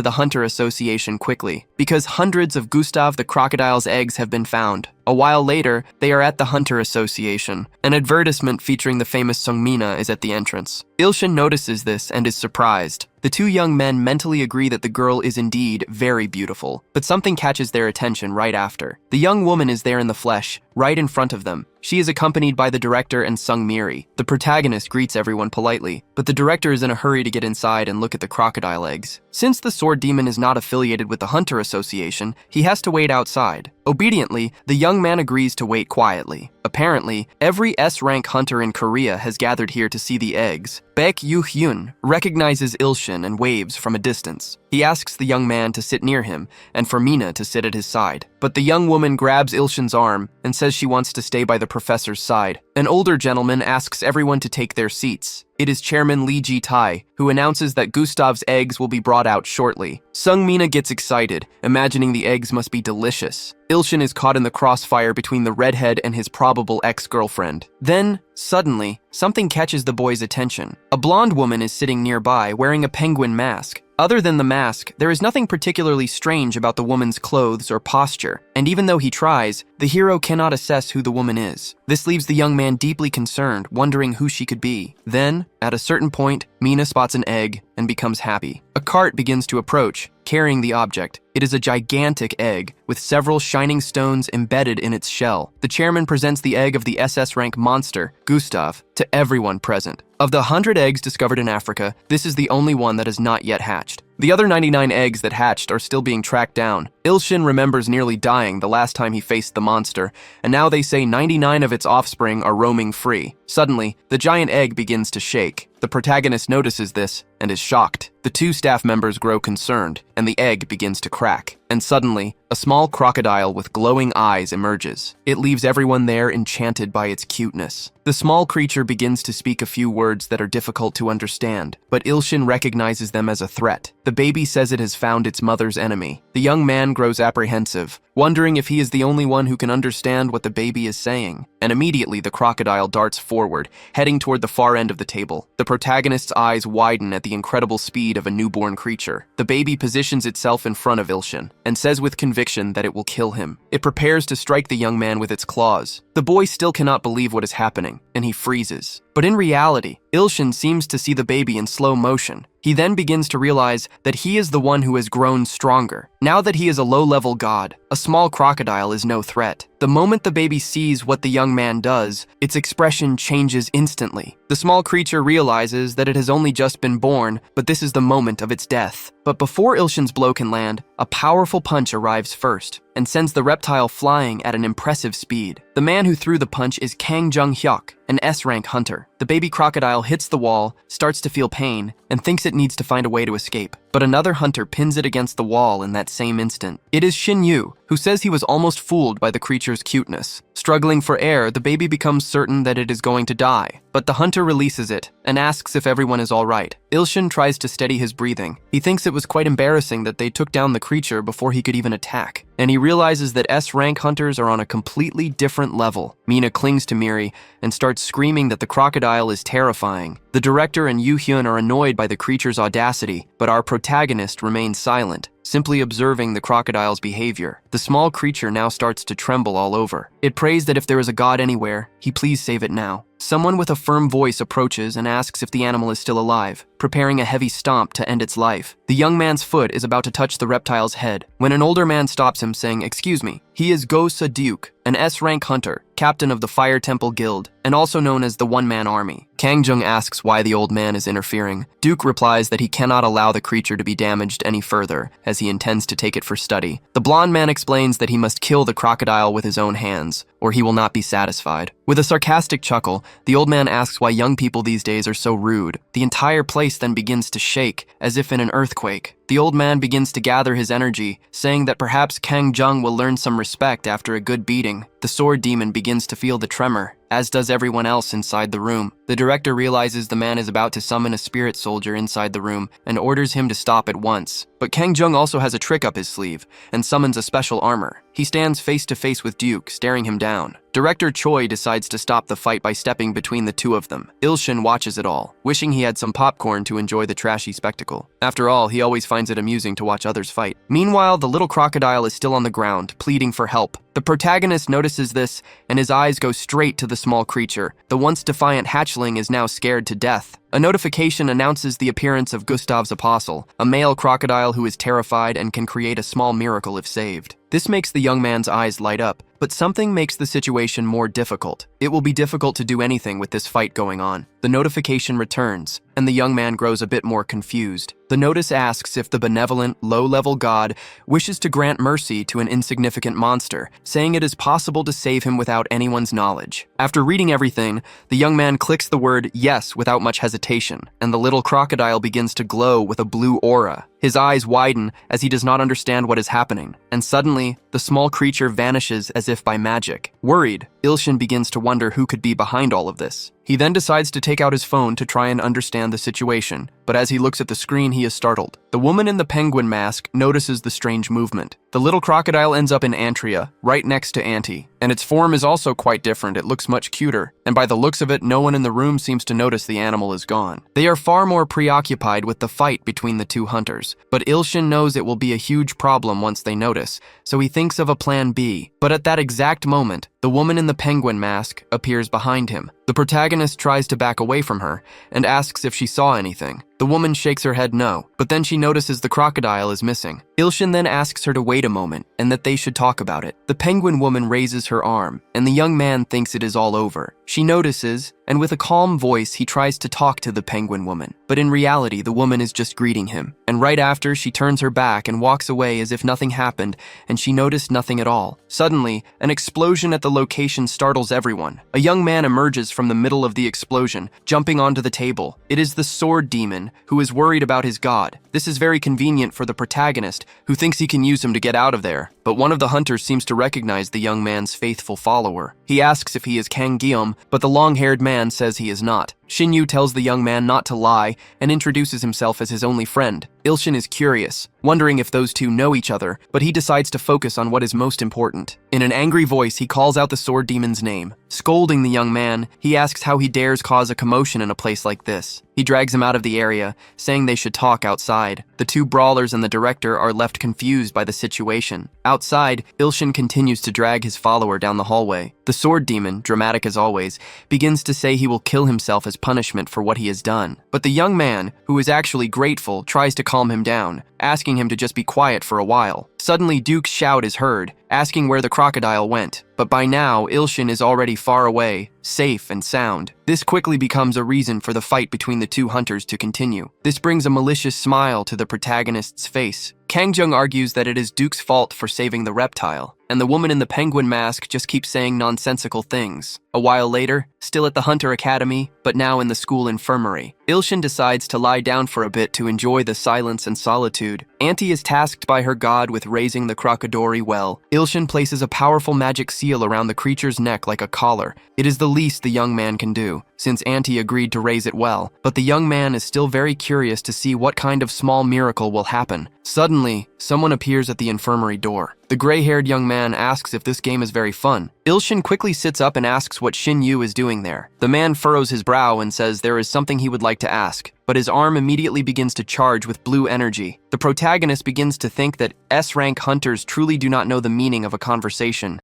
the Hunter Association quickly, because hundreds of Gustav the crocodile's eggs have been found. A while later, they are at the Hunter Association. An advertisement featuring the famous Sungmina is at the entrance. Ilshin notices this and is surprised. The two young men mentally agree that the girl is indeed very beautiful, but something catches their attention right after. The young woman is there in the flesh, right in front of them. She is accompanied by the director and Sung Miri. The protagonist greets everyone politely, but the director is in a hurry to get inside and look at the crocodile eggs. Since the sword demon is not affiliated with the Hunter Association, he has to wait outside. Obediently, the young man agrees to wait quietly. Apparently, every S-rank hunter in Korea has gathered here to see the eggs. Baek Yu-hyun recognizes Ilshin and waves from a distance. He asks the young man to sit near him and for Mina to sit at his side. But the young woman grabs Ilshin's arm and says she wants to stay by the professor's side. An older gentleman asks everyone to take their seats. It is Chairman Lee Ji-tae, who announces that Gustav's eggs will be brought out shortly. Sung Mina gets excited, imagining the eggs must be delicious. Ilshin is caught in the crossfire between the redhead and his probable ex-girlfriend. Then, suddenly, something catches the boy's attention. A blonde woman is sitting nearby, wearing a penguin mask. Other than the mask, there is nothing particularly strange about the woman's clothes or posture, and even though he tries, the hero cannot assess who the woman is. This leaves the young man deeply concerned, wondering who she could be. Then, at a certain point, Mina spots an egg and becomes happy. A cart begins to approach, carrying the object. It is a gigantic egg with several shining stones embedded in its shell. The chairman presents the egg of the SS rank monster, Gustav, to everyone present. Of the 100 eggs discovered in Africa, this is the only one that has not yet hatched. The other 99 eggs that hatched are still being tracked down. Ilshin remembers nearly dying the last time he faced the monster, and now they say 99 of its offspring are roaming free. Suddenly, the giant egg begins to shake. The protagonist notices this and is shocked. The two staff members grow concerned, and the egg begins to crack. And suddenly, a small crocodile with glowing eyes emerges. It leaves everyone there enchanted by its cuteness. The small creature begins to speak a few words that are difficult to understand, but Ilshin recognizes them as a threat. The baby says it has found its mother's enemy. The young man grows apprehensive, wondering if he is the only one who can understand what the baby is saying. And immediately the crocodile darts forward, heading toward the far end of the table. The protagonist's eyes widen at the incredible speed of a newborn creature. The baby positions itself in front of Ilshin and says with conviction that it will kill him. It prepares to strike the young man with its claws. The boy still cannot believe what is happening, and he freezes. But in reality, Ilshin seems to see the baby in slow motion. He then begins to realize that he is the one who has grown stronger. Now that he is a low-level god, a small crocodile is no threat. The moment the baby sees what the young man does, its expression changes instantly. The small creature realizes that it has only just been born, but this is the moment of its death. But before Ilshin's blow can land, a powerful punch arrives first and sends the reptile flying at an impressive speed. The man who threw the punch is Kang Jung-hyuk, an S-rank hunter. The baby crocodile hits the wall, starts to feel pain, and thinks it needs to find a way to escape. But another hunter pins it against the wall in that same instant. It is Shin Yu, who says he was almost fooled by the creature's cuteness. Struggling for air, the baby becomes certain that it is going to die. But the hunter releases it and asks if everyone is all right. Ilshin tries to steady his breathing. He thinks it was quite embarrassing that they took down the creature before he could even attack. And he realizes that S-rank hunters are on a completely different level. Mina clings to Miri and starts screaming that the crocodile is terrifying. The director and Yoo Hyun are annoyed by the creature's audacity, but our protagonist remains silent, simply observing the crocodile's behavior. The small creature now starts to tremble all over. It prays that if there is a god anywhere, he please save it now. Someone with a firm voice approaches and asks if the animal is still alive, preparing a heavy stomp to end its life. The young man's foot is about to touch the reptile's head when an older man stops him, saying, "Excuse me." He is Go Sa-duke, an S-rank hunter, captain of the Fire Temple Guild, and also known as the One-Man Army. Kang Jung asks why the old man is interfering. Duke replies that he cannot allow the creature to be damaged any further, as he intends to take it for study. The blonde man explains that he must kill the crocodile with his own hands, or he will not be satisfied. With a sarcastic chuckle, the old man asks why young people these days are so rude. The entire place then begins to shake, as if in an earthquake. The old man begins to gather his energy, saying that perhaps Kang Jung will learn some respect after a good beating. The sword demon begins to feel the tremor, as does everyone else inside the room. The director realizes the man is about to summon a spirit soldier inside the room and orders him to stop at once. But Kang Jung also has a trick up his sleeve and summons a special armor. He stands face to face with Duke, staring him down. Director Choi decides to stop the fight by stepping between the two of them. Ilshin watches it all, wishing he had some popcorn to enjoy the trashy spectacle. After all, he always finds it amusing to watch others fight. Meanwhile, the little crocodile is still on the ground, pleading for help. The protagonist notices this, and his eyes go straight to the small creature. The once defiant hatchling is now scared to death. A notification announces the appearance of Gustav's apostle, a male crocodile who is terrified and can create a small miracle if saved. This makes the young man's eyes light up, but something makes the situation more difficult. It will be difficult to do anything with this fight going on. The notification returns, and the young man grows a bit more confused. The notice asks if the benevolent, low-level god wishes to grant mercy to an insignificant monster, saying it is possible to save him without anyone's knowledge. After reading everything, the young man clicks the word yes without much hesitation, and the little crocodile begins to glow with a blue aura. His eyes widen as he does not understand what is happening, and suddenly, the small creature vanishes as if by magic. Worried, Ilshin begins to wonder who could be behind all of this. He then decides to take out his phone to try and understand the situation, but as he looks at the screen, he is startled. The woman in the penguin mask notices the strange movement. The little crocodile ends up in Antria, right next to Auntie, and its form is also quite different. It looks much cuter, and by the looks of it, no one in the room seems to notice the animal is gone. They are far more preoccupied with the fight between the two hunters, but Ilshin knows it will be a huge problem once they notice, so he thinks of a plan B. But at that exact moment, The woman in the penguin mask appears behind him. The protagonist tries to back away from her and asks if she saw anything. The woman shakes her head no, but then she notices the crocodile is missing. Ilshin then asks her to wait a moment and that they should talk about it. The penguin woman raises her arm, and the young man thinks it is all over. She notices, and with a calm voice he tries to talk to the penguin woman. But in reality, the woman is just greeting him. And right after, she turns her back and walks away as if nothing happened, and she noticed nothing at all. Suddenly, an explosion at the location startles everyone. A young man emerges from the middle of the explosion, jumping onto the table. It is the sword demon, who is worried about his god. This is very convenient for the protagonist, who thinks he can use him to get out of there. But one of the hunters seems to recognize the young man's faithful follower. He asks if he is Kang Guillaume, but the long-haired man says he is not. Shinyu tells the young man not to lie and introduces himself as his only friend. Ilshin is curious, wondering if those two know each other, but he decides to focus on what is most important. In an angry voice, he calls out the sword demon's name. Scolding the young man, he asks how he dares cause a commotion in a place like this. He drags him out of the area, saying they should talk outside. The two brawlers and the director are left confused by the situation. Outside, Ilshin continues to drag his follower down the hallway. The sword demon, dramatic as always, begins to say he will kill himself as punishment for what he has done. But the young man, who is actually grateful, tries to calm him down, asking him to just be quiet for a while. Suddenly, Duke's shout is heard, asking where the crocodile went. But by now, Ilshin is already far away, safe and sound. This quickly becomes a reason for the fight between the two hunters to continue. This brings a malicious smile to the protagonist's face. Kangjung argues that it is Duke's fault for saving the reptile, and the woman in the penguin mask just keeps saying nonsensical things. A while later, still at the Hunter Academy, but now in the school infirmary, Ilshin decides to lie down for a bit to enjoy the silence and solitude. Auntie is tasked by her god with raising the crocodori well. Ilshin places a powerful magic seal around the creature's neck like a collar. It is the least the young man can do, since Auntie agreed to raise it well, but the young man is still very curious to see what kind of small miracle will happen. Suddenly, someone appears at the infirmary door. The gray-haired young man asks if this game is very fun. Ilshin quickly sits up and asks what Shinyu is doing there. The man furrows his brow and says there is something he would like to ask, but his arm immediately begins to charge with blue energy. The protagonist begins to think that S-rank hunters truly do not know the meaning of a conversation.